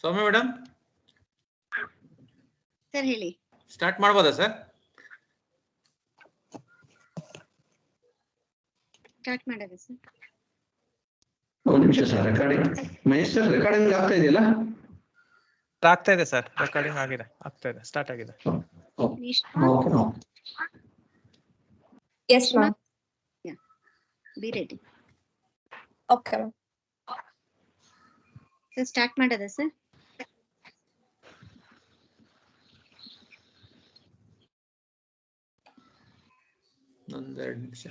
ಸೌಮ್ಯ madam sir ಹೇಳಿ. Start ಮಾಡ್ಬೋದಾ sir? Start ಮಾಡೋದು ಸರ್. ಒಂದು ನಿಮಿಷ sir, recording Mahesh sir recording ಆಗ್ತಾ ಇದೆಯಲ್ಲ? ಆಗ್ತಾ ಇದೆ ಸರ್, ರೆಕಾರ್ಡಿಂಗ್ ಆಗಿದೆ, ಆಗ್ತಾ ಇದೆ, ಸ್ಟಾರ್ಟ್ ಆಗಿದೆ. Yes, ma'am. Yeah. Be ready. Okay, ma'am. So start ಮಾಡೋದಾ ಸರ್? ಒಂದೆರಡು ನಿಮಿಷ.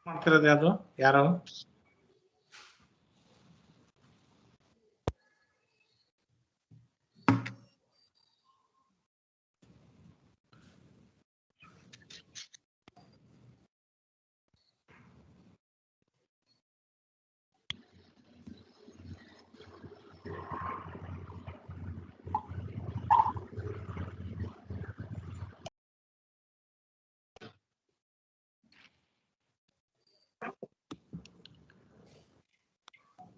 ಮಾಡ್ತಿರೋದು ಯಾವುದು? ಯಾರು?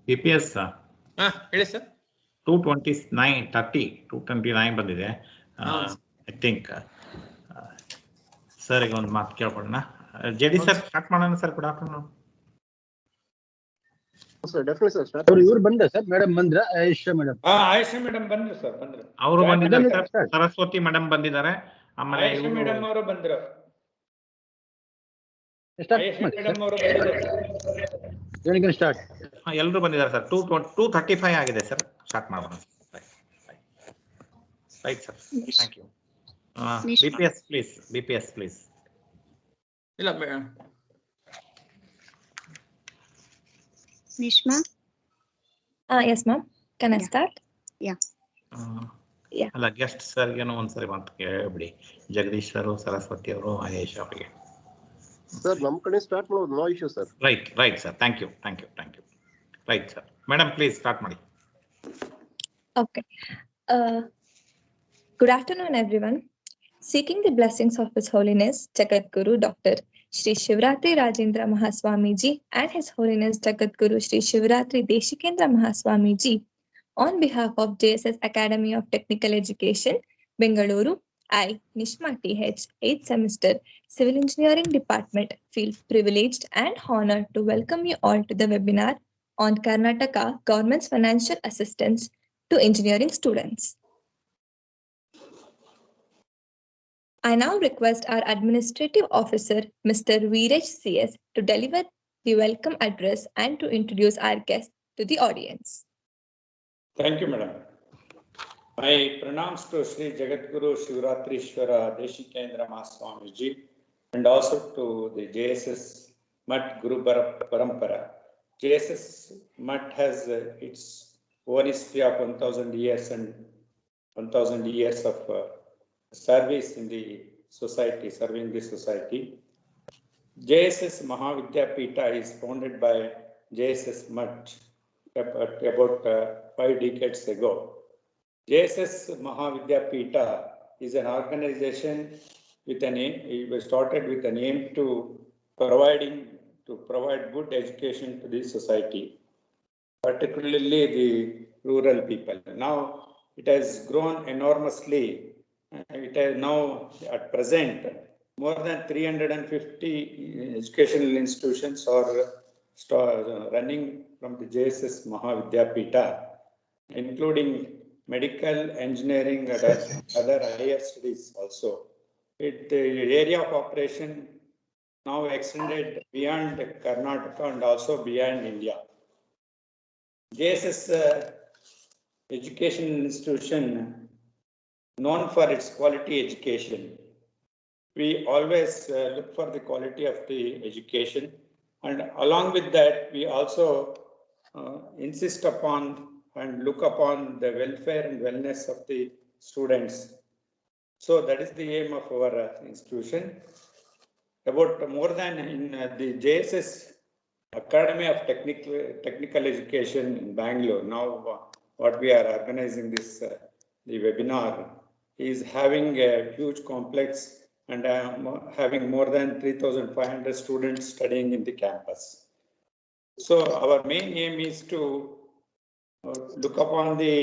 BPS ಹೇಳಿ ಸರ್. 229 ಬಂದಿದೆ. ಐ ಥಿಂಕ್ ಸರ್ ಈಗ ಒಂದು ಮಾತು ಕೇಳ್ಕೊಳ್ಳೋಣ. JD ಸರ್ ಸ್ಟಾರ್ಟ್ ಮಾಡೋಣ sir. Good afternoon sir. Definite sir start. ಇವರು ಬಂದ್ರ ಸರ್? ಮೇಡಮ್ ಬಂದ್ರ? ಆಯುಷಾ ಮೇಡಮ್? ಆಯುಷಾ ಮೇಡಮ್ ಬಂದ್ರು ಸರ್, ಬಂದ್ರು. ಅವರು ಬಂದಿದ್ದಾರೆ ಸರ್. ಸರಸ್ವತಿ ಮೇಡಮ್ ಬಂದಿದ್ದಾರೆ. ಆಮೇಲೆ ಆಯುಷಾ ಮೇಡಮ್ ಅವರು ಬಂದ್ರು. ಸ್ಟಾರ್ಟ್ ಆಯುಷಾ ಮಾಡಿ ಮೇಡಮ್ ಅವರು ಬಂದಿದ್ದಾರೆ. ಏನಿಗೆ ಸ್ಟಾರ್ಟ್? ಎಲ್ಲರೂ ಬಂದಿದ್ದಾರೆ ಸರ್. 235 ಆಗಿದೆ ಸರ್. ಸ್ಟಾರ್ಟ್ ಮಾಡೋಣ. Right sir, thank you. BPS please. ಇಲ್ಲ Nishma. Yes, ma'am. Can I start? Yeah. ಅಲ್ಲ, ಗೆಸ್ಟ್ ಸರ್ ಏನೋ ಒಂದ್ಸರಿ ಮಾತು ಕೇಳ್ಬಿಡಿ. ಜಗದೀಶ್ ಸರ್, ಸರಸ್ವತಿ ಅವರು, ಮಹೇಶ್ ಅವರಿಗೆ. ಸರ್ ನಮ್ಮ ಕಡೆ ಸ್ಟಾರ್ಟ್ ಮಾಡೋದು, no issue sir. Right sir, thank you. Right sir, madam please start ಮಾಡಿ. Okay. Good afternoon, everyone. Seeking the blessings of His Holiness Jagadguru Dr. Shri Shivratri Rajendra Mahaswami Ji and His Holiness Jagadguru Shri Shivratri Deshikendra Mahaswami Ji, on behalf of JSS Academy of Technical Education, Bengaluru, I, Nishma TH, 8th semester, Civil Engineering Department, feel privileged and honored to welcome you all to the webinar on Karnataka Government's Financial Assistance to Engineering Students. I now request our Administrative Officer, Mr. Veeresh CS, to deliver the welcome address and to introduce our guest to the audience. Thank you, madam. My pranams to Sri Jagadguru Shivratrishwara Deshikendra Mahaswami Ji and also to the JSS Mat Guru Parampara. JSS Mat has its own history of 1000 years and 1000 years of service in the society, serving the society. JSS Mahavidyapita is founded by JSS Mat about 5 decades ago. JSS Mahavidyapita is an organization with an aim. It was started with an aim to provide good education to the society, particularly the rural people. Now it has grown enormously. It has now at present more than 350 educational institutions are running from the JSS Mahavidyapita, including medical, engineering, and other higher studies also. The area of operation now extended beyond Karnataka and also beyond India. JSS education institution known for its quality education. We always look for the quality of the education, and along with that, we also insist upon and look upon the welfare and wellness of the students. So that is the aim of our institution. About more than in the JSS Academy of Technical Education in Bangalore, now what we are organizing this the webinar. He is having a huge complex and having more than 3,500 students studying in the campus. So our main aim is to look upon the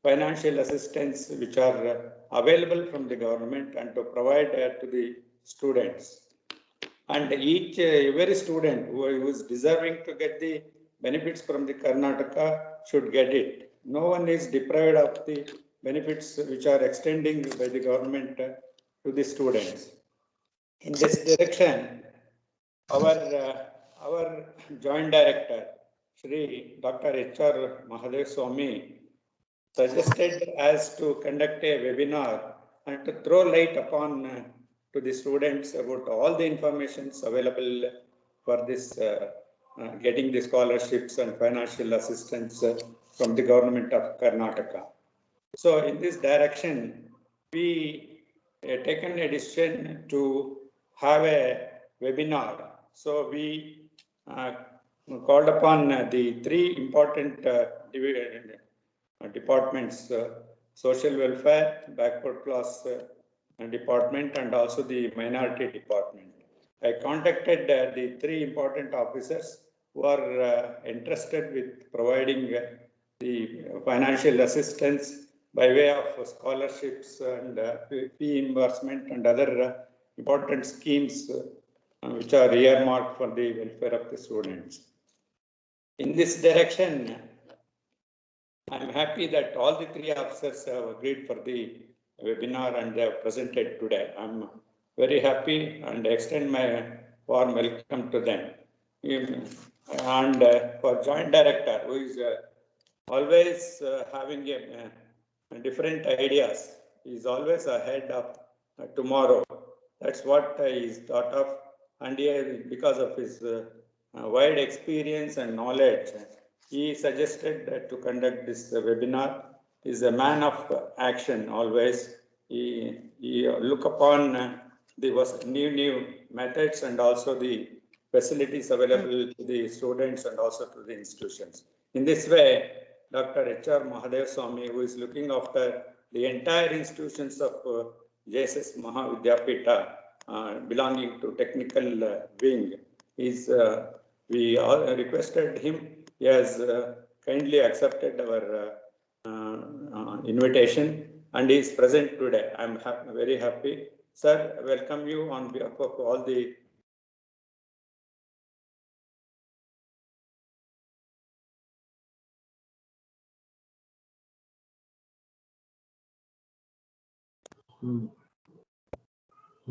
financial assistance which are available from the government and to provide to the students. And every student who is deserving to get the benefits from the Karnataka should get it. No one is deprived of the benefits which are extending by the government to the students. In this direction, our Joint Director, Shri Dr. H.R. Mahadev Swami, suggested us to conduct a webinar and to throw light upon to the students about all the informations available for this getting the scholarships and financial assistance from the government of Karnataka. So in this direction, we taken a decision to have a webinar. So we called upon the three important departments, social welfare, backward class department, and also the minority department. I contacted the three important officers who are interested with providing the financial assistance by way of scholarships and fee reimbursement and other important schemes which are earmarked for the welfare of the students. In this direction, I'm happy that all the three officers have agreed for the webinar and they have presented today. I'm very happy and extend my warm welcome to them. And for Joint Director, who is always having different ideas, he is always ahead of tomorrow. That's what he's thought of, and because of his wide experience and knowledge, he suggested to conduct this webinar. He is a man of action always. He look upon the new methods and also the facilities available to the students and also to the institutions. In this way, Dr. H.R. Mahadev Swami, who is looking after the entire institutions of JSS Mahavidyapita belonging to technical wing, we all requested him. He has kindly accepted our invitation and is present today. I'm very happy. Sir, welcome you on behalf of all the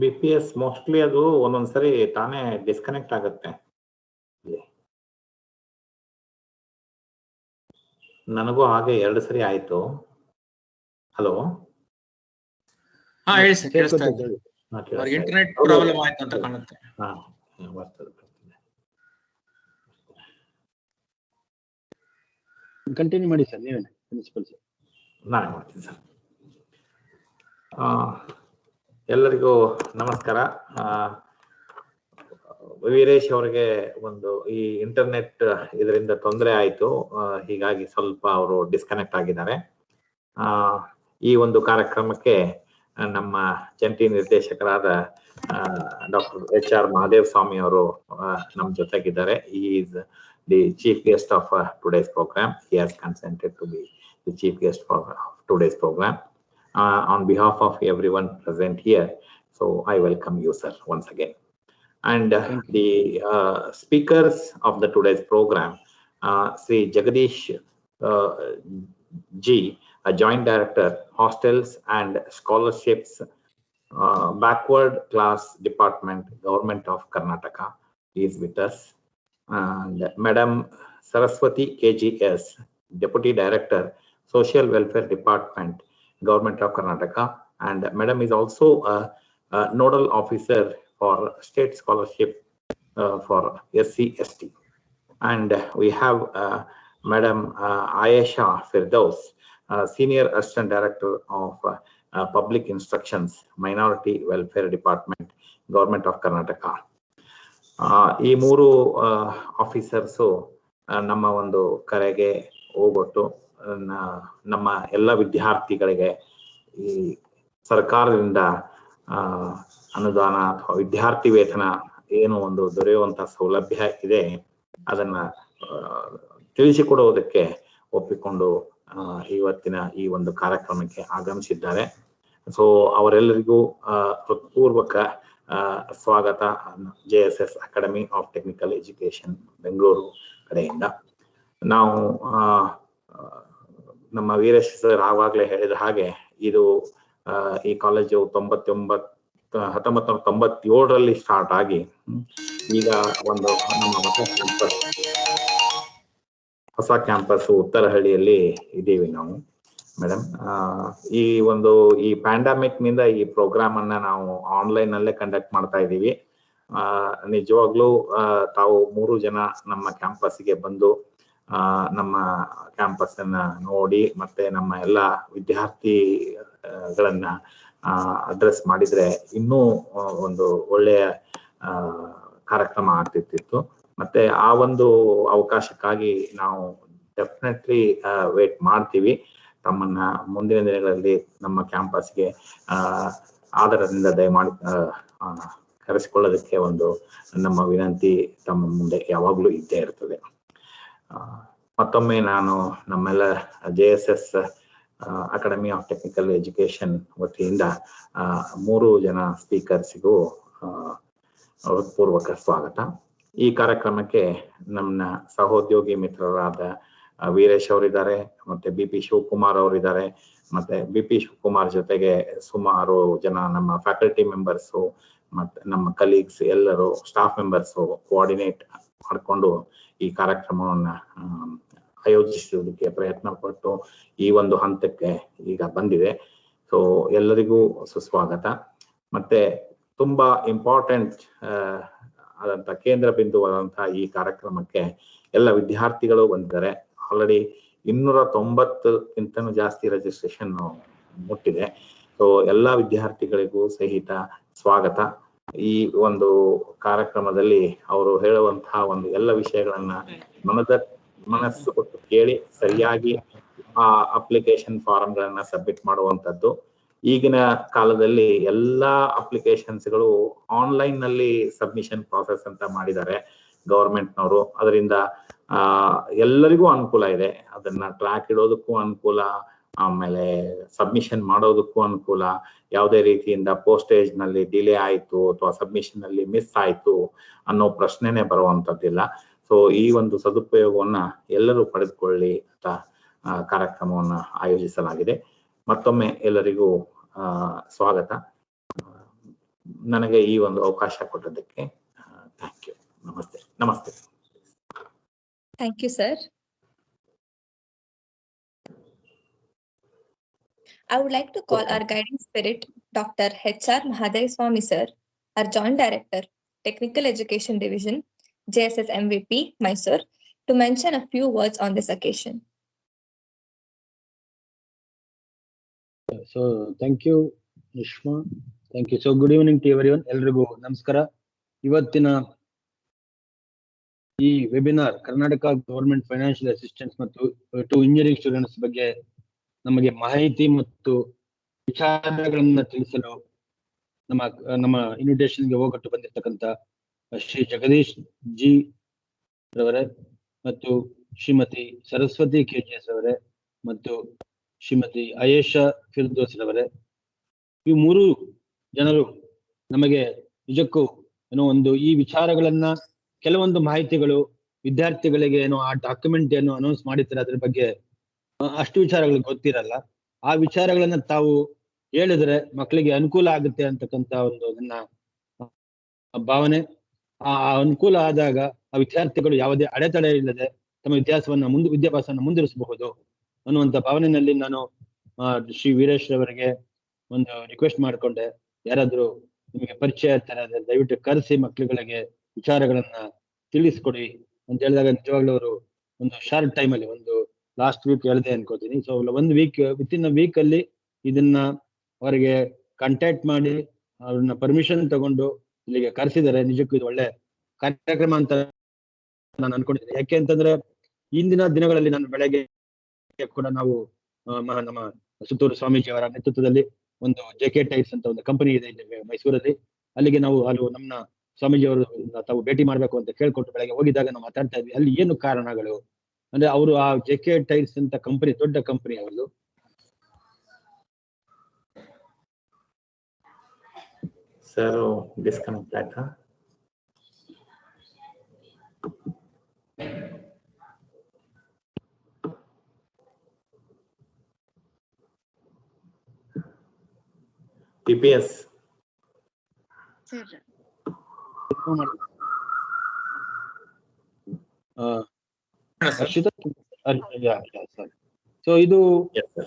BPS mostly ಅದು ಒಂದೊಂದ್ಸರಿ ತಾನೇ disconnect ಆಗುತ್ತೆ. ನನಗೂ ಹಾಗೆ 2 ಸರಿ ಆಯ್ತು. Hello, ಹೇಳಿ sir, ಕೇಳಿಸ್ತಾ ಇದೆ. ಅವ್ರಿಗೆ ಇಂಟರ್ನೆಟ್ ಪ್ರಾಬ್ಲಮ್ ಆಯ್ತು ಅಂತ ಕಾಣುತ್ತೆ. ಕಂಟಿನ್ಯೂ ಮಾಡಿ ಸರ್, ನೀವೇ ಪ್ರಿನ್ಸಿಪಲ್ ಸರ್. ನಾನೇ ಮಾಡ್ತೀನಿ ಸರ್. ಎಲ್ಲರಿಗೂ ನಮಸ್ಕಾರ. ವೀರೇಶ್ ಅವರಿಗೆ ಒಂದು ಈ ಇಂಟರ್ನೆಟ್ ಇದರಿಂದ ತೊಂದರೆ ಆಯಿತು, ಹೀಗಾಗಿ ಸ್ವಲ್ಪ ಅವರು ಡಿಸ್ಕನೆಕ್ಟ್ ಆಗಿದ್ದಾರೆ. ಈ ಒಂದು ಕಾರ್ಯಕ್ರಮಕ್ಕೆ ನಮ್ಮ ಜಂಟಿ ನಿರ್ದೇಶಕರಾದ ಡಾಕ್ಟರ್ H.R. Mahadev Swami ಅವರು ನಮ್ಮ ಜೊತೆಗಿದ್ದಾರೆ. He is the chief guest of today's program. He has consented to be the chief guest for today's program. On behalf of everyone present here, so I welcome you, sir, once again. And the speakers of the today's program, Sri Jagadish G, a Joint Director, Hostels and Scholarships, Backward Class Department, Government of Karnataka, is with us. And Madam Saraswati KGS, Deputy Director, Social Welfare Department, Government of Karnataka, and Madam is also a Nodal Officer for State Scholarship for SC/ST. And we have Madam Ayesha Firdaus, Senior Assistant Director of Public Instructions, Minority Welfare Department, Government of Karnataka. ಈ ಮೂರು officers ನಮ್ಮ ಒಂದು ಕರೆಗೆ ಹೋಗ್ಬಿಟ್ಟು ನಮ್ಮ ಎಲ್ಲ ವಿದ್ಯಾರ್ಥಿಗಳಿಗೆ ಈ ಸರ್ಕಾರದಿಂದ ಅನುದಾನ ಅಥವಾ ವಿದ್ಯಾರ್ಥಿ ವೇತನ ಏನು ಒಂದು ದೊರೆಯುವಂತ ಸೌಲಭ್ಯ ಇದೆ ಅದನ್ನ ತಿಳಿಸಿಕೊಡುವುದಕ್ಕೆ ಒಪ್ಪಿಕೊಂಡು ಇವತ್ತಿನ ಈ ಒಂದು ಕಾರ್ಯಕ್ರಮಕ್ಕೆ ಆಗಮಿಸಿದ್ದಾರೆ. ಸೊ ಅವರೆಲ್ಲರಿಗೂ ಹೃತ್ಪೂರ್ವಕ ಸ್ವಾಗತ JSS academy of technical education Bengaluru ಕಡೆಯಿಂದ. ನಾವು ನಮ್ಮ ವೀರೇಶ್ ಸರ್ ಆವಾಗಲೇ ಹೇಳಿದ ಹಾಗೆ ಇದು ಈ ಕಾಲೇಜು 1997ರಲ್ಲಿ ಸ್ಟಾರ್ಟ್ ಆಗಿ ಈಗ ಒಂದು ನಮ್ಮ ಹೊಸ ಕ್ಯಾಂಪಸ್ ಉತ್ತರಹಳ್ಳಿಯಲ್ಲಿ ಇದ್ದೀವಿ ನಾವು ಮೇಡಮ್. ಈ ಪ್ಯಾಂಡಮಿಕ್ ನಿಂದ ಈ ಪ್ರೋಗ್ರಾಮ್ ಅನ್ನ ನಾವು ಆನ್ಲೈನ್ ಅಲ್ಲೇ ಕಂಡಕ್ಟ್ ಮಾಡ್ತಾ ಇದ್ದೀವಿ. ನಿಜವಾಗ್ಲೂ ತಾವು 3 ಜನ ನಮ್ಮ ಕ್ಯಾಂಪಸ್ಗೆ ಬಂದು ನಮ್ಮ ಕ್ಯಾಂಪಸ್ ಅನ್ನ ನೋಡಿ ಮತ್ತೆ ನಮ್ಮ ಎಲ್ಲ ವಿದ್ಯಾರ್ಥಿಗಳನ್ನ ಅಡ್ರೆಸ್ ಮಾಡಿದ್ರೆ ಇನ್ನೂ ಒಂದು ಒಳ್ಳೆಯ ಕಾರ್ಯಕ್ರಮ ಆಗ್ತಿತ್ತು. ಮತ್ತೆ ಆ ಒಂದು ಅವಕಾಶಕ್ಕಾಗಿ ನಾವು ಡೆಫಿನೆಟ್ಲಿ ವೇಟ್ ಮಾಡ್ತೀವಿ. ತಮ್ಮನ್ನ ಮುಂದಿನ ದಿನಗಳಲ್ಲಿ ನಮ್ಮ ಕ್ಯಾಂಪಸ್ಗೆ ಆದರದಿಂದ ದಯಮಾಡಿ ಕರೆಸಿಕೊಳ್ಳೋದಕ್ಕೆ ಒಂದು ನಮ್ಮ ವಿನಂತಿ ತಮ್ಮ ಮುಂದೆ ಯಾವಾಗ್ಲೂ ಇದ್ದೇ ಇರ್ತದೆ. ಮತ್ತೊಮ್ಮೆ ನಾನು ನಮ್ಮೆಲ್ಲ JSS academy of technical education ವತಿಯಿಂದ 3 ಜನ ಸ್ಪೀಕರ್ಸಿಗೂ ಹೃತ್ಪೂರ್ವಕ ಸ್ವಾಗತ. ಈ ಕಾರ್ಯಕ್ರಮಕ್ಕೆ ನಮ್ಮ ಸಹೋದ್ಯೋಗಿ ಮಿತ್ರರಾದ ವೀರೇಶ್ ಅವರಿದ್ದಾರೆ, ಮತ್ತೆ BP ಶಿವಕುಮಾರ್ ಅವರಿದ್ದಾರೆ, ಮತ್ತೆ BP ಶಿವಕುಮಾರ್ ಜೊತೆಗೆ ಸುಮಾರು ಜನ ನಮ್ಮ ಫ್ಯಾಕಲ್ಟಿ ಮೆಂಬರ್ಸು ಮತ್ತೆ ನಮ್ಮ ಕಲೀಗ್ಸ್ ಎಲ್ಲರೂ ಸ್ಟಾಫ್ ಮೆಂಬರ್ಸು ಕೋಆರ್ಡಿನೇಟ್ ಮಾಡಿಕೊಂಡು ಈ ಕಾರ್ಯಕ್ರಮವನ್ನ ಆಯೋಜಿಸುವುದಕ್ಕೆ ಪ್ರಯತ್ನ ಪಟ್ಟು ಈ ಒಂದು ಹಂತಕ್ಕೆ ಈಗ ಬಂದಿದೆ. ಸೊ ಎಲ್ಲರಿಗೂ ಸುಸ್ವಾಗತ. ಮತ್ತೆ ತುಂಬಾ ಇಂಪಾರ್ಟೆಂಟ್ ಆದಂತ ಕೇಂದ್ರ ಬಿಂದುವಾದಂತಹ ಈ ಕಾರ್ಯಕ್ರಮಕ್ಕೆ ಎಲ್ಲ ವಿದ್ಯಾರ್ಥಿಗಳು ಬಂದಿದ್ದಾರೆ. ಆಲ್ರೆಡಿ 290ಕ್ಕಿಂತನೂ ಜಾಸ್ತಿ ರಿಜಿಸ್ಟ್ರೇಷನ್ ಮುಟ್ಟಿದೆ. ಸೊ ಎಲ್ಲಾ ವಿದ್ಯಾರ್ಥಿಗಳಿಗೂ ಸಹಿತ ಸ್ವಾಗತ. ಈ ಒಂದು ಕಾರ್ಯಕ್ರಮದಲ್ಲಿ ಅವರು ಹೇಳುವಂತಹ ಒಂದು ಎಲ್ಲ ವಿಷಯಗಳನ್ನ ಮನಸ್ಸು ಕೊಟ್ಟು ಕೇಳಿ ಸರಿಯಾಗಿ ಆ ಅಪ್ಲಿಕೇಶನ್ ಫಾರಂ ಗಳನ್ನ ಸಬ್ಮಿಟ್ ಮಾಡುವಂತದ್ದು. ಈಗಿನ ಕಾಲದಲ್ಲಿ ಎಲ್ಲಾ ಅಪ್ಲಿಕೇಶನ್ಸ್ಗಳು ಆನ್ಲೈನ್ ನಲ್ಲಿ ಸಬ್ಮಿಷನ್ ಪ್ರಾಸೆಸ್ ಅಂತ ಮಾಡಿದ್ದಾರೆ ಗವರ್ಮೆಂಟ್ನವರು. ಅದರಿಂದ ಎಲ್ಲರಿಗೂ ಅನುಕೂಲ ಇದೆ. ಅದನ್ನ ಟ್ರ್ಯಾಕ್ ಇಡೋದಕ್ಕೂ ಅನುಕೂಲ, ಆಮೇಲೆ ಸಬ್ಮಿಷನ್ ಮಾಡೋದಕ್ಕೂ ಅನುಕೂಲ. ಯಾವುದೇ ರೀತಿಯಿಂದ ಪೋಸ್ಟೇಜ್ ನಲ್ಲಿ ಡಿಲೇ ಆಯ್ತು ಅಥವಾ ಸಬ್ಮಿಷನ್ ನಲ್ಲಿ ಮಿಸ್ ಆಯ್ತು ಅನ್ನೋ ಪ್ರಶ್ನೆನೇ ಬರುವಂತದ್ದಿಲ್ಲ. ಸೊ ಈ ಒಂದು ಸದುಪಯೋಗವನ್ನ ಎಲ್ಲರೂ ಪಡೆದುಕೊಳ್ಳಿ ಅಂತ ಕಾರ್ಯಕ್ರಮವನ್ನ ಆಯೋಜಿಸಲಾಗಿದೆ. ಮತ್ತೊಮ್ಮೆ ಎಲ್ಲರಿಗೂ ಸ್ವಾಗತ. ನನಗೆ ಈ ಒಂದು ಅವಕಾಶ ಕೊಟ್ಟದಕ್ಕೆ ಥ್ಯಾಂಕ್ ಯು. ನಮಸ್ತೆ. ನಮಸ್ತೆ. Thank you, sir. I would like to call our guiding spirit, Dr. HR Mahadevaswamy sir, our Joint Director, Technical Education Division, JSS MVP, Mysore, to mention a few words on this occasion. So thank you, Nishma. Thank you. So good evening to everyone. Elrigu namaskara. ಇವತ್ತಿನ ಈ webinar Karnataka government financial assistance ಮತ್ತು to engineering students ಬಗ್ಗೆ ನಮಗೆ ಮಾಹಿತಿ ಮತ್ತು ವಿಚಾರಗಳನ್ನ ತಿಳಿಸಲು ನಮ್ಮ ಇನ್ವಿಟೇಷನ್ಗೆ ಹೋಗಟ್ಟು ಬಂದಿರತಕ್ಕಂತ ಶ್ರೀ ಜಗದೀಶ್ ಜಿ ರವರೇ ಮತ್ತು ಶ್ರೀಮತಿ ಸರಸ್ವತಿ KGS ರವರೇ ಮತ್ತು ಶ್ರೀಮತಿ ಆಯೇಷಾ ಫಿರ್ದೋಸ್ ರವರೇ, ಈ 3 ಜನರು ನಮಗೆ ನಿಜಕ್ಕೂ ಏನೋ ಒಂದು ಈ ವಿಚಾರಗಳನ್ನ ಕೆಲವೊಂದು ಮಾಹಿತಿಗಳು ವಿದ್ಯಾರ್ಥಿಗಳಿಗೆ ಏನೋ ಆ ಡಾಕ್ಯುಮೆಂಟ್ ಏನು ಅನೌನ್ಸ್ ಮಾಡಿರ್ತಾರೆ ಅದ್ರ ಬಗ್ಗೆ ಅಷ್ಟು ವಿಚಾರಗಳು ಗೊತ್ತಿರಲ್ಲ. ಆ ವಿಚಾರಗಳನ್ನ ತಾವು ಹೇಳಿದ್ರೆ ಮಕ್ಕಳಿಗೆ ಅನುಕೂಲ ಆಗುತ್ತೆ ಅಂತಕ್ಕಂತ ಒಂದು ನನ್ನ ಭಾವನೆ. ಆ ಅನುಕೂಲ ಆದಾಗ ಆ ವಿದ್ಯಾರ್ಥಿಗಳು ಯಾವುದೇ ಅಡೆತಡೆ ಇಲ್ಲದೆ ತಮ್ಮ ವಿದ್ಯಾಭ್ಯಾಸವನ್ನ ಮುಂದುವರಿಸಬಹುದು ಅನ್ನುವಂತ ಭಾವನೆಯಲ್ಲಿ ನಾನು ಶ್ರೀ ವೀರೇಶ್ ಅವರಿಗೆ ಒಂದು ರಿಕ್ವೆಸ್ಟ್ ಮಾಡ್ಕೊಂಡೆ. ಯಾರಾದ್ರೂ ನಿಮಗೆ ಪರಿಚಯ ಇರ್ತಾರೆ ಅದ್ರ ದಯವಿಟ್ಟು ಕರೆಸಿ ಮಕ್ಕಳುಗಳಿಗೆ ವಿಚಾರಗಳನ್ನ ತಿಳಿಸ್ಕೊಡಿ ಅಂತ ಹೇಳಿದಾಗ ನಿಜವಾಗ್ಲೂ ಅವರು ಒಂದು ಶಾರ್ಟ್ ಟೈಮ್ ಅಲ್ಲಿ, ಒಂದು ಲಾಸ್ಟ್ ವೀಕ್ ಹೇಳಿದೆ ಅನ್ಕೋತೀನಿ. So 1 week, within a week ಅಲ್ಲಿ ಇದನ್ನ ಅವರಿಗೆ ಕಾಂಟ್ಯಾಕ್ಟ್ ಮಾಡಿ ಅವ್ರನ್ನ ಪರ್ಮಿಷನ್ ತಗೊಂಡು ಇಲ್ಲಿಗೆ ಕರೆಸಿದ್ದಾರೆ. ನಿಜಕ್ಕೂ ಇದು ಒಳ್ಳೆ ಕಾರ್ಯಕ್ರಮ ಅಂತ ನಾನು ಅನ್ಕೊಂಡಿದ್ದೀನಿ. ಯಾಕೆ ಅಂತಂದ್ರೆ ಇಂದಿನ ದಿನಗಳಲ್ಲಿ ನಾನು ಬೆಳಗ್ಗೆ ಕೂಡ ನಾವು ನಮ್ಮ ಸುತ್ತೂರು ಸ್ವಾಮೀಜಿಯವರ ನೇತೃತ್ವದಲ್ಲಿ ಒಂದು JK ಟೈರ್ಸ್ ಅಂತ ಒಂದು ಕಂಪನಿ ಇದೆ ಇಲ್ಲಿ ಮೈಸೂರಲ್ಲಿ. ಅಲ್ಲಿಗೆ ನಾವು ನಮ್ಮ ಸ್ವಾಮೀಜಿಯವರು ತಾವು ಭೇಟಿ ಮಾಡ್ಬೇಕು ಅಂತ ಕೇಳ್ಕೊಟ್ಟು ಬೆಳಗ್ಗೆ ಹೋಗಿದ್ದಾಗ ನಾವು ಮಾತಾಡ್ತಾ ಇದ್ವಿ. ಅಲ್ಲಿ ಏನು ಕಾರಣಗಳು ಅಂದ್ರೆ ಅವರು ಆ JK ಟೈರ್ಸ್ ಅಂತ ಕಂಪನಿ ದೊಡ್ಡ ಕಂಪನಿ ಅವ್ರದ್ದು. ಸರ್ ಡಿಸ್ಕನೆಕ್ಟ್ ಆಯ್ತಾ? TPS ಸರ್ ಸೊ ಇದು Yes, sir.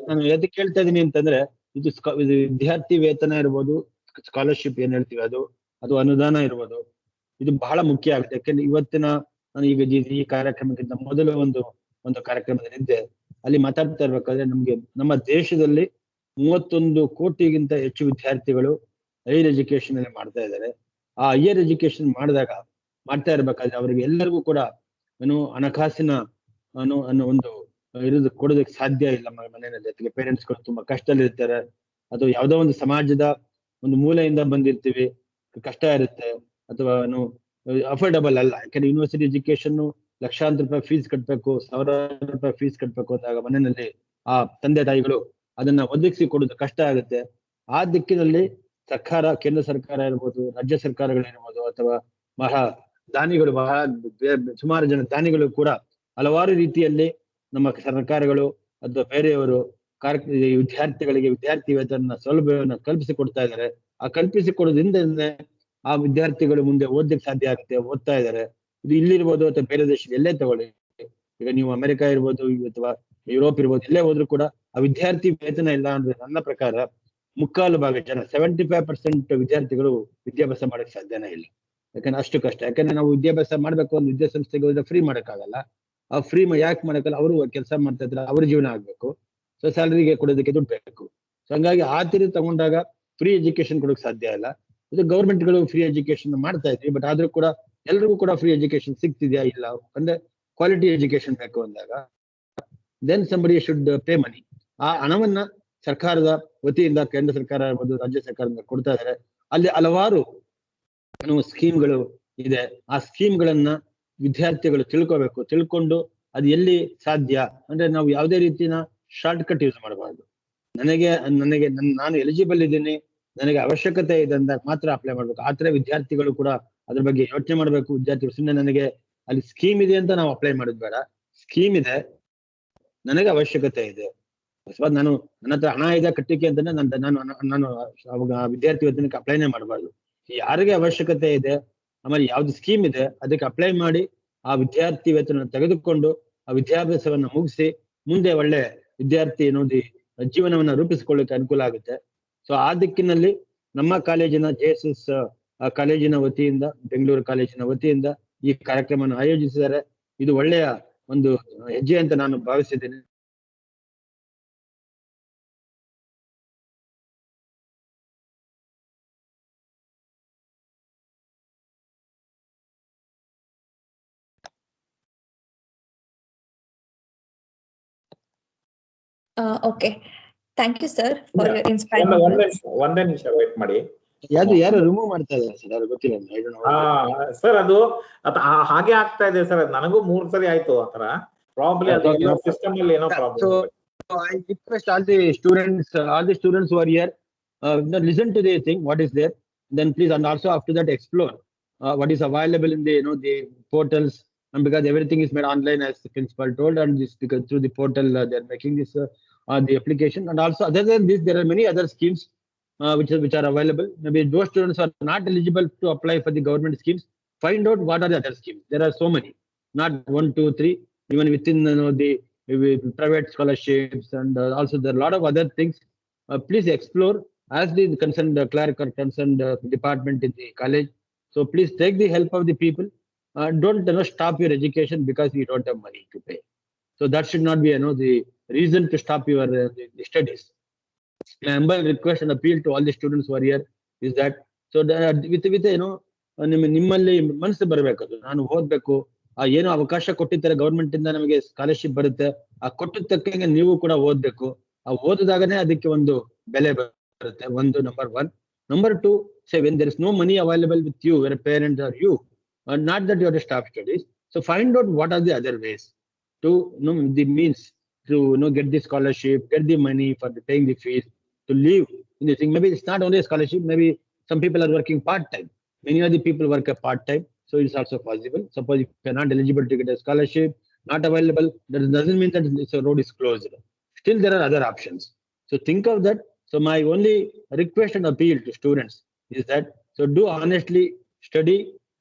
ನಾನು ಎದಕ್ಕೆ ಕೇಳ್ತಾ ಇದೀನಿ ಅಂತಂದ್ರೆ ಇದು ವಿದ್ಯಾರ್ಥಿ ವೇತನ ಇರ್ಬೋದು, ಸ್ಕಾಲರ್ಶಿಪ್ ಏನ್ ಹೇಳ್ತೀವಿ ಅದು ಅನುದಾನ ಇರ್ಬೋದು, ಇದು ಬಹಳ ಮುಖ್ಯ ಆಗುತ್ತೆ. ಯಾಕೆಂದ್ರೆ ಇವತ್ತಿನ ನಾನು ಈಗ ಈ ಕಾರ್ಯಕ್ರಮಕ್ಕಿಂತ ಮೊದಲು ಒಂದು ಕಾರ್ಯಕ್ರಮದಲ್ಲಿದ್ದೆ. ಅಲ್ಲಿ ಮಾತಾಡ್ತಾ ಇರ್ಬೇಕಾದ್ರೆ ನಮ್ಗೆ ನಮ್ಮ ದೇಶದಲ್ಲಿ 31 ಕೋಟಿಗಿಂತ ಹೆಚ್ಚು ವಿದ್ಯಾರ್ಥಿಗಳು ಹೈಯರ್ ಎಜುಕೇಶನ್ ಅಲ್ಲಿ ಮಾಡ್ತಾ ಇದ್ದಾರೆ. ಆ ಹೈಯರ್ ಎಜುಕೇಶನ್ ಮಾಡ್ತಾ ಇರ್ಬೇಕಾದ್ರೆ ಅವ್ರಿಗೆ ಎಲ್ಲರಿಗೂ ಕೂಡ ಹಣಕಾಸಿನ ಅನ್ನೋ ಒಂದು ಕೊಡೋದಕ್ಕೆ ಸಾಧ್ಯ ಇಲ್ಲ ಮನೆಯಲ್ಲಿ. ಅದಕ್ಕೆ ಪೇರೆಂಟ್ಸ್ಗಳು ತುಂಬಾ ಕಷ್ಟದಲ್ಲಿ ಇರ್ತಾರೆ. ಅದು ಯಾವುದೋ ಒಂದು ಸಮಾಜದ ಒಂದು ಮೂಲೆಯಿಂದ ಬಂದಿರ್ತೀವಿ, ಕಷ್ಟ ಇರುತ್ತೆ, ಅಥವಾ ಅಫೋರ್ಡಬಲ್ ಅಲ್ಲ. ಯಾಕಂದ್ರೆ ಯೂನಿವರ್ಸಿಟಿ ಎಜುಕೇಶನ್ ಲಕ್ಷಾಂತರ ರೂಪಾಯಿ ಫೀಸ್ ಕಟ್ಬೇಕು, ಸಾವಿರಾರು ರೂಪಾಯಿ ಫೀಸ್ ಕಟ್ಬೇಕು ಅಂದಾಗ ಮನೆಯಲ್ಲಿ ಆ ತಂದೆ ತಾಯಿಗಳು ಅದನ್ನ ಒದಗಿಸಿ ಕೊಡೋದು ಕಷ್ಟ ಆಗುತ್ತೆ. ಆ ದಿಕ್ಕಿನಲ್ಲಿ ಸರ್ಕಾರ, ಕೇಂದ್ರ ಸರ್ಕಾರ ಇರ್ಬೋದು, ರಾಜ್ಯ ಸರ್ಕಾರಗಳಿರ್ಬೋದು, ಅಥವಾ ಸುಮಾರು ಜನ ದಾನಿಗಳು ಕೂಡ ಹಲವಾರು ರೀತಿಯಲ್ಲಿ ನಮ್ಮ ಸರ್ಕಾರಗಳು ಅಥವಾ ಬೇರೆಯವರು ವಿದ್ಯಾರ್ಥಿಗಳಿಗೆ ವಿದ್ಯಾರ್ಥಿ ವೇತನ ಸೌಲಭ್ಯವನ್ನು ಕಲ್ಪಿಸಿಕೊಡ್ತಾ ಇದ್ದಾರೆ. ಆ ಕಲ್ಪಿಸಿಕೊಡೋದ್ರಿಂದ ಆ ವಿದ್ಯಾರ್ಥಿಗಳು ಮುಂದೆ ಓದಲಿಕ್ಕೆ ಸಾಧ್ಯ ಆಗುತ್ತೆ, ಓದ್ತಾ ಇದ್ದಾರೆ. ಇದು ಇಲ್ಲಿರ್ಬೋದು ಅಥವಾ ಬೇರೆ ದೇಶದ ಎಲ್ಲೇ ತಗೊಳ್ಳಿ, ಈಗ ನೀವು ಅಮೆರಿಕ ಇರ್ಬೋದು ಅಥವಾ ಯುರೋಪ್ ಇರ್ಬೋದು, ಎಲ್ಲೇ ಹೋದ್ರು ಕೂಡ ಆ ವಿದ್ಯಾರ್ಥಿ ವೇತನ ಇಲ್ಲ ಅಂದ್ರೆ ನನ್ನ ಪ್ರಕಾರ ಮುಕ್ಕಾಲು ಭಾಗ ಜನ 75% ವಿದ್ಯಾರ್ಥಿಗಳು ವಿದ್ಯಾಭ್ಯಾಸ ಮಾಡಕ್ ಸಾಧ್ಯನೇ ಇಲ್ಲ. ಯಾಕಂದ್ರೆ ಅಷ್ಟು ಕಷ್ಟ. ಯಾಕಂದ್ರೆ ನಾವು ವಿದ್ಯಾಭ್ಯಾಸ ಮಾಡ್ಬೇಕು ಒಂದು ವಿದ್ಯಾಸಂಸ್ಥೆಗೆ ಹೋದ್ರೆ ಫ್ರೀ ಮಾಡಕ್ಕಾಗಲ್ಲ. ಆ ಫ್ರೀ ಯಾಕೆ ಮಾಡಕ್ಕಲ್ಲ, ಅವರು ಕೆಲಸ ಮಾಡ್ತಾ ಇದ್ರೆ ಅವ್ರ ಜೀವನ ಆಗ್ಬೇಕು. ಸೊ ಸ್ಯಾಲರಿಗೆ ಕೊಡೋದಕ್ಕೆ ದುಡ್ಡು ಬೇಕು. ಸೊ ಹಂಗಾಗಿ ಆ ತೀರಿ ತಗೊಂಡಾಗ ಫ್ರೀ ಎಜುಕೇಶನ್ ಕೊಡೋಕೆ ಸಾಧ್ಯ ಇಲ್ಲ. ಇದು ಗೌರ್ಮೆಂಟ್ಗಳು ಫ್ರೀ ಎಜುಕೇಶನ್ ಮಾಡ್ತಾ ಇದ್ವಿ, ಬಟ್ ಆದ್ರೂ ಕೂಡ ಎಲ್ರಿಗೂ ಕೂಡ ಫ್ರೀ ಎಜುಕೇಶನ್ ಸಿಗ್ತಿದ್ಯಾ? ಇಲ್ಲ. ಅಂದ್ರೆ ಕ್ವಾಲಿಟಿ ಎಜುಕೇಶನ್ ಬೇಕು ಅಂದಾಗ ದೆನ್ ಸಂಬಡಿ ಶುಡ್ ಪೇ ಮನಿ. ಆ ಹಣವನ್ನ ಸರ್ಕಾರದ ವತಿಯಿಂದ ಕೇಂದ್ರ ಸರ್ಕಾರ ಇರ್ಬೋದು, ರಾಜ್ಯ ಸರ್ಕಾರದಿಂದ ಕೊಡ್ತಾ ಇದ್ದಾರೆ. ಅಲ್ಲಿ ಹಲವಾರು ಸ್ಕೀಮ್ಗಳು ಇದೆ. ಆ ಸ್ಕೀಮ್ಗಳನ್ನ ವಿದ್ಯಾರ್ಥಿಗಳು ತಿಳ್ಕೊಂಡು ಅದು ಎಲ್ಲಿ ಸಾಧ್ಯ ಅಂದ್ರೆ ನಾವು ಯಾವುದೇ ರೀತಿನ ಶಾರ್ಟ್ ಕಟ್ ಯೂಸ್ ಮಾಡಬಾರ್ದು. ನಾನು ಎಲಿಜಿಬಲ್ ಇದ್ದೀನಿ, ನನಗೆ ಅವಶ್ಯಕತೆ ಇದೆ ಅಂದಾಗ ಮಾತ್ರ ಅಪ್ಲೈ ಮಾಡ್ಬೇಕು. ಆತರ ವಿದ್ಯಾರ್ಥಿಗಳು ಕೂಡ ಅದ್ರ ಬಗ್ಗೆ ಯೋಚನೆ ಮಾಡ್ಬೇಕು. ವಿದ್ಯಾರ್ಥಿಗಳು ಸುಮ್ಮನೆ ನನಗೆ ಅಲ್ಲಿ ಸ್ಕೀಮ್ ಇದೆ ಅಂತ ನಾವು ಅಪ್ಲೈ ಮಾಡೋದು ಬೇಡ. ಸ್ಕೀಮ್ ಇದೆ, ನನಗೆ ಅವಶ್ಯಕತೆ ಇದೆ, ನನ್ನ ಹತ್ರ ಹಣ ಇದೆ ಕಟ್ಟಿಕೆ ಅಂತಾನೆ ನಾನು ಅವಾಗ ವಿದ್ಯಾರ್ಥಿ ವೇತನಕ್ಕೆ ಅಪ್ಲೈನೇ ಮಾಡಬಾರ್ದು. ಯಾರಿಗೆ ಅವಶ್ಯಕತೆ ಇದೆ, ಆಮೇಲೆ ಯಾವ್ದು ಸ್ಕೀಮ್ ಇದೆ ಅದಕ್ಕೆ ಅಪ್ಲೈ ಮಾಡಿ ಆ ವಿದ್ಯಾರ್ಥಿ ವೇತನ ತೆಗೆದುಕೊಂಡು ಆ ವಿದ್ಯಾಭ್ಯಾಸವನ್ನ ಮುಗಿಸಿ ಮುಂದೆ ಒಳ್ಳೆ ವಿದ್ಯಾರ್ಥಿ ಜೀವನವನ್ನ ರೂಪಿಸಿಕೊಳ್ಳಿಕ್ಕೆ ಅನುಕೂಲ ಆಗುತ್ತೆ. ಸೊ ಆ ದಿಕ್ಕಿನಲ್ಲಿ ನಮ್ಮ ಕಾಲೇಜಿನ JSS ಕಾಲೇಜಿನ ವತಿಯಿಂದ, ಬೆಂಗಳೂರು ಕಾಲೇಜಿನ ವತಿಯಿಂದ ಈ ಕಾರ್ಯಕ್ರಮವನ್ನು ಆಯೋಜಿಸಿದ್ದಾರೆ. ಇದು ಒಳ್ಳೆಯ ಒಂದು ಹೆಜ್ಜೆ ಅಂತ ನಾನು ಭಾವಿಸಿದ್ದೇನೆ. Okay. Thank you, sir, for your inspiring words. ಒಂದೇ ನಿಮಿಷ ವೇಟ್ ಮಾಡಿ. ಯಾರು ರಿಮೂವ್ ಮಾಡ್ತಾ ಇದ್ದಾರೆ ಸರ್? ಯಾರು ಗೊತ್ತಿಲ್ಲ ಸರ್. ಅದು ಹಾಗೆ ಆಗ್ತಾ ಇದೆ ಸರ್. ನನಗೂ 3 ಸರಿ ಆಯ್ತು ಆತರ. ಪ್ರಾಬ್ಲಿ ಅದು ಸಿಸ್ಟಮ್ ಅಲ್ಲಿ ಏನೋ problem. So I request all the students who are here, listen to the thing, what is there, then please, and also after that explore what is available in the the portals, and because everything is made online as the principal told, and this because through the portal they are making this the application. And also other than this, there are many other schemes which are available. Maybe those students are not eligible to apply for the government schemes. Find out what are the other schemes. There are so many, not 1, 2, 3, even within the private scholarships, and also there are a lot of other things. Please explore as the concerned clerk or concerned department in the college. So please take the help of the people. Don't stop your education because you don't have money to pay. So that should not be the reason to stop your the studies. My humble request and appeal to all the students who are here is that, so with ನಿಮ್ಮಲ್ಲಿ ಮನಸ್ಸು ಬರಬೇಕು, ನಾನು ಓದ್ಬೇಕು, ಏನು ಅವಕಾಶ ಕೊಟ್ಟಿರ್ತಾರೆ government ಇಂದ ನಮಗೆ ಸ್ಕಾಲರ್ಶಿಪ್ ಬರುತ್ತೆ, ಆ ಕೊಟ್ಟಿದ ತಕ್ಕಂಗೆ ನೀವು ಕೂಡ ಓದ್ಬೇಕು. ಆ ಓದಿದಾಗನೇ ಅದಕ್ಕೆ ಒಂದು ಬೆಲೆ ಬರುತ್ತೆ. ಒಂದು number 1. Number 2, say when there is no money available with you, where parents are you, not that you have to stop studies. So find out what are the other ways to the means to get the scholarship, get the money for paying the fees, to live in the thing. Maybe it's not only a scholarship, maybe some people are working part-time. Many of the people work a part-time, so it's also possible. Suppose if you're not eligible to get a scholarship, not available, that doesn't mean that this road is closed. Still there are other options. So think of that. So my only request and appeal to students is that, so do honestly study,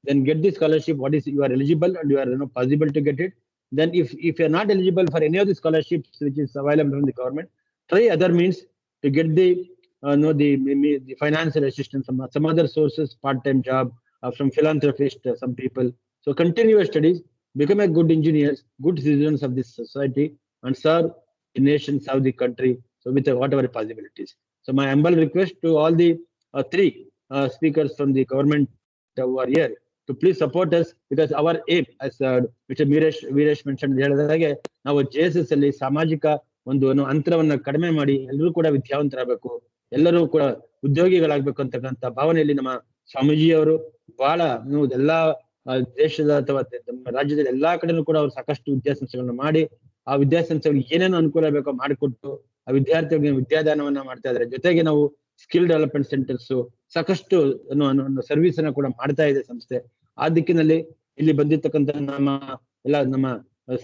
then get the scholarship what is you are eligible and you are possible to get it. Then if you are not eligible for any of the scholarships which is available from the government, try other means to get the the financial assistance from some other sources, part-time job, from philanthropist, some people. So continue your studies, become a good engineers, good citizens of this society, and serve the nation, serve the country. So with whatever possibilities. So my humble request to all the 3 speakers from the government who are here to please support us, because our aim, as Mr. Viresh mentioned, ಹೇಳಿದಾಗೆ ನಾವು JSS ಅಲ್ಲಿ ಸಾಮಾಜಿಕ ಒಂದು ಅಂತರವನ್ನ ಕಡಿಮೆ ಮಾಡಿ ಎಲ್ಲರೂ ಕೂಡ ವಿದ್ಯಾವಂತರಾಗಬೇಕು, ಎಲ್ಲರೂ ಕೂಡ ಉದ್ಯೋಗಿಗಳಾಗಬೇಕು ಅಂತಕ್ಕಂಥ ಭಾವನೆಯಲ್ಲಿ ನಮ್ಮ ಸ್ವಾಮೀಜಿಯವರು ಬಹಳ ಎಲ್ಲಾ ದೇಶದ ಅಥವಾ ನಮ್ಮ ರಾಜ್ಯದಲ್ಲಿ ಎಲ್ಲಾ ಕಡೆನೂ ಕೂಡ ಅವರು ಸಾಕಷ್ಟು ವಿದ್ಯಾಸಂಸ್ಥೆಗಳನ್ನ ಮಾಡಿ ಆ ವಿದ್ಯಾಸಂಸ್ಥೆಗಳಿಗೆ ಏನೇನು ಅನುಕೂಲ ಬೇಕೋ ಮಾಡಿಕೊಟ್ಟು ಆ ವಿದ್ಯಾರ್ಥಿಗಳಿಗೆ ವಿದ್ಯಾದಾನವನ್ನ ಮಾಡ್ತಾ ಇದ್ದಾರೆ. ಜೊತೆಗೆ ನಾವು ಸ್ಕಿಲ್ ಡೆವಲಪ್ಮೆಂಟ್ ಸೆಂಟರ್ಸ್ ಸಾಕಷ್ಟು ಸರ್ವಿಸ್ ಅನ್ನ ಕೂಡ ಮಾಡ್ತಾ ಇದೆ ಸಂಸ್ಥೆ. ಆ ದಿಕ್ಕಿನಲ್ಲಿ ಇಲ್ಲಿ ಬಂದಿರ್ತಕ್ಕಂಥ ನಮ್ಮ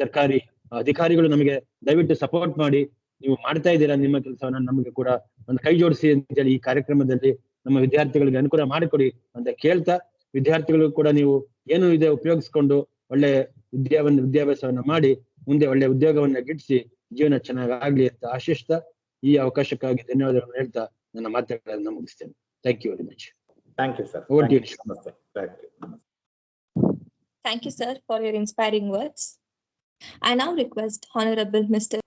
ಸರ್ಕಾರಿ ಅಧಿಕಾರಿಗಳು ನಮಗೆ ದಯವಿಟ್ಟು ಸಪೋರ್ಟ್ ಮಾಡಿ, ನೀವು ಮಾಡ್ತಾ ಇದ್ದೀರಾ ನಿಮ್ಮ ಕೆಲಸವನ್ನ, ನಮಗೆ ಕೂಡ ಒಂದು ಕೈ ಜೋಡಿಸಿ ಅಂತೇಳಿ ಈ ಕಾರ್ಯಕ್ರಮದಲ್ಲಿ ನಮ್ಮ ವಿದ್ಯಾರ್ಥಿಗಳಿಗೆ ಅನುಕೂಲ ಮಾಡಿಕೊಡಿ ಅಂತ ಕೇಳ್ತಾ, ವಿದ್ಯಾರ್ಥಿಗಳು ಕೂಡ ನೀವು ಏನು ಇದೆ ಉಪಯೋಗಿಸ್ಕೊಂಡು ಒಳ್ಳೆ ವಿದ್ಯಾಭ್ಯಾಸವನ್ನ ಮಾಡಿ ಮುಂದೆ ಒಳ್ಳೆ ಉದ್ಯೋಗವನ್ನ ಗಿಟ್ಟಿಸಿ ಜೀವನ ಚೆನ್ನಾಗಾಗ್ಲಿ ಅಂತ ಆಶಿಸ್ತಾ ಈ ಅವಕಾಶಕ್ಕಾಗಿ ಧನ್ಯವಾದಗಳನ್ನು ಹೇಳ್ತಾ ನನ್ನ ಮಾತುಗಳನ್ನು ಮುಗಿಸ್ತೇನೆ. Thank you very much. Thank you, sir. Over to you. Namaste. Thank you. Thank you, sir, for your inspiring words. I now request Honorable Mr.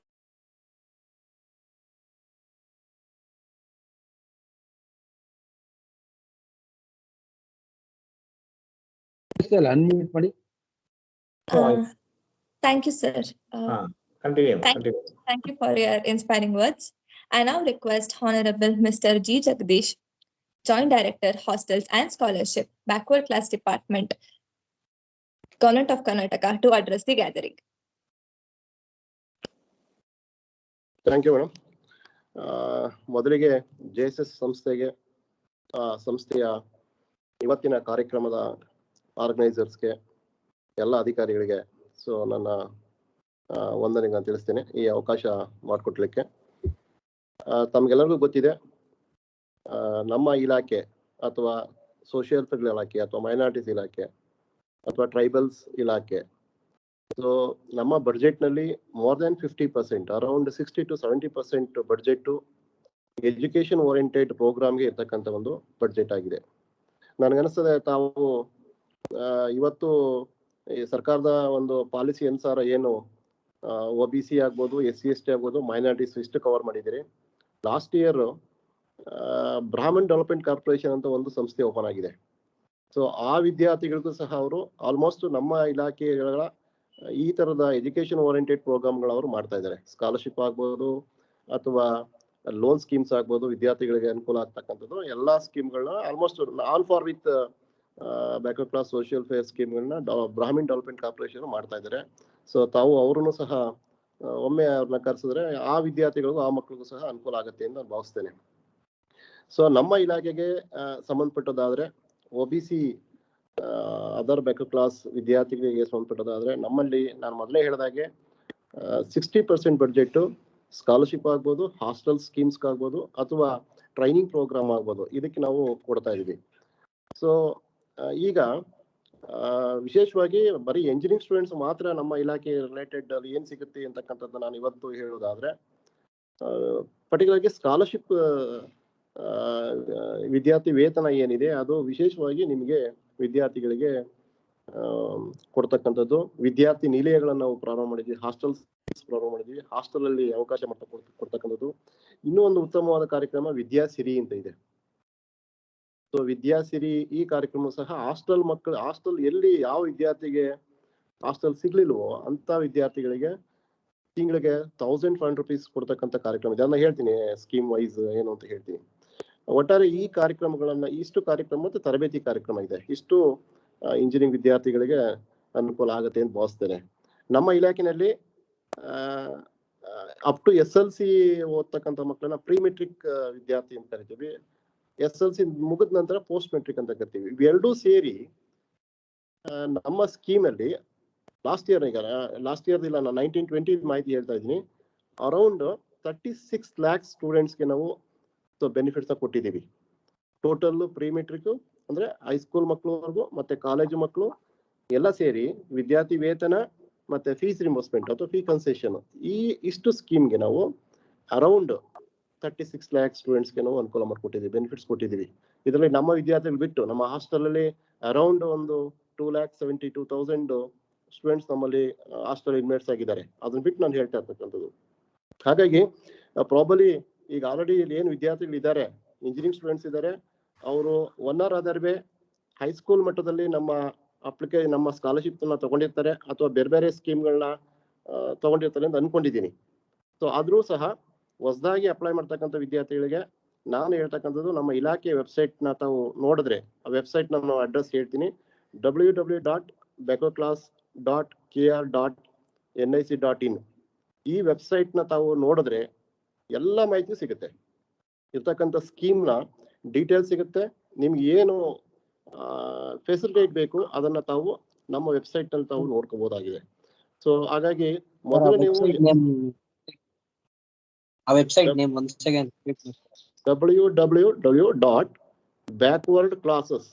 Unmute ಮಾಡಿ. Thank you, sir. Continue. Thank you for your inspiring words. I now request Honorable Mr. G. Jagdish, Joint Director, Hostels and Scholarship, Backward Class Department, Government of Karnataka, to address the gathering. Thank you madam. ಮೊದಲಿಗೆ JSS ಸಂಸ್ಥೆಯ ಇವತ್ತಿನ ಕಾರ್ಯಕ್ರಮದ ಆರ್ಗನೈಸರ್ಸ್ಗೆ, ಎಲ್ಲ ಅಧಿಕಾರಿಗಳಿಗೆ ನನ್ನ ವಂದನೆಗಳನ್ನು ತಿಳಿಸ್ತೇನೆ ಈ ಅವಕಾಶ ಮಾಡಿಕೊಡ್ಲಿಕ್ಕೆ. ತಮ್ಗೆಲ್ಲರಿಗೂ ಗೊತ್ತಿದೆ, ನಮ್ಮ ಇಲಾಖೆ ಅಥವಾ ಸೋಷಿಯಲ್ ಇಲಾಖೆ ಅಥವಾ ಮೈನಾರಿಟೀಸ್ ಇಲಾಖೆ ಅಥವಾ ಟ್ರೈಬಲ್ಸ್ ಇಲಾಖೆ, ಸೊ ನಮ್ಮ ಬಡ್ಜೆಟ್ನಲ್ಲಿ more than 50%, around 60 to 70% budget education oriented ಪ್ರೋಗ್ರಾಮ್ಗೆ ಇರ್ತಕ್ಕಂಥ ಒಂದು ಬಡ್ಜೆಟ್ ಆಗಿದೆ. ನನಗನ್ನಿಸ್ತದೆ ತಾವು ಇವತ್ತು ಈ ಸರ್ಕಾರದ ಒಂದು ಪಾಲಿಸಿ ಅನುಸಾರ ಏನು OBC ಆಗ್ಬೋದು, SC/ST ಆಗ್ಬೋದು, ಮೈನಾರಿಟೀಸ್ ಇಷ್ಟು ಕವರ್ ಮಾಡಿದ್ದೀರಿ. ಲಾಸ್ಟ್ ಇಯರ್ ಬ್ರಾಹ್ಮಣ್ ಡೆವಲಪ್ಮೆಂಟ್ ಕಾರ್ಪೊರೇಷನ್ ಅಂತ ಒಂದು ಸಂಸ್ಥೆ ಓಪನ್ ಆಗಿದೆ. ಸೊ ಆ ವಿದ್ಯಾರ್ಥಿಗಳಿಗೂ ಸಹ ಅವರು ಆಲ್ಮೋಸ್ಟ್ ನಮ್ಮ ಇಲಾಖೆಗಳ ಈ ತರದ ಎಜುಕೇಶನ್ ಓರಿಯೆಂಟೆಡ್ ಪ್ರೋಗ್ರಾಮ್ಗಳು ಅವರು ಮಾಡ್ತಾ ಇದ್ದಾರೆ. ಸ್ಕಾಲರ್ಶಿಪ್ ಆಗ್ಬೋದು ಅಥವಾ ಲೋನ್ ಸ್ಕೀಮ್ಸ್ ಆಗ್ಬೋದು, ವಿದ್ಯಾರ್ಥಿಗಳಿಗೆ ಅನುಕೂಲ ಆಗ್ತಕ್ಕಂಥದ್ದು ಎಲ್ಲ ಸ್ಕೀಮ್ಗಳನ್ನ almost on for with backward class social fair ಸ್ಕೀಮ್ಗಳನ್ನ ಬ್ರಾಹ್ಮಣ್ ಡೆವಲಪ್ಮೆಂಟ್ ಕಾರ್ಪೊರೇಷನ್ ಮಾಡ್ತಾ ಇದ್ದಾರೆ. ಸೊ ತಾವು ಅವ್ರನ್ನು ಸಹ ಒಮ್ಮೆ ಅವ್ರನ್ನ ಕರೆಸಿದ್ರೆ ಆ ವಿದ್ಯಾರ್ಥಿಗಳಿಗೂ ಆ ಮಕ್ಕಳಿಗೂ ಸಹ ಅನುಕೂಲ ಆಗುತ್ತೆ ಅಂತ ನಾನು ಭಾವಿಸ್ತೇನೆ. ಸೊ ನಮ್ಮ ಇಲಾಖೆಗೆ ಸಂಬಂಧಪಟ್ಟದಾದ್ರೆ OBC ಅದರ್ ಬ್ಯಾಕ್ವರ್ಡ್ ಕ್ಲಾಸ್ ವಿದ್ಯಾರ್ಥಿಗಳಿಗೆ ಸಂಬಂಧಪಟ್ಟದಾದ್ರೆ ನಮ್ಮಲ್ಲಿ ನಾನು ಮೊದಲೇ ಹೇಳಿದಾಗೆ 60% ಬಡ್ಜೆಟ್ ಸ್ಕಾಲರ್ಶಿಪ್ ಆಗ್ಬೋದು, ಹಾಸ್ಟೆಲ್ ಸ್ಕೀಮ್ಸ್ ಆಗ್ಬೋದು ಅಥವಾ ಟ್ರೈನಿಂಗ್ ಪ್ರೋಗ್ರಾಮ್ ಆಗ್ಬೋದು, ಇದಕ್ಕೆ ನಾವು ಕೊಡ್ತಾ ಇದೀವಿ. ಸೊ ಈಗ ವಿಶೇಷವಾಗಿ ಬರೀ ಎಂಜಿನಿಯರಿಂಗ್ ಸ್ಟೂಡೆಂಟ್ಸ್ ಮಾತ್ರ ನಮ್ಮ ಇಲಾಖೆ ರಿಲೇಟೆಡ್ ಅಲ್ಲಿ ಏನ್ ಸಿಗುತ್ತೆ ಅಂತಕ್ಕಂಥದ್ದು ನಾನು ಇವತ್ತು ಹೇಳೋದಾದ್ರೆ, ಪರ್ಟಿಕ್ಯುಲರ್ಗೆ ಸ್ಕಾಲರ್ಶಿಪ್ ವಿದ್ಯಾರ್ಥಿ ವೇತನ ಏನಿದೆ ಅದು ವಿಶೇಷವಾಗಿ ನಿಮಗೆ ವಿದ್ಯಾರ್ಥಿಗಳಿಗೆ ಕೊಡ್ತಕ್ಕಂಥದ್ದು. ವಿದ್ಯಾರ್ಥಿ ನಿಲಯಗಳನ್ನು ನಾವು ಪ್ರಾರಂಭ ಮಾಡಿದ್ವಿ, ಹಾಸ್ಟೆಲ್ಸ್ ಪ್ರಾರಂಭ ಮಾಡಿದ್ವಿ, ಹಾಸ್ಟೆಲ್ ಅಲ್ಲಿ ಅವಕಾಶ ಕೊಡ್ತಕ್ಕಂಥದ್ದು. ಇನ್ನೂ ಒಂದು ಉತ್ತಮವಾದ ಕಾರ್ಯಕ್ರಮ ವಿದ್ಯಾಸಿರಿ ಅಂತ ಇದೆ. ಸೊ ವಿದ್ಯಾಸಿರಿ ಈ ಕಾರ್ಯಕ್ರಮ ಸಹ ಹಾಸ್ಟೆಲ್ ಎಲ್ಲಿ ಯಾವ ವಿದ್ಯಾರ್ಥಿಗೆ ಹಾಸ್ಟೆಲ್ ಸಿಗ್ಲಿಲ್ವೋ ಅಂತ ವಿದ್ಯಾರ್ಥಿಗಳಿಗೆ ತಿಂಗಳಿಗೆ 1500 rupees ಕೊಡ್ತಕ್ಕಂಥ ಕಾರ್ಯಕ್ರಮ ಇದೆ. ಅದನ್ನ ಹೇಳ್ತೀನಿ ಸ್ಕೀಮ್ ವೈಸ್ ಏನು ಅಂತ ಹೇಳ್ತೀನಿ. ಒಟ್ಟಾರೆ ಈ ಕಾರ್ಯಕ್ರಮಗಳನ್ನ ಇಷ್ಟು ಕಾರ್ಯಕ್ರಮ ಮತ್ತು ತರಬೇತಿ ಕಾರ್ಯಕ್ರಮ ಇದೆ, ಇಷ್ಟು ಇಂಜಿನಿಯರಿಂಗ್ ವಿದ್ಯಾರ್ಥಿಗಳಿಗೆ ಅನುಕೂಲ ಆಗುತ್ತೆ ಅಂತ ಭಾವಿಸ್ತೇನೆ. ನಮ್ಮ ಇಲಾಖೆಯಲ್ಲಿ ಅಪ್ ಟು SLC ಓದ್ತಕ್ಕಂಥ ಮಕ್ಕಳನ್ನ ಪ್ರೀ ಮೆಟ್ರಿಕ್ ವಿದ್ಯಾರ್ಥಿ ಅಂತ ಕರಿತೀವಿ. SLC ಮುಗಿದ ನಂತರ ಪೋಸ್ಟ್ ಮೆಟ್ರಿಕ್ ಅಂತ ಕರಿತೀವಿ. ಇವೆರಡೂ ಸೇರಿ ನಮ್ಮ ಸ್ಕೀಮ್ ಅಲ್ಲಿ ಲಾಸ್ಟ್ ಇಯರ್ ಇಲ್ಲ, ನಾನು 1920 ಮಾಹಿತಿ ಹೇಳ್ತಾ ಇದ್ದೀನಿ. ಅರೌಂಡ್ 36 lakhs ಸ್ಟೂಡೆಂಟ್ಸ್ಗೆ ನಾವು ಬೆನಿಫಿಟ್ಸ್ ಕೊಟ್ಟಿದ್ದೀವಿ. ಟೋಟಲ್ ಪ್ರೀ ಮೆಟ್ರಿಕ್ ಅಂದ್ರೆ ಹೈಸ್ಕೂಲ್ ಮಕ್ಕಳವರೆಗೂ ಮತ್ತೆ ಕಾಲೇಜು ಮಕ್ಕಳು ಎಲ್ಲ ಸೇರಿ ವಿದ್ಯಾರ್ಥಿ ವೇತನ ಮತ್ತೆ ಫೀಸ್ ರಿಂಬರ್ಸ್ಮೆಂಟ್ ಅಥವಾ ಫೀ ಕನ್ಸೆಷನ್ ಇಷ್ಟು ಸ್ಕೀಮ್ಗೆ ನಾವು ಅರೌಂಡ್ 36 lakhs ಸ್ಟೂಡೆಂಟ್ಸ್ಗೆ ನಾವು ಅನುಕೂಲ ಮಾಡಿಕೊಟ್ಟಿದ್ದೀವಿ, ಬೆನಿಫಿಟ್ಸ್ ಕೊಟ್ಟಿದ್ದೀವಿ. ಇದರಲ್ಲಿ ನಮ್ಮ ವಿದ್ಯಾರ್ಥಿಗಳು ಬಿಟ್ಟು ನಮ್ಮ ಹಾಸ್ಟೆಲ್ ಅಲ್ಲಿ ಅರೌಂಡ್ ಒಂದು 2,72,000 ಸ್ಟೂಡೆಂಟ್ಸ್ ನಮ್ಮಲ್ಲಿ ಹಾಸ್ಟೆಲ್ ಇನ್ಮೇಟ್ಸ್ ಆಗಿದ್ದಾರೆ. ಅದನ್ನ ಬಿಟ್ಟು ನಾನು ಹೇಳ್ತಾ ಇರ್ತಕ್ಕಂಥದ್ದು. ಹಾಗಾಗಿ ಪ್ರಾಬಲಿ ಈಗ ಆಲ್ರೆಡಿ ಇಲ್ಲಿ ಏನು ವಿದ್ಯಾರ್ಥಿಗಳು ಇದ್ದಾರೆ, ಇಂಜಿನಿಯರಿಂಗ್ ಸ್ಟೂಡೆಂಟ್ಸ್ ಇದ್ದಾರೆ, ಅವರು 1 or other way ಹೈಸ್ಕೂಲ್ ಮಟ್ಟದಲ್ಲಿ ನಮ್ಮ ಸ್ಕಾಲರ್ಶಿಪ್ ತಗೊಂಡಿರ್ತಾರೆ ಅಥವಾ ಬೇರೆ ಬೇರೆ ಸ್ಕೀಮ್ಗಳನ್ನ ತಗೊಂಡಿರ್ತಾರೆ ಅಂತ ಅನ್ಕೊಂಡಿದ್ದೀನಿ. ಸೊ ಆದ್ರೂ ಸಹ ಹೊಸದಾಗಿ ಅಪ್ಲೈ ಮಾಡ್ತಕ್ಕಂಥ ವಿದ್ಯಾರ್ಥಿಗಳಿಗೆ ನಾನು ಹೇಳ್ತಕ್ಕಂಥದ್ದು, ನಮ್ಮ ಇಲಾಖೆ ವೆಬ್ಸೈಟ್ ನ ತಾವು ನೋಡಿದ್ರೆ, ಆ ವೆಬ್ಸೈಟ್ ನಾನು ಅಡ್ರೆಸ್ ಹೇಳ್ತೀನಿ, www.becoclass.kr.nic.in. ಈ ವೆಬ್ಸೈಟ್ ನ ತಾವು ನೋಡಿದ್ರೆ ಎಲ್ಲ ಮಾಹಿತಿ ಸಿಗುತ್ತೆ, ಇರ್ತಕ್ಕಂಥ ಸ್ಕೀಮ್ ನ ಡೀಟೇಲ್ಸ್ ಸಿಗುತ್ತೆ. ನಿಮ್ಗೆ ಏನು ಫೆಸಿಲಿಟೇಟ್ ಬೇಕು ಅದನ್ನ ತಾವು ನಮ್ಮ ವೆಬ್ಸೈಟ್ ನಲ್ಲಿ ತಾವು ನೋಡ್ಕೋಬಹುದಾಗಿದೆ. ಸೊ ಹಾಗಾಗಿ ಮೊದಲು ನೀವು www.backwardclasses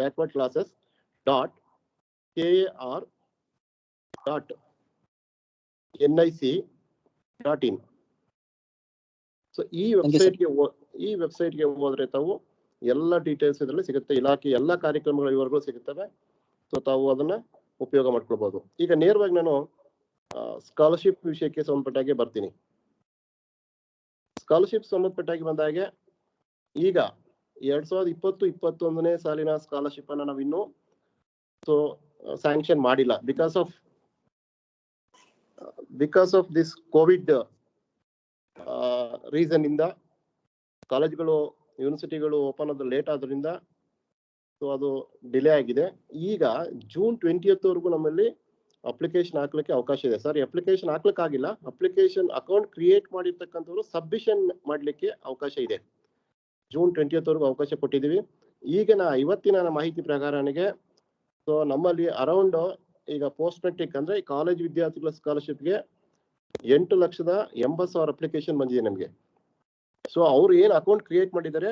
backwardclasses.kar.nic.in. ಸೊ ಈ ವೆಬ್ಸೈಟ್ಗೆ ಹೋದ್ರೆ ತಾವು ಎಲ್ಲ ಡೀಟೇಲ್ಸ್ ಇದರಲ್ಲಿ ಸಿಗುತ್ತೆ. ಇಲಾಖೆ ಎಲ್ಲ ಕಾರ್ಯಕ್ರಮಗಳು ಇವರೆಗೂ ಸಿಗುತ್ತವೆ. ಸೊ ತಾವು ಅದನ್ನ ಉಪಯೋಗ ಮಾಡ್ಕೊಳ್ಬಹುದು. ಈಗ ನೇರವಾಗಿ ನಾನು ಸ್ಕಾಲರ್ಶಿಪ್ ವಿಷಯಕ್ಕೆ ಸಂಬಂಧಪಟ್ಟಾಗೆ ಬರ್ತೀನಿ. ಸ್ಕಾಲರ್ಶಿಪ್ ಸಂಬಂಧಪಟ್ಟಾಗಿ ಬಂದಾಗೆ ಈಗ 2020-21ನೇ ಸಾಲಿನ ಸ್ಕಾಲರ್ಶಿಪ್ ಅನ್ನ ನಾವು ಇನ್ನೂ ಸ್ಯಾಂಕ್ಷನ್ ಮಾಡಿಲ್ಲ. Because of this Covid reason ಇಂದ ಕಾಲೇಜ್ಗಳು ಯೂನಿವರ್ಸಿಟಿಗಳು ಓಪನ್ ಆದ ಲೇಟ್ ಆದ್ರಿಂದ ಸೊ ಅದು ಡಿಲೇ ಆಗಿದೆ. ಈಗ June 20th ವರೆಗೂ ನಮ್ಮಲ್ಲಿ ಅಪ್ಲಿಕೇಶನ್ ಹಾಕ್ಲಿಕ್ಕೆ ಅವಕಾಶ ಇದೆ. ಸರ್, ಅಪ್ಲಿಕೇಶನ್ ಹಾಕ್ಲಿಕ್ಕಾಗಿಲ್ಲ, ಅಪ್ಲಿಕೇಶನ್ ಅಕೌಂಟ್ ಕ್ರಿಯೇಟ್ ಮಾಡಿರ್ತಕ್ಕಂಥವ್ರು ಸಬ್ಮಿಷನ್ ಮಾಡ್ಲಿಕ್ಕೆ ಅವಕಾಶ ಇದೆ. June 20th ವರೆಗೂ ಅವಕಾಶ ಕೊಟ್ಟಿದ್ದೀವಿ. ಈಗಿನ ಇವತ್ತಿನ ಮಾಹಿತಿ ಪ್ರಕಾರನಿಗೆ ಸೊ ನಮ್ಮಲ್ಲಿ ಅರೌಂಡ್ ಈಗ ಪೋಸ್ಟ್ ಮೆಟ್ರಿಕ್ ಅಂದ್ರೆ ಕಾಲೇಜ್ ವಿದ್ಯಾರ್ಥಿಗಳ ಸ್ಕಾಲರ್ಶಿಪ್ಗೆ 8,80,000 ಅಪ್ಲಿಕೇಶನ್ ಬಂದಿದೆ ನಮಗೆ. ಸೊ ಅವ್ರು ಏನ್ ಅಕೌಂಟ್ ಕ್ರಿಯೇಟ್ ಮಾಡಿದ್ದಾರೆ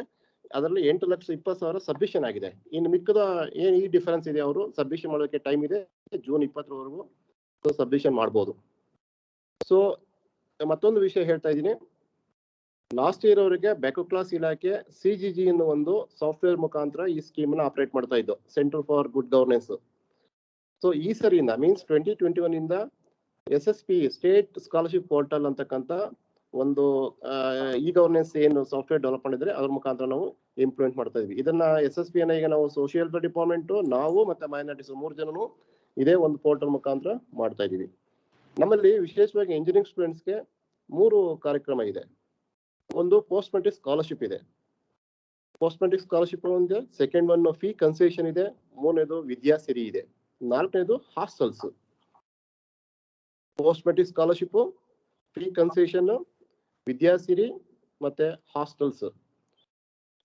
ಅದರಲ್ಲಿ 8,20,000 ಸಬ್ಮಿಷನ್ ಆಗಿದೆ. ಇನ್ನು ಮಿಕ್ಕದ ಏನ್ ಈ ಡಿಫರೆನ್ಸ್ ಇದೆ, ಅವರು ಸಬ್ಮಿಷನ್ ಮಾಡೋದಕ್ಕೆ ಟೈಮ್ ಇದೆ, June 20ವರೆಗೂ ಸಬ್ಮಿಷನ್ ಮಾಡ್ಬೋದು. ಸೊ ಮತ್ತೊಂದು ವಿಷಯ ಹೇಳ್ತಾ ಇದ್ದೀನಿ, ಲಾಸ್ಟ್ ಇಯರ್ ಅವರಿಗೆ ಬೆಕೋಕ್ಲಾಸ್ ಇಲಾಖೆ CGG ಅನ್ನೋ ಒಂದು ಸಾಫ್ಟ್ವೇರ್ ಮುಖಾಂತರ ಈ ಸ್ಕೀಮ್ ನ ಆಪರೇಟ್ ಮಾಡ್ತಾ ಇದ್ದು, centre for good governance. So ಈ ಸರಿಯಿಂದ ಮೀನ್ಸ್ 2021 ಇಂದ SSP ಸ್ಟೇಟ್ ಸ್ಕಾಲರ್ಶಿಪ್ ಪೋರ್ಟಲ್ ಅಂತಕ್ಕಂಥ ಒಂದು ಇ ಗವರ್ನೆನ್ಸ್ ಏನು ಸಾಫ್ಟ್ವೇರ್ ಡೆವಲಪ್ ಮಾಡಿದ್ರೆ ಅದ್ರ ಮುಖಾಂತರ ನಾವು ಇಂಪ್ಲಿಮೆಂಟ್ ಮಾಡ್ತಾ ಇದೀವಿ. ಇದನ್ನ SSP ಅನ್ನ ಈಗ ನಾವು ಸೋಷಿಯಲ್ ಡಿಪಾರ್ಟ್ಮೆಂಟ್, ನಾವು ಮತ್ತೆ ಮೈನಾರಿಟೀಸ್ 3 ಜನನು ಇದೇ ಒಂದು ಪೋರ್ಟಲ್ ಮುಖಾಂತರ ಮಾಡ್ತಾ ಇದೀವಿ. ನಮ್ಮಲ್ಲಿ ವಿಶೇಷವಾಗಿ ಇಂಜಿನಿಯರಿಂಗ್ ಸ್ಟೂಡೆಂಟ್ಸ್ಗೆ 3 ಕಾರ್ಯಕ್ರಮ ಇದೆ. ಒಂದು ಪೋಸ್ಟ್ ಮೆಟ್ರಿಕ್ ಸ್ಕಾಲರ್ಶಿಪ್ ಇದೆ, ಪೋಸ್ಟ್ ಮೆಟ್ರಿಕ್ ಸ್ಕಾಲರ್ಶಿಪ್ ಒಂದು, ಸೆಕೆಂಡ್ ಒನ್ ಫೀ ಕನ್ಸೆಷನ್ ಇದೆ, 3ನೇದು ವಿದ್ಯಾಸಿರಿ ಇದೆ, 4ನೇದು hostels. Post matric scholarship, fee concession, Vidyasiri ಮತ್ತೆ ಹಾಸ್ಟೆಲ್ಸ್.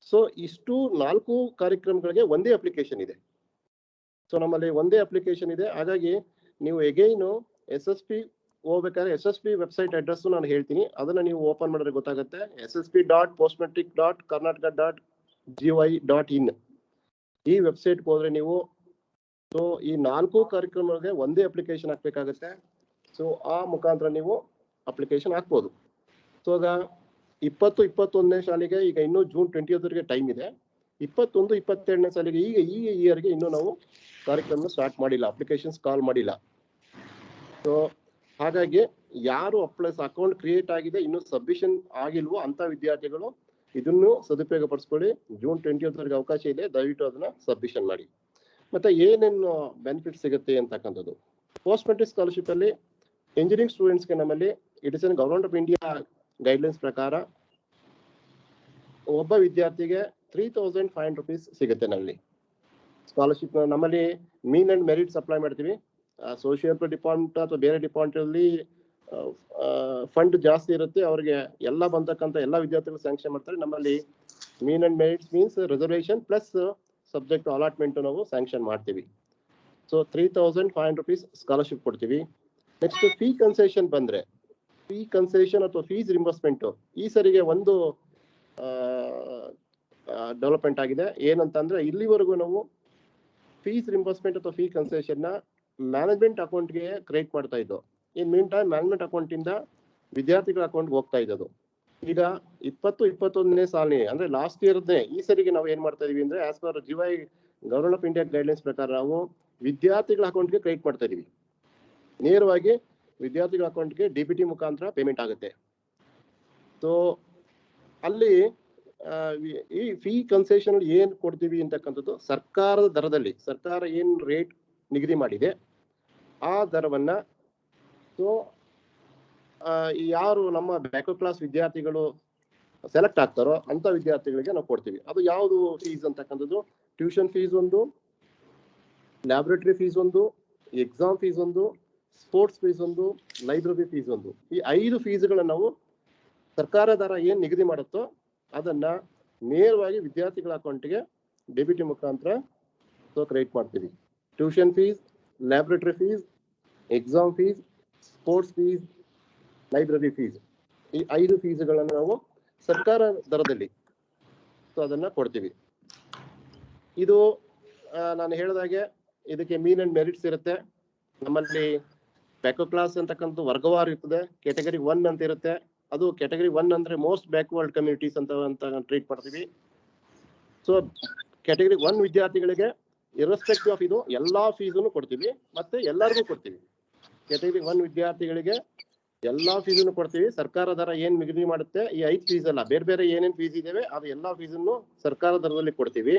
ಸೊ ಇಷ್ಟು 4 ಕಾರ್ಯಕ್ರಮಗಳಿಗೆ ಒಂದೇ ಅಪ್ಲಿಕೇಶನ್ ಇದೆ. ಸೊ ನಮ್ಮಲ್ಲಿ ಒಂದೇ ಅಪ್ಲಿಕೇಶನ್ ಇದೆ. ಹಾಗಾಗಿ ನೀವು ಎಗೈನ್ SSP ಹೋಗ್ಬೇಕಾದ್ರೆ SSP ವೆಬ್ಸೈಟ್ ಅಡ್ರೆಸ್ ನಾನು ಹೇಳ್ತೀನಿ, ಅದನ್ನ ನೀವು ಓಪನ್ ಮಾಡಿದ್ರೆ ಗೊತ್ತಾಗುತ್ತೆ. ssp.postmetric.karnataka.gov.in ಈ ವೆಬ್ಸೈಟ್ಗೆ ಹೋದ್ರೆ ನೀವು ಸೊ ಈ 4 ಕಾರ್ಯಕ್ರಮಗಳಿಗೆ ಒಂದೇ ಅಪ್ಲಿಕೇಶನ್ ಹಾಕ್ಬೇಕಾಗತ್ತೆ. ಸೊ ಆ ಮುಖಾಂತರ ನೀವು ಅಪ್ಲಿಕೇಶನ್ ಹಾಕ್ಬೋದು. ಸೊ ಆಗ 20-21ನೇ ಸಾಲಿಗೆ ಈಗ ಇನ್ನೂ June 20ವರೆಗೆ ಟೈಮ್ ಇದೆ. 21-22ನೇ ಸಾಲಿಗೆ ಈ ಇಯರ್ಗೆ ಇನ್ನೂ ನಾವು ಕಾರ್ಯಕ್ರಮ ಸ್ಟಾರ್ಟ್ ಮಾಡಿಲ್ಲ, ಅಪ್ಲಿಕೇಶನ್ಸ್ ಕಾಲ್ ಮಾಡಿಲ್ಲ. ಸೊ ಹಾಗಾಗಿ ಯಾರು ಅಕೌಂಟ್ ಕ್ರಿಯೇಟ್ ಆಗಿದೆ ಇನ್ನೂ ಸಬ್ಮಿಷನ್ ಆಗಿಲ್ವೋ ಅಂತ ವಿದ್ಯಾರ್ಥಿಗಳು ಇದನ್ನು ಸದುಪಯೋಗ ಪಡಿಸ್ಕೊಳ್ಳಿ. June 20th ವರೆಗೆ ಅವಕಾಶ ಇದೆ, ದಯವಿಟ್ಟು ಅದನ್ನ ಸಬ್ಮಿಷನ್ ಮಾಡಿ. ಮತ್ತೆ ಏನೇನು ಬೆನಿಫಿಟ್ ಸಿಗುತ್ತೆ ಅಂತಕ್ಕಂಥದ್ದು, ಪೋಸ್ಟ್ ಮೆಟ್ರಿಕ್ ಸ್ಕಾಲರ್ಶಿಪ್ ಅಲ್ಲಿ ಇಂಜಿನಿಯರಿಂಗ್ ಸ್ಟೂಡೆಂಟ್ಸ್ಗೆ ನಮ್ಮಲ್ಲಿ it is government of India guidelines ಪ್ರಕಾರ ಒಬ್ಬ ವಿದ್ಯಾರ್ಥಿಗೆ 3,500 rupees ಸಿಗುತ್ತೆ. ನಮ್ಮಲ್ಲಿ ಸ್ಕಾಲರ್ಶಿಪ್ ನಮ್ಮಲ್ಲಿ ಮೀನ್ ಅಂಡ್ ಮೆರಿಟ್ಸ್ ಅಪ್ಲೈ ಮಾಡ್ತೀವಿ. ಸೋಷಿಯಲ್ ಡಿಪಾರ್ಟ್ಮೆಂಟ್ ಅಥವಾ ಬೇರೆ ಡಿಪಾರ್ಟ್ಮೆಂಟ್ ಅಲ್ಲಿ ಫಂಡ್ ಜಾಸ್ತಿ ಇರುತ್ತೆ, ಅವ್ರಿಗೆ ಎಲ್ಲ ಬಂದಕ್ಕಂತ ಎಲ್ಲ ವಿದ್ಯಾರ್ಥಿಗಳು ಸ್ಯಾಂಕ್ಷನ್ ಮಾಡ್ತಾರೆ. ನಮ್ಮಲ್ಲಿ mean and merits means reservation plus subject allotment ನಾವು ಸ್ಯಾಂಕ್ಷನ್ ಮಾಡ್ತೀವಿ. ಸೊ 3,500 rupees ಸ್ಕಾಲರ್ಶಿಪ್ ಕೊಡ್ತೀವಿ. ನೆಕ್ಸ್ಟ್ ಫೀ ಕನ್ಸೆಷನ್ ಬಂದ್ರೆ, ಫೀ ಕನ್ಸೆಷನ್ ಅಥವಾ ಫೀಸ್ ರಿಂಬರ್ಸ್ಮೆಂಟ್ ಈ ಸರಿಗೆ ಒಂದು ಡೆವಲಪ್ಮೆಂಟ್ ಆಗಿದೆ. ಏನಂತಂದ್ರೆ ಇಲ್ಲಿವರೆಗೂ ನಾವು ಫೀಸ್ ರಿಂಬರ್ಸ್ಮೆಂಟ್ ಅಥವಾ ಫೀ ಕನ್ಸೆಷನ್ ನ ಮ್ಯಾನೇಜ್ಮೆಂಟ್ ಅಕೌಂಟ್ಗೆ ಕ್ರೆಡಿಟ್ ಮಾಡ್ತಾ ಇದ್ದೋ. In meantime management account ಇಂದ ವಿದ್ಯಾರ್ಥಿಗಳ ಅಕೌಂಟ್ಗೆ ಹೋಗ್ತಾ ಇದ್ದದು. ಈಗ 2021ನೇ ಸಾಲಿನ ಅಂದ್ರೆ ಲಾಸ್ಟ್ ಇಯರ್ನೇ ಈ ಸರಿಗೆ ನಾವು ಏನ್ ಮಾಡ್ತಾ ಇದೀವಿ ಅಂದ್ರೆ as per GY government of India guidelines ಪ್ರಕಾರ ನಾವು ವಿದ್ಯಾರ್ಥಿಗಳ ಅಕೌಂಟ್ಗೆ ಕ್ರೆಡಿಟ್ ಮಾಡ್ತಾ ಇದೀವಿ. ನೇರವಾಗಿ ವಿದ್ಯಾರ್ಥಿಗಳ ಅಕೌಂಟ್ಗೆ DBT ಮುಖಾಂತರ ಪೇಮೆಂಟ್ ಆಗುತ್ತೆ. ಸೊ ಅಲ್ಲಿ ಈ ಫೀ ಕನ್ಸೆಷನ್ ಏನ್ ಕೊಡ್ತೀವಿ ಅಂತಕ್ಕಂಥದ್ದು ಸರ್ಕಾರದ ದರದಲ್ಲಿ, ಸರ್ಕಾರ ಏನ್ ರೇಟ್ ನಿಗದಿ ಮಾಡಿದೆ ಆ ದರವನ್ನ ಸೊ ಯಾರು ನಮ್ಮ ಬ್ಯಾಕ್ವರ್ಡ್ ಕ್ಲಾಸ್ ವಿದ್ಯಾರ್ಥಿಗಳು ಸೆಲೆಕ್ಟ್ ಆಗ್ತಾರೋ ಅಂತ ವಿದ್ಯಾರ್ಥಿಗಳಿಗೆ ನಾವು ಕೊಡ್ತೀವಿ. ಅದು ಯಾವುದು ಫೀಸ್ ಅಂತಕ್ಕಂಥದ್ದು, ಟ್ಯೂಷನ್ ಫೀಸ್ ಒಂದು, ಲ್ಯಾಬೊರೇಟರಿ ಫೀಸ್ ಒಂದು, ಎಕ್ಸಾಮ್ ಫೀಸ್ ಒಂದು, ಸ್ಪೋರ್ಟ್ಸ್ ಫೀಸ್ ಒಂದು, ಲೈಬ್ರರಿ ಫೀಸ್ ಒಂದು. ಈ 5 ಫೀಸ್ಗಳನ್ನ ನಾವು ಸರ್ಕಾರ ದರ ಏನ್ ನಿಗದಿ ಮಾಡುತ್ತೋ ಅದನ್ನ ನೇರವಾಗಿ ವಿದ್ಯಾರ್ಥಿಗಳ ಅಕೌಂಟ್ಗೆ DBT ಮುಖಾಂತರ ಸೊ ಕ್ರೆಡಿಟ್ ಮಾಡ್ತೀವಿ. Tuition fees, laboratory fees, exam fees, sports fees, library fees, ಈ 5 ಫೀಸ್ಗಳನ್ನು ನಾವು ಸರ್ಕಾರ ದರದಲ್ಲಿ ಸೊ ಅದನ್ನ ಕೊಡ್ತೀವಿ. ಇದು ನಾನು ಹೇಳಿದಾಗೆ ಇದಕ್ಕೆ ಮೀನ್ ಅಂಡ್ ಮೆರಿಟ್ಸ್ ಇರುತ್ತೆ. ನಮ್ಮಲ್ಲಿ ಬ್ಯಾಕ್ವರ್ಡ್ ಕ್ಲಾಸ್ ಅಂತಕ್ಕಂಥ ವರ್ಗವಾರು ಇರ್ತದೆ. ಕ್ಯಾಟಗರಿ 1 ಅಂತ ಇರುತ್ತೆ. ಅದು ಕ್ಯಾಟಗರಿ 1 ಅಂದ್ರೆ ಮೋಸ್ಟ್ ಬ್ಯಾಕ್ವರ್ಡ್ ಕಮ್ಯುನಿಟೀಸ್ ಅಂತ ಟ್ರೀಟ್ ಮಾಡ್ತೀವಿ. ಸೊ ಕ್ಯಾಟಗರಿ 1 ವಿದ್ಯಾರ್ಥಿಗಳಿಗೆ ಇರ್ರೆಸ್ಪೆಕ್ಟಿವ್ ಆಫ್ ಇದು ಎಲ್ಲಾ ಫೀಸನ್ನು ಕೊಡ್ತೀವಿ, ಮತ್ತೆ ಎಲ್ಲರಿಗೂ ಕೊಡ್ತೀವಿ. ಕ್ಯಾಟಗರಿ 1 ವಿದ್ಯಾರ್ಥಿಗಳಿಗೆ ಎಲ್ಲಾ ಫೀಸನ್ನು ಕೊಡ್ತೀವಿ. ಸರ್ಕಾರ ದರ ಏನ್ ನಿಗದಿ ಮಾಡುತ್ತೆ ಈ 5 ಫೀಸ್ ಅಲ್ಲ, ಬೇರೆ ಬೇರೆ ಏನೇನ್ ಫೀಸ್ ಇದಾವೆ ಅದು ಎಲ್ಲಾ ಫೀಸನ್ನು ಸರ್ಕಾರ ದರದಲ್ಲಿ ಕೊಡ್ತೀವಿ.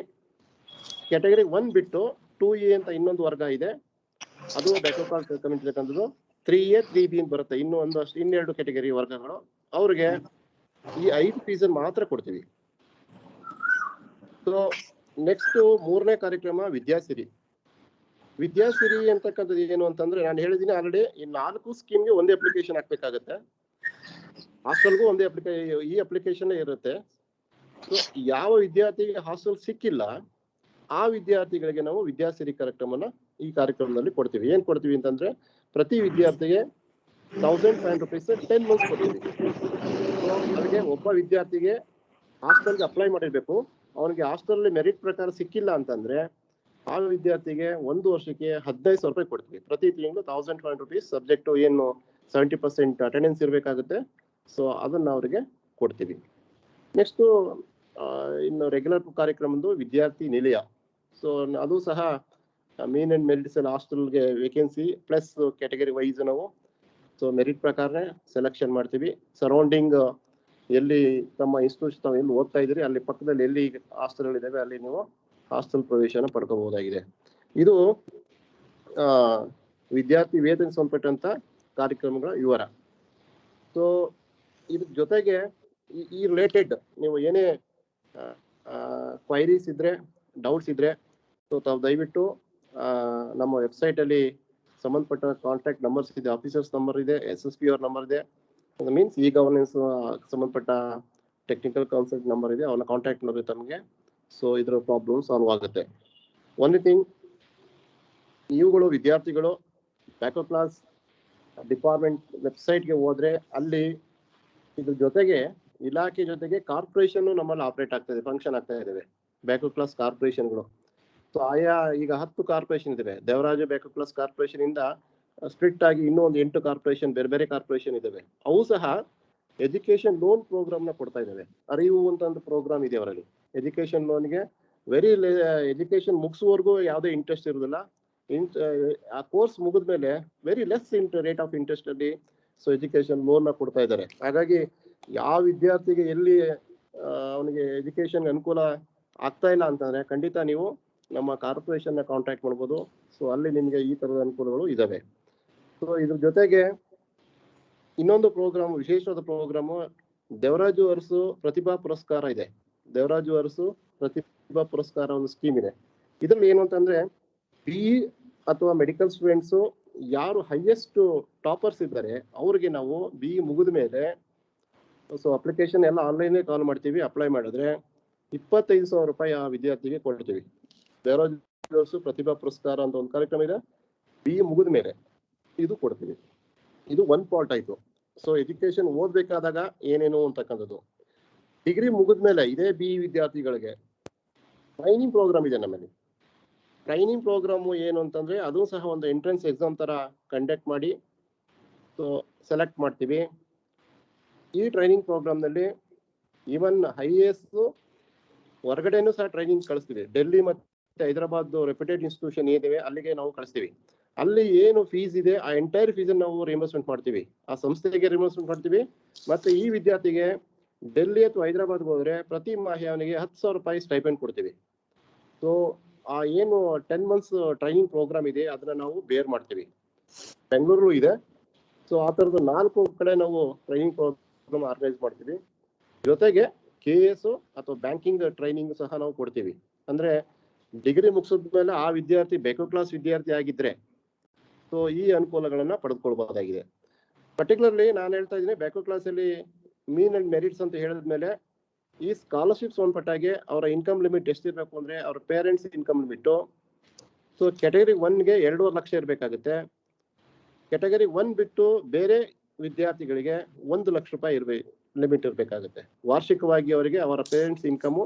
ಕ್ಯಾಟಗರಿ 1 ಬಿಟ್ಟು 2A ಅಂತ ಇನ್ನೊಂದು ವರ್ಗ ಇದೆ, ಅದು ಬ್ಯಾಕ್ವರ್ಡ್ ಕ್ಲಾಸ್ ಕಮ್ಯುನಿಟಿ ಅಂತಂದು 3A 3B ಅಂತ ಬರುತ್ತೆ. ಇನ್ನೆರಡು ಕ್ಯಾಟಗರಿ ವರ್ಗಗಳು ಅವ್ರಿಗೆ ಈ 5 ಫೀಸ್ ಮಾತ್ರ ಕೊಡ್ತೀವಿ. ಸೊ ನೆಕ್ಸ್ಟ್ 3ನೇ ಕಾರ್ಯಕ್ರಮ ವಿದ್ಯಾಸಿರಿ. ವಿದ್ಯಾಸಿರಿ ಅಂತಕ್ಕಂಥದ್ದು ಏನು ಅಂತಂದ್ರೆ ನಾನು ಹೇಳಿದೀನಿ ಆಲ್ರೆಡಿ, ಈ 4 ಸ್ಕೀಮ್ಗೆ ಒಂದೇ ಅಪ್ಲಿಕೇಶನ್ ಹಾಕ್ಬೇಕಾಗತ್ತೆ. ಹಾಸ್ಟೆಲ್ಗೂ ಒಂದೇ ಈ ಅಪ್ಲಿಕೇಶನ್ ಇರುತ್ತೆ. ಸೊ ಯಾವ ವಿದ್ಯಾರ್ಥಿಗೆ ಹಾಸ್ಟೆಲ್ ಸಿಕ್ಕಿಲ್ಲ ಆ ವಿದ್ಯಾರ್ಥಿಗಳಿಗೆ ನಾವು ವಿದ್ಯಾಸಿರಿ ಕಾರ್ಯಕ್ರಮನ ಈ ಕಾರ್ಯಕ್ರಮದಲ್ಲಿ ಕೊಡ್ತೀವಿ. ಏನ್ ಕೊಡ್ತೀವಿ ಅಂತಂದ್ರೆ ಪ್ರತಿ ವಿದ್ಯಾರ್ಥಿಗೆ 1,500 rupees 10 months ಕೊಡ್ತೀವಿ. ಸೊ ಅದಕ್ಕೆ ಒಬ್ಬ ವಿದ್ಯಾರ್ಥಿಗೆ ಹಾಸ್ಟೆಲ್ಗೆ ಅಪ್ಲೈ ಮಾಡಿರ್ಬೇಕು. ಅವನಿಗೆ ಹಾಸ್ಟೆಲ್ ಮೆರಿಟ್ ಪ್ರಕಾರ ಸಿಕ್ಕಿಲ್ಲ ಅಂತಂದ್ರೆ ಆ ವಿದ್ಯಾರ್ಥಿಗೆ 1 ವರ್ಷಕ್ಕೆ 15,000 ರೂಪಾಯಿ ಕೊಡ್ತೀವಿ. ಪ್ರತಿ ತಿಂಗಳು 1,500 rupees ಸಬ್ಜೆಕ್ಟ್ ಏನು 70% ಅಟೆಂಡೆನ್ಸ್ ಇರಬೇಕಾಗುತ್ತೆ. ಸೊ ಅದನ್ನ ಅವರಿಗೆ ಕೊಡ್ತೀವಿ. ನೆಕ್ಸ್ಟ್ ಇನ್ನು ರೆಗ್ಯುಲರ್ ಕಾರ್ಯಕ್ರಮದ್ದು ವಿದ್ಯಾರ್ಥಿ ನಿಲಯ. ಸೊ ಅದು ಸಹ ಮೀನ್ ಅಂಡ್ ಮೆರಿಟ್ಸ್ ಹಾಸ್ಟೆಲ್ಗೆ ವೇಕೆನ್ಸಿ ಪ್ಲಸ್ ಕ್ಯಾಟಗರಿ ವೈಸ್ ನಾವು ಸೊ ಮೆರಿಟ್ ಪ್ರಕಾರ ಸೆಲೆಕ್ಷನ್ ಮಾಡ್ತೀವಿ. ಸರೌಂಡಿಂಗ್ ಎಲ್ಲಿ ತಮ್ಮ ಇನ್ಸ್ಟಿಟ್ಯೂಷನ್ ತಾವು ಎಲ್ಲಿ ಓದ್ತಾ ಇದ್ರಿ ಅಲ್ಲಿ ಪಕ್ಕದಲ್ಲಿ ಎಲ್ಲಿ ಹಾಸ್ಟೆಲ್ಗಳಿದ್ದಾವೆ ಅಲ್ಲಿ ನೀವು ಹಾಸ್ಟೆಲ್ ಪ್ರವೇಶನ ಪಡ್ಕೋಬಹುದಾಗಿದೆ. ಇದು ವಿದ್ಯಾರ್ಥಿ ವೇತನ ಸಂಬಂಧಪಟ್ಟಂತ ಕಾರ್ಯಕ್ರಮಗಳ ವಿವರ. ಸೊ ಇದ್ರ ಜೊತೆಗೆ ಈ ರಿಲೇಟೆಡ್ ನೀವು ಏನೇ ಕ್ವೈರೀಸ್ ಇದ್ರೆ, ಡೌಟ್ಸ್ ಇದ್ರೆ ಸೊ ತಾವು ದಯವಿಟ್ಟು ನಮ್ಮ ವೆಬ್ಸೈಟ್ ಅಲ್ಲಿ ಸಂಬಂಧಪಟ್ಟ ಕಾಂಟ್ಯಾಕ್ಟ್ ನಂಬರ್ಸ್ ಇದೆ, ಆಫೀಸರ್ಸ್ ನಂಬರ್ ಇದೆ, SSP ಅವ್ರ ನಂಬರ್ ಇದೆ, ಮೀನ್ಸ್ ಈ ಗವರ್ನೆನ್ಸ್ ಸಂಬಂಧಪಟ್ಟ ಟೆಕ್ನಿಕಲ್ ಕನ್ಸಲ್ಟ್ ನಂಬರ್ ಇದೆ, ಅವನ್ನ ಕಾಂಟ್ಯಾಕ್ಟ್ ಮಾಡಿದ್ರೆ ತಮಗೆ ಸೊ ಇದ್ರ ಪ್ರಾಬ್ಲಮ್ ಸಾಲ್ವ್ ಆಗುತ್ತೆ. ಒನ್ ಥಿಂಗ್, ಇವುಗಳು ವಿದ್ಯಾರ್ಥಿಗಳು ಬ್ಯಾಕ್ವರ್ಡ್ ಕ್ಲಾಸ್ ಡಿಪಾರ್ಟ್ಮೆಂಟ್ ವೆಬ್ಸೈಟ್ಗೆ ಹೋದ್ರೆ ಅಲ್ಲಿ ಇದ್ರ ಜೊತೆಗೆ ಇಲಾಖೆ ಜೊತೆಗೆ ಕಾರ್ಪೊರೇಷನ್ ನಮ್ಮಲ್ಲಿ ಆಪರೇಟ್ ಆಗ್ತಾ ಇದೆ, ಫಂಕ್ಷನ್ ಆಗ್ತಾ ಇದಾವೆ ಬ್ಯಾಕ್ವರ್ಡ್ ಕ್ಲಾಸ್ ಕಾರ್ಪೊರೇಷನ್ಗಳು. ಸೊ ಆಯಾ ಈಗ 10 ಕಾರ್ಪೊರೇಷನ್ ಇದಾವೆ. ದೇವರಾಜ ಬ್ಯಾಕ್ವರ್ಡ್ ಕ್ಲಾಸ್ ಕಾರ್ಪೊರೇಷನ್ ಇಂದ ಸ್ಟ್ರಿಕ್ಟ್ ಆಗಿ ಇನ್ನೂ ಒಂದು 8 ಕಾರ್ಪೊರೇಷನ್ ಬೇರೆ ಬೇರೆ ಕಾರ್ಪೊರೇಷನ್ ಇದಾವೆ. ಅವು ಸಹ ಎಜುಕೇಶನ್ ಲೋನ್ ಪ್ರೋಗ್ರಾಮ್ ನ ಕೊಡ್ತಾ ಇದಾವೆ. ಅರಿವು ಅಂತ ಒಂದು ಪ್ರೋಗ್ರಾಮ್ ಇದೆ ಅವರಲ್ಲಿ. ಎಜುಕೇಶನ್ ಲೋನ್ಗೆ ಎಜುಕೇಶನ್ ಮುಗಿಸುವವರೆಗೂ ಯಾವುದೇ ಇಂಟ್ರೆಸ್ಟ್ ಇರುವುದಿಲ್ಲ. ಆ ಕೋರ್ಸ್ ಮುಗಿದ್ಮೇಲೆ very less rate of interest ಅಲ್ಲಿ ಸೊ ಎಜುಕೇಶನ್ ಲೋನ್ ನ ಕೊಡ್ತಾ ಇದ್ದಾರೆ. ಹಾಗಾಗಿ ಯಾವ ವಿದ್ಯಾರ್ಥಿಗೆ ಎಲ್ಲಿ ಅವನಿಗೆ ಎಜುಕೇಶನ್ ಅನುಕೂಲ ಆಗ್ತಾ ಇಲ್ಲ ಅಂತಂದ್ರೆ ಖಂಡಿತ ನೀವು ನಮ್ಮ ಕಾರ್ಪೊರೇಷನ್ ಕಾಂಟ್ಯಾಕ್ಟ್ ಮಾಡ್ಬೋದು. ಸೊ ಅಲ್ಲಿ ನಿಮಗೆ ಈ ತರದ ಅನುಕೂಲಗಳು ಇದಾವೆ. ಸೊ ಇದ್ರ ಜೊತೆಗೆ ಇನ್ನೊಂದು ಪ್ರೋಗ್ರಾಮ್, ವಿಶೇಷವಾದ ಪ್ರೋಗ್ರಾಮು ದೇವರಾಜು ಅರಸು ಪ್ರತಿಭಾ ಪುರಸ್ಕಾರ ಇದೆ. ದೇವರಾಜು ಅರಸು ಪ್ರತಿಭಾ ಪುರಸ್ಕಾರ ಒಂದು ಸ್ಕೀಮ್ ಇದೆ. ಇದ್ರಲ್ಲಿ ಏನು ಅಂತಂದ್ರೆ BE ಅಥವಾ ಮೆಡಿಕಲ್ ಸ್ಟೂಡೆಂಟ್ಸು ಯಾರು ಹೈಯೆಸ್ಟ್ ಟಾಪರ್ಸ್ ಇದ್ದಾರೆ ಅವ್ರಿಗೆ ನಾವು BE ಮುಗಿದ ಮೇಲೆ ಸೊ ಅಪ್ಲಿಕೇಶನ್ ಎಲ್ಲ ಆನ್ಲೈನ್ ಕಾಲ್ ಮಾಡ್ತೀವಿ. ಅಪ್ಲೈ ಮಾಡಿದ್ರೆ 25,000 ರೂಪಾಯಿ ಆ ವಿದ್ಯಾರ್ಥಿಗೆ ಕೊಡ್ತೀವಿ. ದೇವರಾಜು ಪ್ರತಿಭಾ ಪುರಸ್ಕಾರ ಅಂತ ಒಂದು ಕಾರ್ಯಕ್ರಮ ಇದೆ. BE ಮುಗಿದ ಮೇಲೆ ಇದು ಕೊಡ್ತೀವಿ. ಇದು ಒಂದ್ ಪಾರ್ಟ್ ಆಯ್ತು. ಸೊ ಎಜುಕೇಶನ್ ಓದ್ಬೇಕಾದಾಗ ಏನೇನು ಅಂತಕ್ಕಂಥದ್ದು. ಡಿಗ್ರಿ ಮುಗಿದ್ಮೇಲೆ ಇದೇ BE ವಿದ್ಯಾರ್ಥಿಗಳಿಗೆ ಟ್ರೈನಿಂಗ್ ಪ್ರೋಗ್ರಾಮ್ ಇದೆ ನಮ್ಮಲ್ಲಿ. ಟ್ರೈನಿಂಗ್ ಪ್ರೋಗ್ರಾಮು ಏನು ಅಂತಂದ್ರೆ ಅದು ಸಹ ಒಂದು ಎಂಟ್ರೆನ್ಸ್ ಎಕ್ಸಾಮ್ ತರ ಕಂಡಕ್ಟ್ ಮಾಡಿ ಸೊ ಸೆಲೆಕ್ಟ್ ಮಾಡ್ತೀವಿ. ಈ ಟ್ರೈನಿಂಗ್ ಪ್ರೋಗ್ರಾಮ್ನಲ್ಲಿ ಈವನ್ IAS ಹೊರಗಡೆನೂ ಸಹ ಟ್ರೈನಿಂಗ್ ಕಳಿಸ್ತೀವಿ. ಡೆಲ್ಲಿ ಮತ್ತೆ ಹೈದರಾಬಾದ್ ರೆಪ್ಯೂಟೆಡ್ ಇನ್ಸ್ಟಿಟ್ಯೂಷನ್ ಏನಿವೆ ಅಲ್ಲಿಗೆ ನಾವು ಕಳಿಸ್ತೀವಿ. ಅಲ್ಲಿ ಏನು ಫೀಸ್ ಇದೆ ಆ ಎಂಟೈರ್ ಫೀಸ್ ನಾವು ರಿಯಂಬರ್ಸ್ಮೆಂಟ್ ಮಾಡ್ತೀವಿ. ಆ ಸಂಸ್ಥೆಗೆ ರಿಯಂಬರ್ಸ್ಮೆಂಟ್ ಮಾಡ್ತೀವಿ. ಮತ್ತೆ ಈ ವಿದ್ಯಾರ್ಥಿಗೆ ಡೆಲ್ಲಿ ಅಥವಾ ಹೈದರಾಬಾದ್ಗೆ ಹೋದ್ರೆ ಪ್ರತಿ ಮಾಹಿ ಅವನಿಗೆ 10,000 ರೂಪಾಯಿ ಸ್ಟೈಪೆಂಡ್ ಕೊಡ್ತೀವಿ. ಸೊ ಆ ಏನು 10 months ಟ್ರೈನಿಂಗ್ ಪ್ರೋಗ್ರಾಮ್ ಇದೆ ಅದನ್ನ ನಾವು ಬೇರ್ ಮಾಡ್ತೀವಿ. ಬೆಂಗಳೂರು ಇದೆ. ಸೊ ಆ ತರದ 4 ಕಡೆ ನಾವು ಟ್ರೈನಿಂಗ್ ಪ್ರೋಗ್ರಾಮ್ ಆರ್ಗನೈಸ್ ಮಾಡ್ತೀವಿ. ಜೊತೆಗೆ KS ಅಥವಾ ಬ್ಯಾಂಕಿಂಗ್ ಟ್ರೈನಿಂಗ್ ಸಹ ನಾವು ಕೊಡ್ತೀವಿ. ಅಂದ್ರೆ ಡಿಗ್ರಿ ಮುಗಿಸಿದ್ಮೇಲೆ ಆ ವಿದ್ಯಾರ್ಥಿ ಬ್ಯಾಕ್ವರ್ಡ್ ಕ್ಲಾಸ್ ವಿದ್ಯಾರ್ಥಿ ಆಗಿದ್ರೆ ಸೊ ಈ ಅನುಕೂಲಗಳನ್ನ ಪಡೆದುಕೊಳ್ಬಹುದಾಗಿದೆ. ಪರ್ಟಿಕ್ಯುಲರ್ಲಿ ನಾನು ಹೇಳ್ತಾ ಇದ್ದೀನಿ, ಬ್ಯಾಕ್ವರ್ಡ್ ಕ್ಲಾಸ್ ಅಲ್ಲಿ ಮೀನ್ ಅಂಡ್ ಮೆರಿಟ್ಸ್ ಅಂತ ಹೇಳಿದ್ಮೇಲೆ ಈ ಸ್ಕಾಲರ್ಶಿಪ್ಸ್ ಸಂಬಂಧಪಟ್ಟಾಗೆ ಅವರ ಇನ್ಕಮ್ ಲಿಮಿಟ್ ಎಷ್ಟಿರ್ಬೇಕು ಅಂದ್ರೆ ಅವ್ರ parents income limit so category 1ಗೆ 2.5 ಲಕ್ಷ ಇರ್ಬೇಕಾಗುತ್ತೆ. ಕ್ಯಾಟಗರಿ 1 ಬಿಟ್ಟು ಬೇರೆ ವಿದ್ಯಾರ್ಥಿಗಳಿಗೆ 1 ಲಕ್ಷ ರೂಪಾಯಿ ಲಿಮಿಟ್ ಇರ್ಬೇಕಾಗುತ್ತೆ. ವಾರ್ಷಿಕವಾಗಿ ಅವರಿಗೆ ಅವರ ಪೇರೆಂಟ್ಸ್ ಇನ್ಕಮ್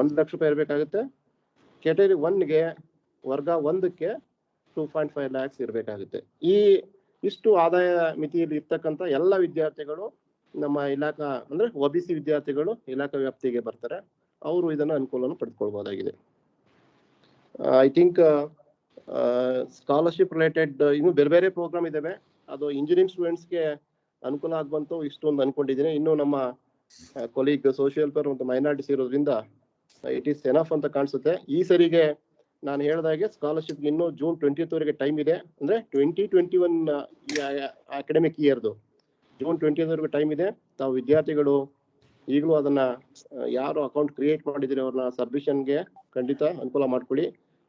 1 ಲಕ್ಷ ರೂಪಾಯಿ ಇರ್ಬೇಕಾಗುತ್ತೆ. ಕ್ಯಾಟಗರಿ 1ಗೆ ವರ್ಗ 1ಕ್ಕೆ 2.5 lakhs ಇರ್ಬೇಕಾಗುತ್ತೆ. ಇಷ್ಟು ಆದಾಯ ಮಿತಿಯಲ್ಲಿ ಇರ್ತಕ್ಕಂಥ ಎಲ್ಲ ವಿದ್ಯಾರ್ಥಿಗಳು ನಮ್ಮ ಇಲಾಖಾ ಅಂದ್ರೆ OBC ವಿದ್ಯಾರ್ಥಿಗಳು ಇಲಾಖಾ ವ್ಯಾಪ್ತಿಗೆ ಬರ್ತಾರೆ. ಅವರು ಇದನ್ನ ಅನುಕೂಲವನ್ನು ಪಡೆದುಕೊಳ್ಬಹುದಾಗಿದೆ. ಐ ಥಿಂಕ್ ಸ್ಕಾಲರ್ಶಿಪ್ ರಿಲೇಟೆಡ್ ಇನ್ನು ಬೇರೆ ಬೇರೆ ಪ್ರೋಗ್ರಾಮ್ ಇದಾವೆ. ಅದು ಇಂಜಿನಿಯರಿಂಗ್ ಸ್ಟೂಡೆಂಟ್ಸ್ಗೆ ಅನುಕೂಲ ಆಗುವಂತ ಇಷ್ಟೊಂದು ಅನ್ಕೊಂಡಿದ್ದೀನಿ. ಇನ್ನು ನಮ್ಮ ಕೊಲೀಗ್ ಸೋಷಿಯಲ್ ಫೇರ್ ಮತ್ತು ಮೈನಾರಿಟೀಸ್ ಇರೋದ್ರಿಂದ ಇಟ್ ಈಸ್ ಎನಫ್ ಅಂತ ಕಾಣಿಸುತ್ತೆ. ಈ ಸರಿಗೆ ನಾನು ಹೇಳಿದಾಗೆ ಸ್ಕಾಲರ್ಶಿಪ್ ಇನ್ನು June 20th ವರೆಗೆ ಟೈಮ್ ಇದೆ. ಅಂದ್ರೆ 2021 ಅಕಾಡೆಮಿಕ್ ಇಯರ್ದು June 20th ವರೆಗೆ ಟೈಮ್ ಇದೆ. ತಾವು ವಿದ್ಯಾರ್ಥಿಗಳು ಈಗಲೂ ಅದನ್ನ ಯಾರು ಅಕೌಂಟ್ ಕ್ರಿಯೇಟ್ ಮಾಡಿದ್ರೆ ಅವ್ರನ್ನ ಸಬ್ಮಿಷನ್ಗೆ ಖಂಡಿತ ಅನುಕೂಲ ಮಾಡ್ಕೊಳ್ಳಿ.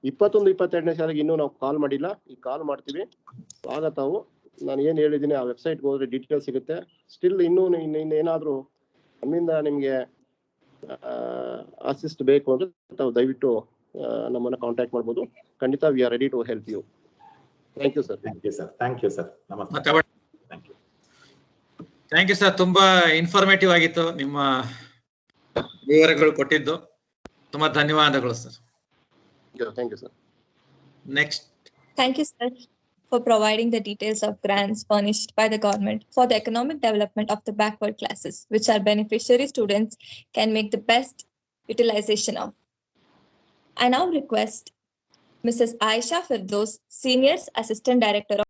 21-22ನೇ ಸಾಲಿಗೆ ಇನ್ನೂ ನಾವು ಕಾಲ್ ಮಾಡಿಲ್ಲ. ಈ ಕಾಲ್ ಮಾಡ್ತೀವಿ. ಆಗ ತಾವು ನಾನು ಏನ್ ಹೇಳಿದ್ದೀನಿ ಆ ವೆಬ್ಸೈಟ್ಗೆ ಹೋದ್ರೆ ಡೀಟೇಲ್ಸ್ ಸಿಗುತ್ತೆ. ಸ್ಟಿಲ್ ಇನ್ನೇನಾದ್ರೂ ನಮ್ಮಿಂದ ನಿಮ್ಗೆ ಅಸಿಸ್ಟ್ ಬೇಕು ಅಂದ್ರೆ ತಾವು ದಯವಿಟ್ಟು ನಮ್ಮನ್ನ ಕಾಂಟ್ಯಾಕ್ಟ್ ಮಾಡ್ಬೋದು. ಖಂಡಿತ we are ready to help you. Thank you sir. Thank you sir. ನಮಸ್ತೆ. Thank you sir. ತುಂಬಾ ಇನ್ಫಾರ್ಮೇಟಿವ್ ಆಗಿತ್ತು ನಿಮ್ಮ ವಿವರಗಳು ಕೊಟ್ಟಿದ್ದು. ತುಂಬಾ ಧನ್ಯವಾದಗಳು sir. Thank you sir. Next. Thank you sir for providing the details of grants furnished by the government for the economic development of the backward classes, which our beneficiary students can make the best utilization of. I now request Mrs. Aisha Firdaus, Senior Assistant Director of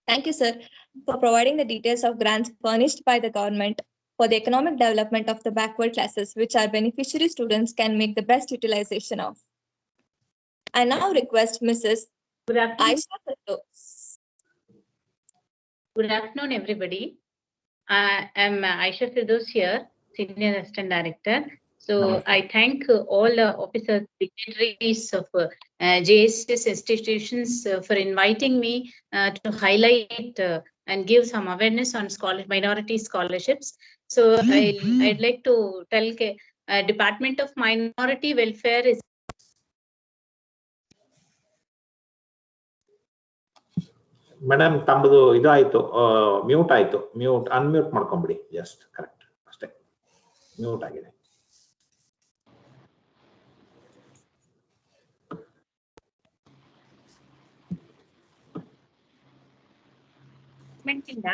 Thank you, sir, for providing the details of grants furnished by the government for the economic development of the backward classes, which our beneficiary students can make the best utilization of. I now request Mrs. Aisha Firdaus. Good afternoon, everybody. I am Aisha Firdaus here, Senior Assistant Director. So I thank all officers, dignitaries of JSS institutions for inviting me to highlight and give some awareness on minority scholarships. So I'd like to tell Department of Minority Welfare is madam ತಮ್ಮದು ಇದು ಆಯ್ತು, mute ಆಯ್ತು. Unmute ಮಾಡ್ಕೊಂಬಿಡಿ. Just correct ಅಷ್ಟೇ, mute ಆಗಿದೆ. ಇಂದ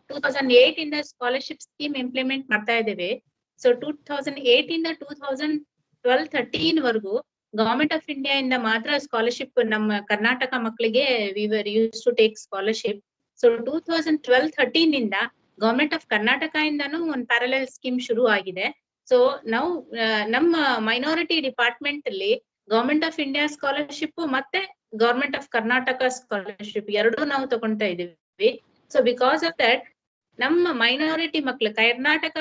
2008 ಇಂದ scholarship scheme implement ಮಾಡ್ತಾ ಇದ್ದೇವೆ. ಸೊ 2008 ಇಂದ 2012-13 ವರೆಗೂ ಗವರ್ಮೆಂಟ್ ಆಫ್ ಇಂಡಿಯಾ ಇಂದ ಮಾತ್ರ ಸ್ಕಾಲರ್ಶಿಪ್ ನಮ್ಮ ಕರ್ನಾಟಕ ಮಕ್ಕಳಿಗೆ we were used to take scholarship. So 2012-13 ಇಂದ ಗವರ್ಮೆಂಟ್ ಆಫ್ ಕರ್ನಾಟಕ ಇಂದಾನು ಒಂದು ಪ್ಯಾರಲಲ್ ಸ್ಕೀಮ್ ಶುರು ಆಗಿದೆ. ಸೊ ನಾವು ನಮ್ಮ ಮೈನಾರಿಟಿ ಡಿಪಾರ್ಟ್ಮೆಂಟ್ ಅಲ್ಲಿ ಗವರ್ಮೆಂಟ್ ಆಫ್ ಇಂಡಿಯಾ ಸ್ಕಾಲರ್ಶಿಪ್ ಮತ್ತೆ ಗವರ್ಮೆಂಟ್ ಆಫ್ ಕರ್ನಾಟಕ ಸ್ಕಾಲರ್ಶಿಪ್ ಎರಡೂ ನಾವು ತಗೊಂತಾ ಇದೀವಿ. ಸೊ ಬಿಕಾಸ್ ಆಫ್ ದಟ್ ನಮ್ಮ ಮೈನಾರಿಟಿ ಮಕ್ಕಳು ಕರ್ನಾಟಕ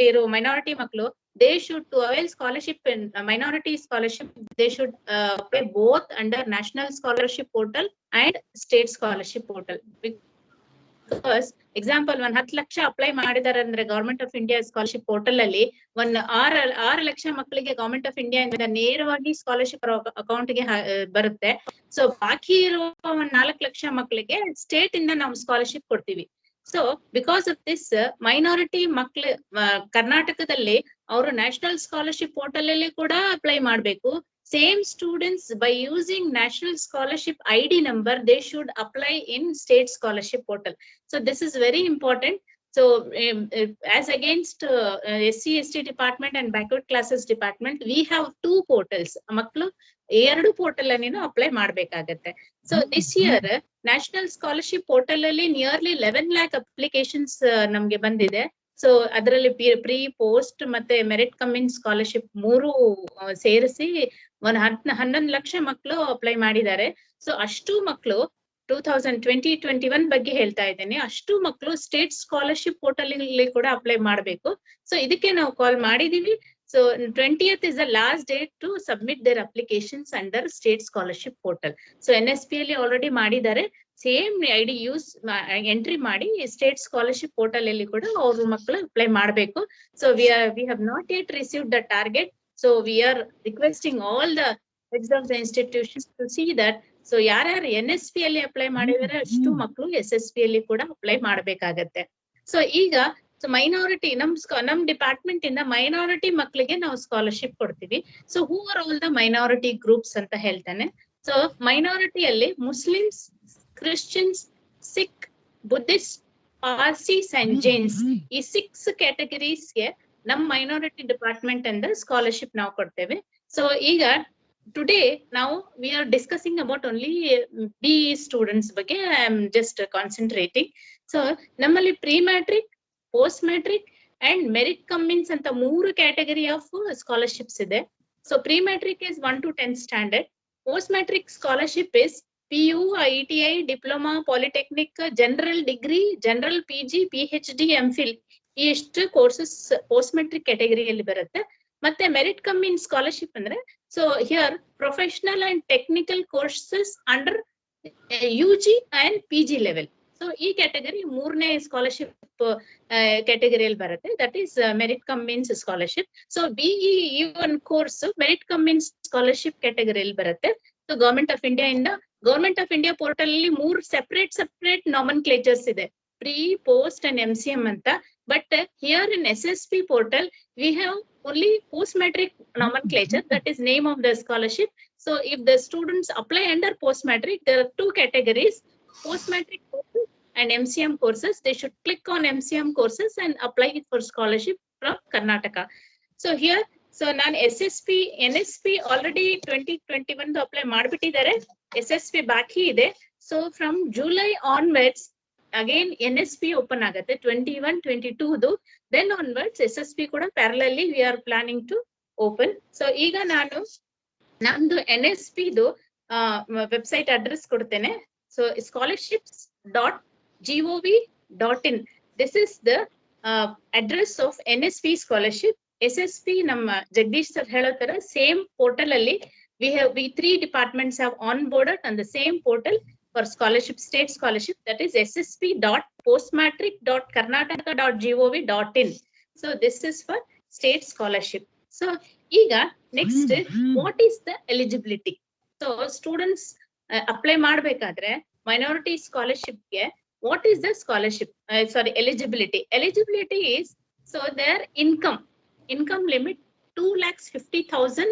ಇರೋ ಮೈನಾರಿಟಿ ಮಕ್ಕಳು they should to avail scholarship minority scholarship they should apply both under national scholarship portal and state scholarship portal. Because example 10 lakh apply ಮಾಡಿದಾರೆ ಅಂದ್ರೆ government of India scholarship portal ಅಲ್ಲಿ 6 ಲಕ್ಷ ಮಕ್ಕಳಿಗೆ government of India ಇಂದ ನೇರವಾಗಿ scholarship account ಗೆ ಬರುತ್ತೆ. So ಬಾಕಿ ಇರುವ 4 ಲಕ್ಷ ಮಕ್ಕಳಿಗೆ ಸ್ಟೇಟ್ ಇಂದ ನಾವು ಸ್ಕಾಲರ್ಶಿಪ್ ಕೊಡ್ತೀವಿ. So because of this minority ಮಕ್ಳು ಕರ್ನಾಟಕದಲ್ಲಿ ಅವರು ನ್ಯಾಷನಲ್ ಸ್ಕಾಲರ್ಶಿಪ್ ಪೋರ್ಟಲ್ ಅಲ್ಲಿ ಕೂಡ ಅಪ್ಲೈ ಮಾಡಬೇಕು. Same students by using national scholarship ID number, they should apply in state scholarship portal. So this is very important. So as against SC/ST department and backward classes department, we have 2 portals. Maklu ಎರಡು portal ಅನ್ನೇನು apply ಮಾಡ್ಬೇಕಾಗತ್ತೆ. So this year national scholarship portal ಅಲ್ಲಿ nearly 11 lakh applications ನಮ್ಗೆ ಬಂದಿದೆ. So ಅದರಲ್ಲಿ pre post ಮತ್ತೆ merit come in scholarship 3 ಸೇರಿಸಿ 11 ಲಕ್ಷ ಮಕ್ಕಳು apply ಮಾಡಿದ್ದಾರೆ. ಸೊ ಅಷ್ಟು ಮಕ್ಕಳು 2020-21 ಬಗ್ಗೆ ಹೇಳ್ತಾ ಇದ್ದೇನೆ, ಅಷ್ಟು ಮಕ್ಕಳು ಸ್ಟೇಟ್ ಸ್ಕಾಲರ್ಶಿಪ್ ಪೋರ್ಟಲ್ ಅಲ್ಲಿ ಕೂಡ ಅಪ್ಲೈ ಮಾಡಬೇಕು. ಸೊ ಇದಕ್ಕೆ ನಾವು ಕಾಲ್ ಮಾಡಿದೀವಿ. So 20th is the last date to submit their applications under state scholarship portal. So NSP ಅಲ್ಲಿ already ಮಾಡಿದ್ದಾರೆ. ಸೇಮ್ ID ಯೂಸ್ ಎಂಟ್ರಿ ಮಾಡಿ ಸ್ಟೇಟ್ ಸ್ಕಾಲರ್ಶಿಪ್ ಪೋರ್ಟಲ್ ಅಲ್ಲಿ ಕೂಡ ಅವ್ರ ಮಕ್ಕಳು ಅಪ್ಲೈ ಮಾಡಬೇಕು. So we have not yet received the target. So we are requesting all the heads of the institutions to see that. So ಯಾರ್ಯಾರು NSP ಅಲ್ಲಿ apply ಮಾಡಿದರೆ ಅಷ್ಟು ಮಕ್ಕಳು SSP ಅಲ್ಲಿ ಕೂಡ ಅಪ್ಲೈ ಮಾಡಬೇಕಾಗತ್ತೆ. ಸೊ ಈಗ ಸೊ ಮೈನಾರಿಟಿ ನಮ್ ಡಿಪಾರ್ಟ್ಮೆಂಟ್ ಇಂದ ಮೈನಾರಿಟಿ ಮಕ್ಕಳಿಗೆ ನಾವು ಸ್ಕಾಲರ್ಶಿಪ್ ಕೊಡ್ತೀವಿ. So who are all the minority groups ಅಂತ ಹೇಳ್ತಾನೆ. ಸೊ ಮೈನಾರಿಟಿಯಲ್ಲಿ Muslims, Christians, Sikh, Buddhist, Parsees and Jains ಈ 6 ಕ್ಯಾಟಗರೀಸ್ಗೆ ನಮ್ ಮೈನಾರಿಟಿ ಡಿಪಾರ್ಟ್ಮೆಂಟ್ ಇಂದ ಸ್ಕಾಲರ್ಶಿಪ್ ನಾವು ಕೊಡ್ತೇವೆ. ಸೊ ಈಗ ಟುಡೇ ನಾವು we are discussing about only BE students ಬಗ್ಗೆ I am just concentrating. So ನಮ್ಮಲ್ಲಿ pre matric, post matric and merit cum means ಅಂತ 3 ಕ್ಯಾಟಗರಿ ಆಫ್ ಸ್ಕಾಲರ್ಶಿಪ್ಸ್ ಇದೆ. So pre matric is 1 to 10 standard. Post matric scholarship is PU, ITI, diploma, polytechnic, general degree, general PG, PhD, MPhil ಈ ಎಷ್ಟು courses post matrix ಕ್ಯಾಟಗರಿಯಲ್ಲಿ ಬರುತ್ತೆ. ಮತ್ತೆ merit cum means scholarship ಅಂದ್ರೆ so here professional and technical courses under UG and PG level. So ಈ category 3ನೇ scholarship ಕ್ಯಾಟಗರಿಯಲ್ಲಿ ಬರುತ್ತೆ. That is merit cum means scholarship. So BE ಈ ಒಂದು course merit cum means scholarship ಕ್ಯಾಟಗರಿಯಲ್ಲಿ ಬರುತ್ತೆ. So government of India portal ಅಲ್ಲಿ 3 separate nomenclatures ಇದೆ, ಪ್ರೀ, ಪೋಸ್ಟ್ ಅಂಡ್ MCM ಅಂತ. But here in SSP portal we have only post matric nomenclature, that is name of the scholarship. So if the students apply under post matric, there are 2 categories, post matric courses and MCM courses. They should click on MCM courses and apply it for scholarship from Karnataka. So here, so nan NSP already 2021 apply madibitidare, SSP baki ide. So from July onwards again NSP open agate 21-22 then onwards SSP kuda parallelly we are planning to open. So iga nanu namdu NSP du website address kodtene. So scholarships.gov.in, this is the address of NSP scholarship. SSP ನಮ್ಮ Jagadish sir ಹೇಳೋ ತರ same portal ಅಲ್ಲಿ we 3 departments have onboarded on the same portal for scholarship, state scholarship, that is ssp.postmatric.karnataka.gov.in. So this is for state scholarship. So iga next, what is the eligibility? So students apply ಮಾಡಬೇಕಾದ್ರೆ minority scholarship ಗೆ what is the scholarship eligibility is, so their income limit 2,50,000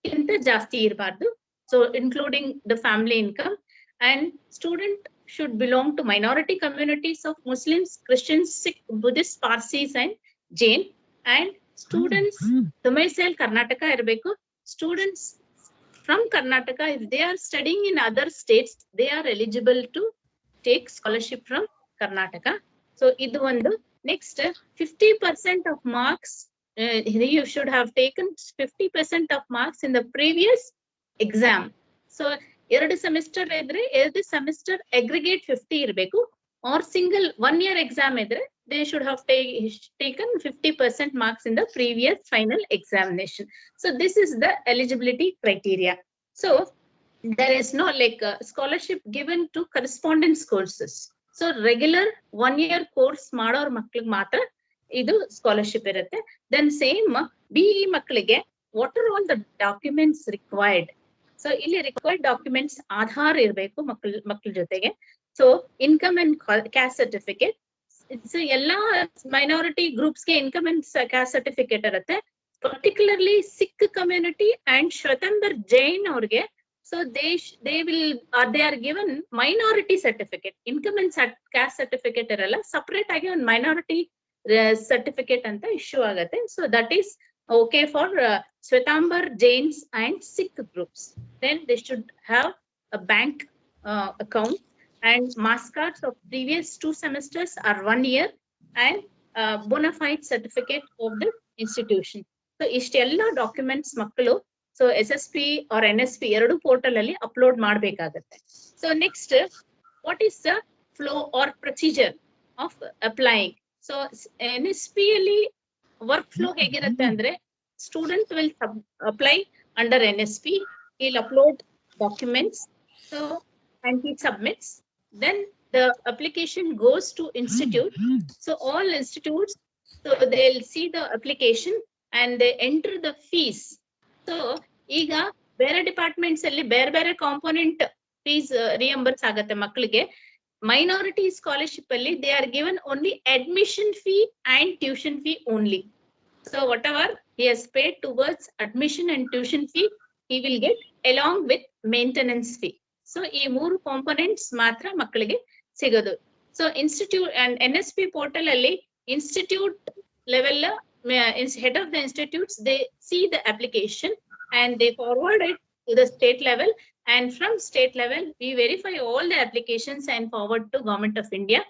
ಗಿಂತ ಜಾಸ್ತಿ ಇರಬಾರ್ದು. So including the family income, and student should belong to minority communities of Muslims, Christians, Sikh, Buddhists, Parsis and Jain, and students domicile Karnataka ಇರಬೇಕು. Students from Karnataka, if they are studying in other states, they are eligible to take scholarship from Karnataka. So idu ಒಂದು. Next, 50% of marks, you should have taken 50% of marks in the previous exam. So ಎರಡು semester ಇದ್ರೆ ಎರಡು semester aggregate 50 ಇರಬೇಕು. Or single 1 year exam ಇದ್ರೆ they should have taken 50% marks in the previous final examination. So this is the eligibility criteria. So there is no like scholarship given to correspondence courses. So regular 1 year course ಮಾಡೋರ್ ಮಕ್ಕಳಿಗೆ ಮಾತ್ರ ಇದು scholarship ಇರುತ್ತೆ. Then same BE ಮಕ್ಕಳಿಗೆ what are all the documents required? So ಇಲ್ಲಿ required documents Aadhaar ಇರಬೇಕು ಮಕ್ಕಳ ಜೊತೆಗೆ. So income and caste certificate. So ಎಲ್ಲಾ minority groups ಗೆ income and caste certificate ಇರುತ್ತೆ. Particularly Sikh community and Shwetambar Jain ಅವ್ರಿಗೆ so they are given minority certificate. Income and caste certificate ಇರಲ್ಲ, separate ಆಗಿ ಒಂದು minority certificate ಅಂತ issue ಆಗುತ್ತೆ. So that is okay for Shwetambar Jains and Sikh groups. Then they should have a bank account and marks cards of previous 2 semesters are 1 year and bona fide certificate of the institution. So ಇಷ್ಟೆಲ್ಲ documents ಮಕ್ಕಳು so SSP or NSP ಎರಡು portal ಅಲ್ಲಿ upload ಮಾಡಬೇಕಾಗುತ್ತೆ. So next, what is the flow or procedure of applying? So NSP ಅಲ್ಲಿ work flow ಹೇಗಿರುತ್ತೆ ಅಂದ್ರೆ student will apply under NSP, he'll upload documents, so and he submits. Then the application goes to institute. So all institutes, so they'll see the application and they enter the fees. So ಈಗ ಬೇರೆ departments ಅಲ್ಲಿ ಬೇರೆ ಬೇರೆ component fees reimburse ಆಗತ್ತೆ ಮಕ್ಕಳಿಗೆ. Minority scholarship ಅಲ್ಲಿ they are given only admission fee and tuition fee only. So what ever he has paid towards admission and tuition fee, he will get along with maintenance fee. So ಈ ಮೂರು components ಮಾತ್ರ ಮಕ್ಕಳಿಗೆ ಸಿಗೋದು. So institute and NSP portal ಅಲ್ಲಿ institute level head of the institutes, they see the application and they forward it to the state level, and from state level we verify all the applications and forward to Government of India.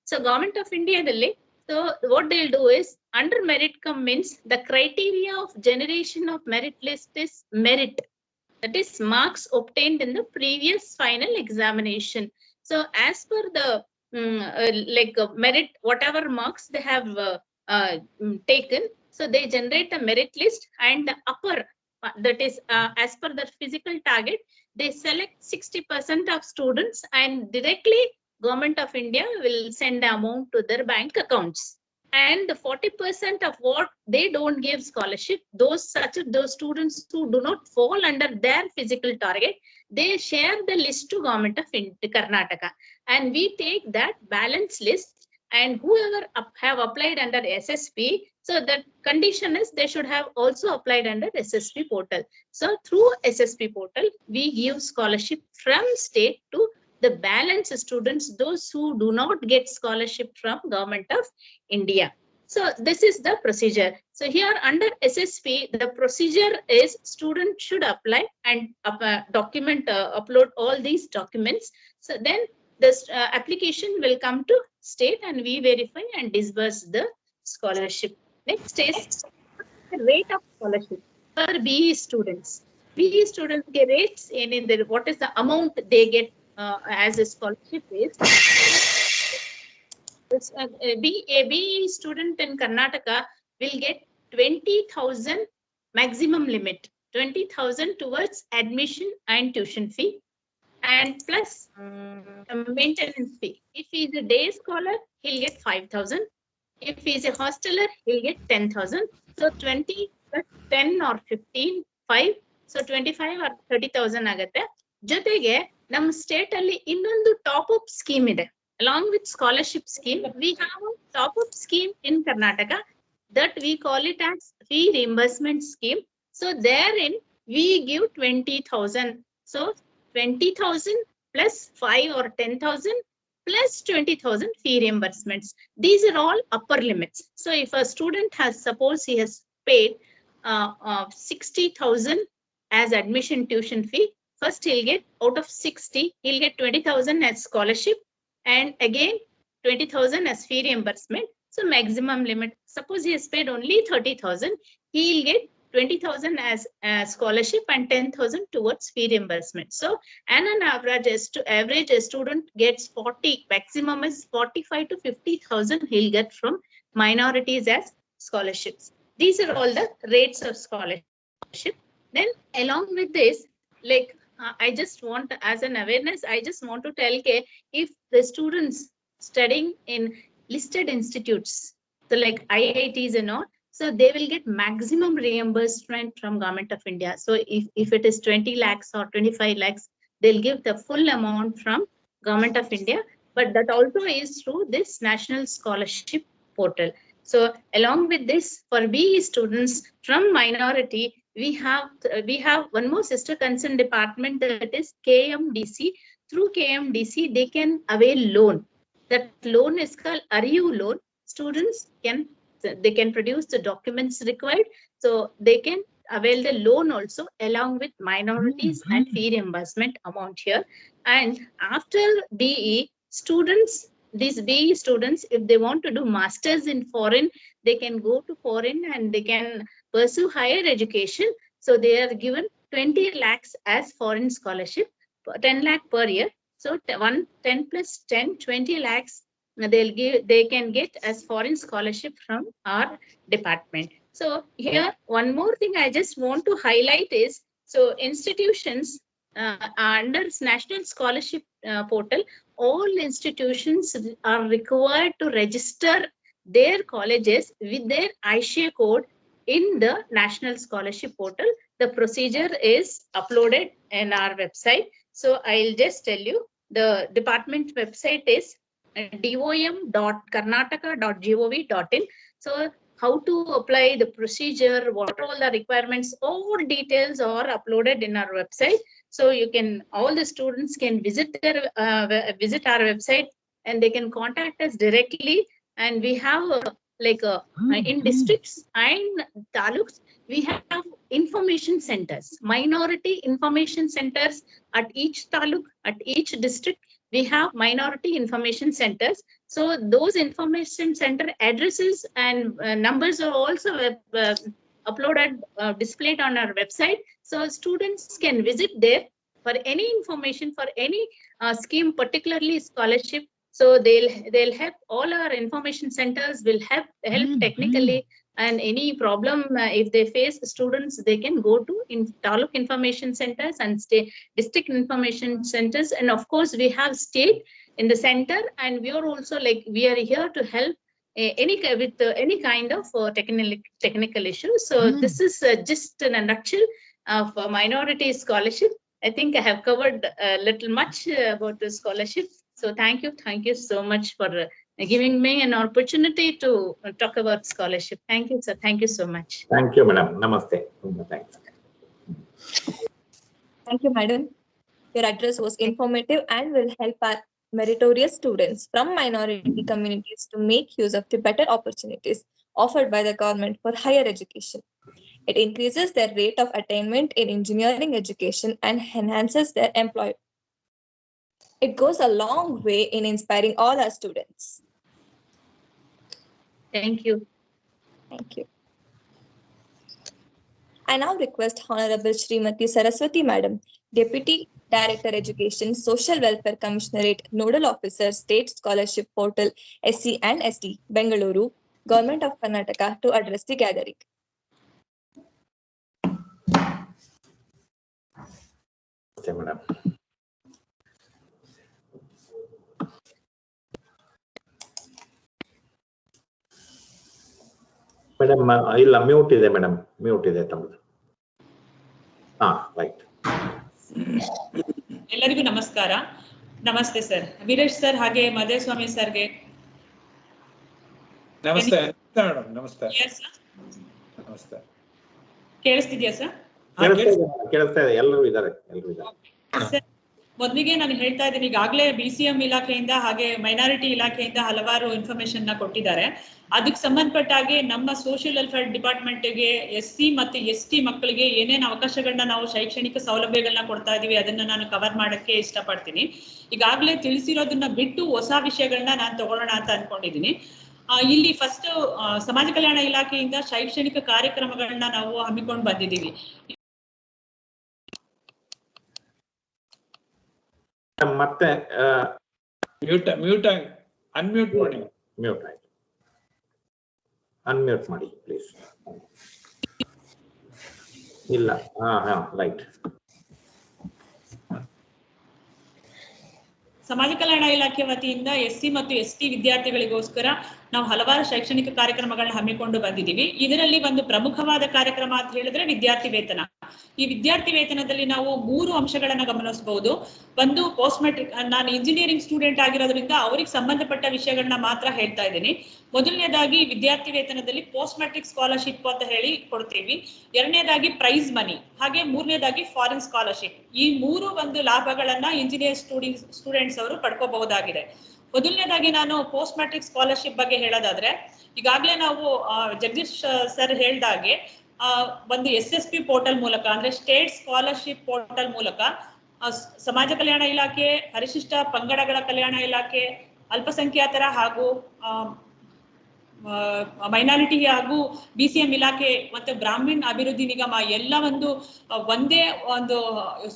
So Government of India dalli, so what they'll do is under merit come means the criteria of generation of merit list is merit, that is marks obtained in the previous final examination. So as per the merit, whatever marks they have taken, so they generate a merit list, and the upper, that is as per the physical target, they select 60% of students and directly Government of India will send the amount to their bank accounts. And the 40% of what they don't give scholarship, those students who do not fall under their physical target, they share the list to Government of Karnataka, and we take that balance list, and whoever have applied under SSP, so the condition is they should have also applied under SSP portal. So through SSP portal, we give scholarship from state to the balance students, those who do not get scholarship from Government of India. So this is the procedure. So here under SSP, the procedure is student should apply and document, upload all these documents. So then this application will come to state and we verify and disburse the scholarship. Next is the rate of scholarship for BE students. BE students get rates in the, what is the amount they get as a scholarship is. A BE student in Karnataka will get 20,000 maximum limit, 20,000 towards admission and tuition fee, and plus maintenance fee. If he is a day scholar, he'll get 5,000. If he is a hosteler, he'll get 10,000. So 20 plus 10 or 15, 5. So 25 or 30,000 agate. Jotege nam state alli innondu top up scheme ide. Along with scholarship scheme, we have a top up scheme in Karnataka that we call it as fee reimbursement scheme. So therein we give 20,000. So 20,000 plus 5 or 10,000 plus 20,000 fee reimbursements. These are all upper limits. So if a student has, suppose he has paid 60,000 as admission tuition fee. First, he'll get out of 60, he'll get 20,000 as scholarship, and again 20,000 as fee reimbursement. So maximum limit. Suppose he has paid only 30,000, he'll get 20,000 as scholarship and 10,000 towards fee reimbursement. So, and an average a student gets 40, maximum is 45 to 50,000 he'll get from minorities as scholarships. These are all the rates of scholarship. Then along with this, like I just want, as an awareness, I just want to tell if the students studying in listed institutes, so like IITs and all, so they will get maximum reimbursement from Government of India. So if it is 20 lakhs or 25 lakhs, they'll give the full amount from Government of India. But that also is through this National Scholarship Portal. So along with this, for BE students from minority, we have one more sister concern department, that is KMDC. Through KMDC, they can avail loan. That loan is called ARIU loan. Students can produce the documents required, so they can avail the loan also along with minorities and fee reimbursement amount here. And after BE, students, these BE students, if they want to do masters in foreign, they can go to foreign and they can pursue higher education. So they are given 20 lakhs as foreign scholarship, 10 lakh per year. So 10 plus 10, 20 lakhs they can get as foreign scholarship from our department. So here, one more thing I just want to highlight is, so institutions under National Scholarship Portal, all institutions are required to register their colleges with their ISHA code in the National Scholarship Portal. The procedure is uploaded in our website. So I'll just tell you, the department website is dom.karnataka.gov.in. So how to apply the procedure, what are all the requirements, all details are uploaded in our website. So you can, all the students can visit visit our website and they can contact us directly. And we have in districts and taluks, we have information centers, minority information centers at each taluk, at each district. We have minority information centers. So those information center addresses and numbers are also uploaded, displayed on our website. So students can visit there for any information, for any scheme, particularly scholarship. So they'll help, all our information centers will help technically, and any problem if they face students, they can go to taluk information centers and district information centers. And of course, we have state in the center, and we are also we are here to help any kind of technical issues. So this is just in a nutshell of minority scholarship. I think I have covered a little much about the scholarship. So thank you so much for giving me an opportunity to talk about scholarship. Thank you, sir. Thank you so much. Thank you, madam. Namaste. Thanks. Thank you, madam. Your address was informative and will help our meritorious students from minority communities to make use of the better opportunities offered by the government for higher education. It increases their rate of attainment in engineering education and enhances their employment. It goes a long way in inspiring all our students. Thank you. Thank you. I now request Honorable Srimati Saraswati Madam, Deputy Director Education, Social Welfare Commissionerate, Nodal Officer, State Scholarship Portal, SC and ST, Bengaluru, Government of Karnataka, to address the gathering. Okay, madam. Madam, ಇಲ್ಲ mute ಇದೆ madam, mute ಇದೆ ತಮ್ಮದು. Right. ಎಲ್ಲರಿಗೂ ನಮಸ್ಕಾರ. ನಮಸ್ತೆ sir, Veeresh sir ಹಾಗೆ ಮಹದೇವಸ್ವಾಮಿ ಸರ್ಗೆ ನಮಸ್ತೆ. ಮೇಡಮ್ ನಮಸ್ತೆ. ನಮಸ್ತೆ. ಕೇಳಿಸ್ತಿದ್ಯಾ ಸರ್? ಕೇಳಿಸ್ತಾ ಇದೆ, ಎಲ್ಲರೂ ಇದ್ದಾರೆ. ಮೊದಲಿಗೆ ನಾನು ಹೇಳ್ತಾ ಇದ್ದೀನಿ, ಈಗಾಗಲೇ BCM ಇಲಾಖೆಯಿಂದ ಹಾಗೆ ಮೈನಾರಿಟಿ ಇಲಾಖೆಯಿಂದ ಹಲವಾರು ಇನ್ಫಾರ್ಮೇಶನ್ ನ ಕೊಟ್ಟಿದ್ದಾರೆ. ಅದಕ್ಕೆ ಸಂಬಂಧಪಟ್ಟ ಹಾಗೆ ನಮ್ಮ ಸೋಷಿಯಲ್ ವೆಲ್ಫೇರ್ ಡಿಪಾರ್ಟ್ಮೆಂಟ್ಗೆ SC ಮತ್ತು ST ಮಕ್ಕಳಿಗೆ ಏನೇನು ಅವಕಾಶಗಳನ್ನ ನಾವು ಶೈಕ್ಷಣಿಕ ಸೌಲಭ್ಯಗಳನ್ನ ಕೊಡ್ತಾ ಇದೀವಿ ಅದನ್ನ ನಾನು ಕವರ್ ಮಾಡಕ್ಕೆ ಇಷ್ಟಪಡ್ತೀನಿ. ಈಗಾಗಲೇ ತಿಳಿಸಿರೋದನ್ನ ಬಿಟ್ಟು ಹೊಸ ವಿಷಯಗಳನ್ನ ನಾನು ತಗೊಳ್ಳೋಣ ಅಂತ ಅನ್ಕೊಂಡಿದ್ದೀನಿ. ಇಲ್ಲಿ ಫಸ್ಟ್ ಸಮಾಜ ಕಲ್ಯಾಣ ಇಲಾಖೆಯಿಂದ ಶೈಕ್ಷಣಿಕ ಕಾರ್ಯಕ್ರಮಗಳನ್ನ ನಾವು ಹಮ್ಮಿಕೊಂಡು ಬಂದಿದ್ದೀವಿ. ಮತ್ತೆ ಅನ್ಮ್ಯೂಟ್ ಮಾಡಿ. ಅನ್ಮ್ಯೂಟ್ ಮಾಡಿ ಪ್ಲೀಸ್. ಇಲ್ಲ, ರೈಟ್. ಸಮಾಜ ಕಲ್ಯಾಣ ಇಲಾಖೆ ವತಿಯಿಂದ SC ಮತ್ತು ST ವಿದ್ಯಾರ್ಥಿಗಳಿಗೋಸ್ಕರ ನಾವು ಹಲವಾರು ಶೈಕ್ಷಣಿಕ ಕಾರ್ಯಕ್ರಮಗಳನ್ನ ಹಮ್ಮಿಕೊಂಡು ಬಂದಿದ್ದೀವಿ. ಇದರಲ್ಲಿ ಒಂದು ಪ್ರಮುಖವಾದ ಕಾರ್ಯಕ್ರಮ ಅಂತ ಹೇಳಿದ್ರೆ ವಿದ್ಯಾರ್ಥಿ ವೇತನ. ಈ ವಿದ್ಯಾರ್ಥಿ ವೇತನದಲ್ಲಿ ನಾವು 3 ಅಂಶಗಳನ್ನ ಗಮನಿಸಬಹುದು. ಒಂದು ಪೋಸ್ಟ್ ಮೆಟ್ರಿಕ್, ನಾನು ಇಂಜಿನಿಯರಿಂಗ್ ಸ್ಟೂಡೆಂಟ್ ಆಗಿರೋದ್ರಿಂದ ಅವ್ರಿಗೆ ಸಂಬಂಧಪಟ್ಟ ವಿಷಯಗಳನ್ನ ಮಾತ್ರ ಹೇಳ್ತಾ ಇದ್ದೀನಿ. ಮೊದಲನೇದಾಗಿ ವಿದ್ಯಾರ್ಥಿ ವೇತನದಲ್ಲಿ ಪೋಸ್ಟ್ ಮೆಟ್ರಿಕ್ ಸ್ಕಾಲರ್ಶಿಪ್ ಅಂತ ಹೇಳಿ ಕೊಡ್ತೀವಿ. ಎರಡನೇದಾಗಿ ಪ್ರೈಸ್ ಮನಿ, ಹಾಗೆ ಮೂರನೇದಾಗಿ ಫಾರಿನ್ ಸ್ಕಾಲರ್ಶಿಪ್. ಈ 3 ಒಂದು ಲಾಭಗಳನ್ನ ಇಂಜಿನಿಯರ್ ಸ್ಟೂಡೆಂಟ್ಸ್ ಅವರು ಪಡ್ಕೋಬಹುದಾಗಿದೆ. ಮೊದಲನೇದಾಗಿ ನಾನು ಪೋಸ್ಟ್ ಮ್ಯಾಟ್ರಿಕ್ ಸ್ಕಾಲರ್ಶಿಪ್ ಬಗ್ಗೆ ಹೇಳೋದಾದ್ರೆ, ಈಗಾಗಲೇ ನಾವು ಜಗದೀಶ್ ಸರ್ ಹೇಳ್ದಾಗೆ ಒಂದು SSP ಪೋರ್ಟಲ್ ಮೂಲಕ, ಅಂದ್ರೆ ಸ್ಟೇಟ್ ಸ್ಕಾಲರ್ಶಿಪ್ ಪೋರ್ಟಲ್ ಮೂಲಕ ಸಮಾಜ ಕಲ್ಯಾಣ ಇಲಾಖೆ, ಪರಿಶಿಷ್ಟ ಪಂಗಡಗಳ ಕಲ್ಯಾಣ ಇಲಾಖೆ, ಅಲ್ಪಸಂಖ್ಯಾತರ ಹಾಗೂ ಮೈನಾರಿಟಿ ಹಾಗೂ BCM ಇಲಾಖೆ ಮತ್ತು ಬ್ರಾಹ್ಮಣ ಅಭಿವೃದ್ಧಿ ನಿಗಮ ಎಲ್ಲ ಒಂದೇ ಒಂದು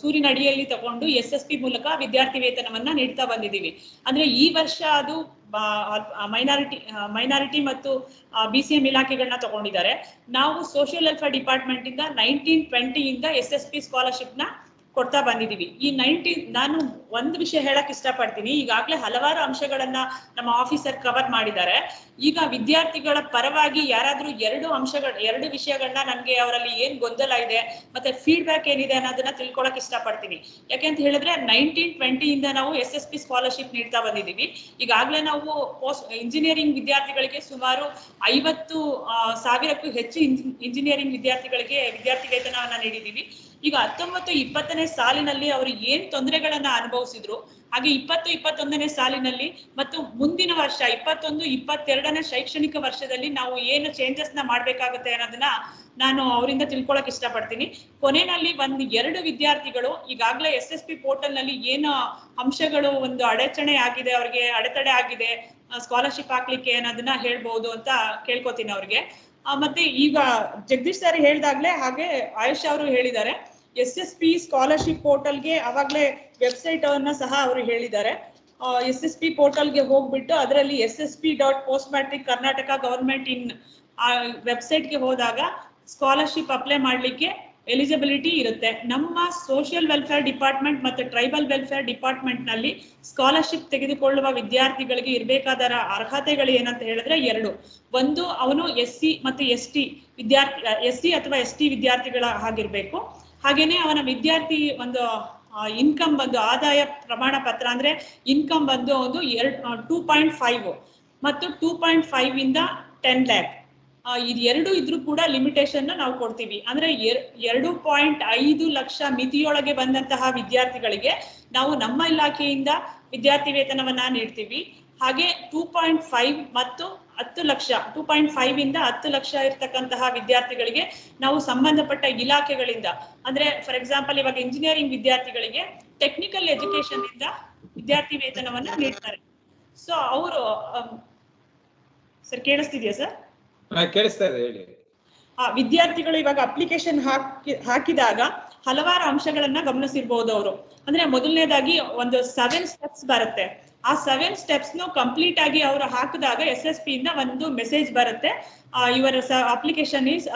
ಸೂರಿನ ಅಡಿಯಲ್ಲಿ ತಗೊಂಡು SSP ಮೂಲಕ ವಿದ್ಯಾರ್ಥಿ ವೇತನವನ್ನ ನೀಡ್ತಾ ಬಂದಿದ್ದೀವಿ. ಅಂದ್ರೆ ಈ ವರ್ಷ ಅದು ಮೈನಾರಿಟಿ ಮತ್ತು BCM ಇಲಾಖೆಗಳನ್ನ ತಗೊಂಡಿದ್ದಾರೆ. ನಾವು ಸೋಷಿಯಲ್ ವೆಲ್ಫೇರ್ ಡಿಪಾರ್ಟ್ಮೆಂಟ್ ಇಂದ 1920 ಇಂದ SSP ಸ್ಕಾಲರ್ಶಿಪ್ ನ ಕೊಡ್ತಾ ಬಂದಿದ್ದೀವಿ. ಈ ನಾನು ಒಂದು ವಿಷಯ ಹೇಳಕ್ ಇಷ್ಟಪಡ್ತೀನಿ. ಈಗಾಗಲೇ ಹಲವಾರು ಅಂಶಗಳನ್ನ ನಮ್ಮ ಆಫೀಸರ್ ಕವರ್ ಮಾಡಿದ್ದಾರೆ. ಈಗ ವಿದ್ಯಾರ್ಥಿಗಳ ಪರವಾಗಿ ಯಾರಾದ್ರೂ ಎರಡು ವಿಷಯಗಳನ್ನ ನನ್ಗೆ ಅವರಲ್ಲಿ ಏನ್ ಗೊಂದಲ ಇದೆ ಮತ್ತೆ ಫೀಡ್ಬ್ಯಾಕ್ ಏನಿದೆ ಅನ್ನೋದನ್ನ ತಿಳ್ಕೊಳಕ್ ಇಷ್ಟಪಡ್ತೀನಿ. ಯಾಕೆಂತ ಹೇಳಿದ್ರೆ 1920 ಇಂದ ನಾವು SSP ಸ್ಕಾಲರ್ಶಿಪ್ ನೀಡ್ತಾ ಬಂದಿದ್ದೀವಿ. ಈಗಾಗಲೇ ನಾವು ಇಂಜಿನಿಯರಿಂಗ್ ವಿದ್ಯಾರ್ಥಿಗಳಿಗೆ ಸುಮಾರು 50,000ಕ್ಕೂ ಹೆಚ್ಚು ಇಂಜಿನಿಯರಿಂಗ್ ವಿದ್ಯಾರ್ಥಿಗಳಿಗೆ ವಿದ್ಯಾರ್ಥಿ ವೇತನವನ್ನ ನೀಡಿದ್ದೀವಿ. ಈಗ 19-20ನೇ ಸಾಲಿನಲ್ಲಿ ಅವರು ಏನ್ ತೊಂದರೆಗಳನ್ನ ಅನುಭವಿಸಿದ್ರು, ಹಾಗೆ 20-21ನೇ ಸಾಲಿನಲ್ಲಿ ಮತ್ತು ಮುಂದಿನ ವರ್ಷ 21-22ನೇ ಶೈಕ್ಷಣಿಕ ವರ್ಷದಲ್ಲಿ ನಾವು ಏನು ಚೇಂಜಸ್ ನ ಮಾಡ್ಬೇಕಾಗುತ್ತೆ ಅನ್ನೋದನ್ನ ನಾನು ಅವರಿಂದ ತಿಳ್ಕೊಳಕ್ ಇಷ್ಟಪಡ್ತೀನಿ. ಕೊನೆಯಲ್ಲಿ 1-2 ವಿದ್ಯಾರ್ಥಿಗಳು ಈಗಾಗಲೇ SSP ಪೋರ್ಟಲ್ ನಲ್ಲಿ ಏನು ಅಂಶಗಳು ಒಂದು ಅಡಚಣೆ ಆಗಿದೆ, ಅವ್ರಿಗೆ ಅಡೆತಡೆ ಆಗಿದೆ ಸ್ಕಾಲರ್ಶಿಪ್ ಹಾಕ್ಲಿಕ್ಕೆ ಅನ್ನೋದನ್ನ ಹೇಳ್ಬಹುದು ಅಂತ ಕೇಳ್ಕೊತೀನಿ ಅವ್ರಿಗೆ. ಮತ್ತೆ ಈಗ ಜಗದೀಶ್ ಸರ್ ಹೇಳ್ದಾಗ್ಲೇ ಹಾಗೆ ಆಯುಷ್ ಅವರು ಹೇಳಿದ್ದಾರೆ, SSP ಸ್ಕಾಲರ್ಶಿಪ್ ಪೋರ್ಟಲ್ಗೆ ಅವಾಗ್ಲೇ ವೆಬ್ಸೈಟ್ ಅನ್ನ ಸಹ ಅವರು ಹೇಳಿದ್ದಾರೆ. SSP ಪೋರ್ಟಲ್ಗೆ ಹೋಗ್ಬಿಟ್ಟು ಅದರಲ್ಲಿ ssp.postmatrickarnataka government in ವೆಬ್ಸೈಟ್ಗೆ ಹೋದಾಗ ಸ್ಕಾಲರ್ಶಿಪ್ ಅಪ್ಲೈ ಮಾಡ್ಲಿಕ್ಕೆ ಎಲಿಜಿಬಿಲಿಟಿ ಇರುತ್ತೆ. ನಮ್ಮ ಸೋಷಿಯಲ್ ವೆಲ್ಫೇರ್ ಡಿಪಾರ್ಟ್ಮೆಂಟ್ ಮತ್ತು ಟ್ರೈಬಲ್ ವೆಲ್ಫೇರ್ ಡಿಪಾರ್ಟ್ಮೆಂಟ್ ನಲ್ಲಿ ಸ್ಕಾಲರ್ಶಿಪ್ ತೆಗೆದುಕೊಳ್ಳುವ ವಿದ್ಯಾರ್ಥಿಗಳಿಗೆ ಇರಬೇಕಾದ ಅರ್ಹತೆಗಳು ಏನಂತ ಹೇಳಿದ್ರೆ 2. ಒಂದು, ಅವನು SC ಮತ್ತು SC ಅಥವಾ ST ವಿದ್ಯಾರ್ಥಿಗಳ ಆಗಿರ್ಬೇಕು. ಹಾಗೇನೆ ಅವನ ವಿದ್ಯಾರ್ಥಿ ಒಂದು ಇನ್ಕಮ್ ಆದಾಯ ಪ್ರಮಾಣ ಪತ್ರ, ಅಂದ್ರೆ ಇನ್ಕಮ್ ಒಂದು 2.5 ಮತ್ತು 2.5 ಇಂದ 10 lakh. ಇದು 2 ಇದ್ರೂ ಕೂಡ ಲಿಮಿಟೇಷನ್ ನಾವು ಕೊಡ್ತೀವಿ. ಅಂದ್ರೆ 2.5 ಲಕ್ಷ ಮಿತಿಯೊಳಗೆ ಬಂದಂತಹ ವಿದ್ಯಾರ್ಥಿಗಳಿಗೆ ನಾವು ನಮ್ಮ ಇಲಾಖೆಯಿಂದ ವಿದ್ಯಾರ್ಥಿ ವೇತನವನ್ನ ನೀಡ್ತೀವಿ. ಹಾಗೆ 2.5 ಮತ್ತು 10 ಲಕ್ಷ, 2.5 ಇಂದ 10 ಲಕ್ಷ ಇರ್ತಕ್ಕಂತಹ ವಿದ್ಯಾರ್ಥಿಗಳಿಗೆ ನಾವು ಸಂಬಂಧಪಟ್ಟ ಇಲಾಖೆಗಳಿಂದ, ಅಂದ್ರೆ ಫಾರ್ ಎಕ್ಸಾಂಪಲ್ ಇವಾಗ ಇಂಜಿನಿಯರಿಂಗ್ ವಿದ್ಯಾರ್ಥಿಗಳಿಗೆ ಟೆಕ್ನಿಕಲ್ ಎಜುಕೇಶನ್ ಇಂದ ವಿದ್ಯಾರ್ಥಿ ವೇತನವನ್ನ ನೀಡ್ತಾರೆ. ಸೊ ಅವರು ಸರ್ ಕೇಳಿಸ್ತಿದ್ಯಾ ಸರ್? ಕೇಳಿಸ್ತಾ ಇದೆ, ಹೇಳಿ. ವಿದ್ಯಾರ್ಥಿಗಳು ಇವಾಗ ಅಪ್ಲಿಕೇಶನ್ ಹಾಕಿದಾಗ ಹಲವಾರು ಅಂಶಗಳನ್ನ ಗಮನಿಸಿರ್ಬಹುದು ಅವರು. ಅಂದ್ರೆ ಮೊದಲನೇದಾಗಿ ಒಂದು 7 ಸ್ಟೆಪ್ಸ್ ಬರುತ್ತೆ. ಆ 7 ಸ್ಟೆಪ್ಸ್ ಕಂಪ್ಲೀಟ್ ಆಗಿ ಅವರು ಹಾಕಿದಾಗ SSP ಇಂದ ಒಂದು ಮೆಸೇಜ್ ಬರುತ್ತೆ, your application is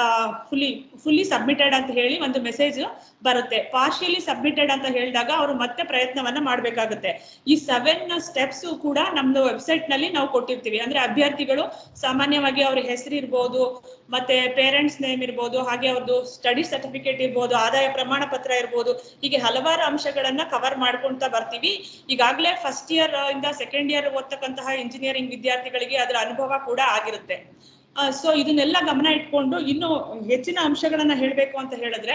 fully submitted ಅಂತ ಹೇಳಿ ಒಂದು ಮೆಸೇಜ್ ಬರುತ್ತೆ. ಪಾರ್ಷಿಯಲಿ ಸಬ್ಮಿಟೆಡ್ ಅಂತ ಹೇಳಿದಾಗ ಅವರು ಮತ್ತೆ ಪ್ರಯತ್ನವನ್ನ ಮಾಡ್ಬೇಕಾಗುತ್ತೆ. ಈ 7 ಸ್ಟೆಪ್ಸ್ ಕೂಡ ನಮ್ದು ವೆಬ್ಸೈಟ್ ನಲ್ಲಿ ನಾವು ಕೊಟ್ಟಿರ್ತೀವಿ. ಅಂದ್ರೆ ಅಭ್ಯರ್ಥಿಗಳು ಸಾಮಾನ್ಯವಾಗಿ ಅವ್ರ ಹೆಸರು ಇರ್ಬೋದು, ಮತ್ತೆ ಪೇರೆಂಟ್ಸ್ ನೇಮ್ ಇರ್ಬೋದು, ಹಾಗೆ ಅವ್ರದ್ದು ಸ್ಟಡಿ ಸರ್ಟಿಫಿಕೇಟ್ ಇರ್ಬೋದು, ಆದಾಯ ಪ್ರಮಾಣ ಪತ್ರ ಇರ್ಬೋದು, ಹೀಗೆ ಹಲವಾರು ಅಂಶಗಳನ್ನ ಕವರ್ ಮಾಡ್ಕೊಂತ ಬರ್ತೀವಿ. ಈಗಾಗಲೇ ಫಸ್ಟ್ ಇಯರ್ ಇಂದ ಸೆಕೆಂಡ್ ಇಯರ್ ಓದ್ತಕ್ಕಂತಹ ಇಂಜಿನಿಯರಿಂಗ್ ವಿದ್ಯಾರ್ಥಿಗಳಿಗೆ ಅದರ ಅನುಭವ ಕೂಡ ಆಗಿರುತ್ತೆ. ಸೊ ಇದನ್ನೆಲ್ಲ ಗಮನ ಇಟ್ಕೊಂಡು ಇನ್ನು ಹೆಚ್ಚಿನ ಅಂಶಗಳನ್ನ ಹೇಳ್ಬೇಕು ಅಂತ ಹೇಳಿದ್ರೆ,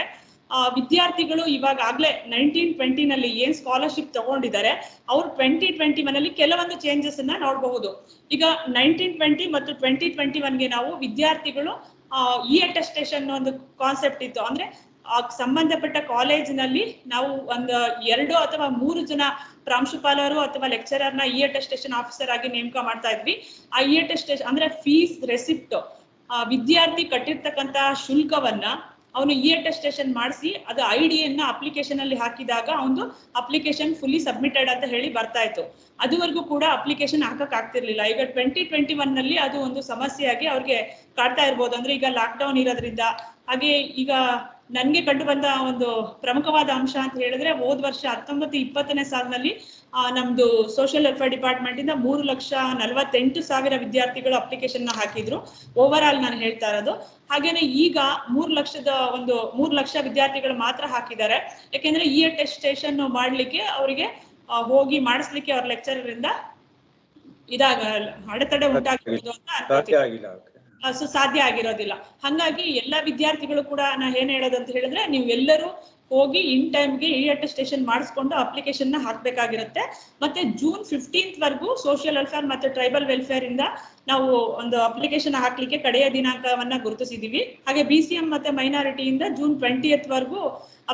ವಿದ್ಯಾರ್ಥಿಗಳು ಇವಾಗಲೇ 1920 ನಲ್ಲಿ ಏನ್ ಸ್ಕಾಲರ್ಶಿಪ್ ತಗೊಂಡಿದ್ದಾರೆ ಅವ್ರು 2021 ಕೆಲವೊಂದು ಚೇಂಜಸ್ ಅನ್ನ ನೋಡಬಹುದು. ಈಗ 1920 ಮತ್ತು 2021ಗೆ ನಾವು ವಿದ್ಯಾರ್ಥಿಗಳು ಅಟೆಸ್ಟೇಷನ್ ಒಂದು ಕಾನ್ಸೆಪ್ಟ್ ಇತ್ತು. ಅಂದ್ರೆ ಸಂಬಂಧಪಟ್ಟ ಕಾಲೇಜಿನಲ್ಲಿ ನಾವು ಒಂದು 2 ಅಥವಾ 3 ಜನ ಪ್ರಾಂಶುಪಾಲರು ಅಥವಾ ಲೆಕ್ಚರರ್ನ ಅಟೆಸ್ಟೇಷನ್ ಆಫೀಸರ್ ಆಗಿ ನೇಮಕ ಮಾಡ್ತಾ ಇದ್ವಿ. ಆ ಅಟೆಸ್ಟೇಷನ್ ಅಂದ್ರೆ ಫೀಸ್ ರೆಸಿಪ್ಟ್, ವಿದ್ಯಾರ್ಥಿ ಕಟ್ಟಿರ್ತಕ್ಕಂತಹ ಶುಲ್ಕವನ್ನ ಅವನು ಅಟೆಸ್ಟೇಷನ್ ಮಾಡಿಸಿ ಅದು ಐಡಿಯನ್ನ ಅಪ್ಲಿಕೇಶನ್ ಅಲ್ಲಿ ಹಾಕಿದಾಗ ಅವನು ಅಪ್ಲಿಕೇಶನ್ ಫುಲ್ಲಿ ಸಬ್ಮಿಟೆಡ್ ಅಂತ ಹೇಳಿ ಬರ್ತಾ ಇತ್ತು. ಅದುವರೆಗೂ ಕೂಡ ಅಪ್ಲಿಕೇಶನ್ ಹಾಕಕ್ ಆಗ್ತಿರ್ಲಿಲ್ಲ. ಈಗ 2021 ನಲ್ಲಿ ಅದು ಒಂದು ಸಮಸ್ಯೆಯಾಗಿ ಅವ್ರಿಗೆ ಕಾಡ್ತಾ ಇರ್ಬೋದು. ಅಂದ್ರೆ ಈಗ ಲಾಕ್ಡೌನ್ ಇರೋದ್ರಿಂದ. ಹಾಗೆ ಈಗ ನನ್ಗೆ ಕಂಡು ಬಂದ ಒಂದು ಪ್ರಮುಖವಾದ ಅಂಶ ಅಂತ ಹೇಳಿದ್ರೆ, ಹೋದ್ ವರ್ಷ 19-20ನೇ ಸಾಲಿನಲ್ಲಿ ನಮ್ದು ಸೋಷಿಯಲ್ ವೆಲ್ಫೇರ್ ಡಿಪಾರ್ಟ್ಮೆಂಟ್ ಇಂದ 3,48,000 ವಿದ್ಯಾರ್ಥಿಗಳು ಅಪ್ಲಿಕೇಶನ್ ಹಾಕಿದ್ರು. ಓವರ್ ಆಲ್ ನಾನು ಹೇಳ್ತಾ ಇರೋದು. ಹಾಗೇನೆ ಈಗ 3 ಲಕ್ಷ ವಿದ್ಯಾರ್ಥಿಗಳು ಮಾತ್ರ ಹಾಕಿದ್ದಾರೆ. ಯಾಕೆಂದ್ರೆ ಅಟೆಸ್ಟೇಷನ್ ಮಾಡ್ಲಿಕ್ಕೆ ಅವರಿಗೆ ಹೋಗಿ ಮಾಡಿಸ್ಲಿಕ್ಕೆ ಅವ್ರ ಲೆಕ್ಚರರ್ ಇಂದ ಅಡೆತಡೆ ಉಂಟಾಗಿರೋದು ಅಂತ ಸಾಧ್ಯ ಆಗಿರೋದಿಲ್ಲ. ಹಂಗಾಗಿ ಎಲ್ಲಾ ವಿದ್ಯಾರ್ಥಿಗಳು ಕೂಡ ನಾ ಏನ್ ಹೇಳೋದು ಅಂತ ಹೇಳಿದ್ರೆ, ನೀವು ಎಲ್ಲರೂ ಹೋಗಿ ಇನ್ ಟೈಮ್ಗೆ ಅಟೆಸ್ಟೇಷನ್ ಮಾಡಿಸ್ಕೊಂಡು ಅಪ್ಲಿಕೇಶನ್ ನ ಹಾಕ್ಬೇಕಾಗಿರುತ್ತೆ. ಮತ್ತೆ June 15th ವರೆಗೂ ಸೋಷಿಯಲ್ ವೆಲ್ಫೇರ್ ಮತ್ತೆ ಟ್ರೈಬಲ್ ವೆಲ್ಫೇರ್ ಇಂದ ನಾವು ಒಂದು ಅಪ್ಲಿಕೇಶನ್ ಹಾಕ್ಲಿಕ್ಕೆ ಕಡೆಯ ದಿನಾಂಕವನ್ನ ಗುರುತಿಸಿದೀವಿ. ಹಾಗೆ BCM ಮತ್ತೆ ಮೈನಾರಿಟಿಯಿಂದ June 20th ವರೆಗೂ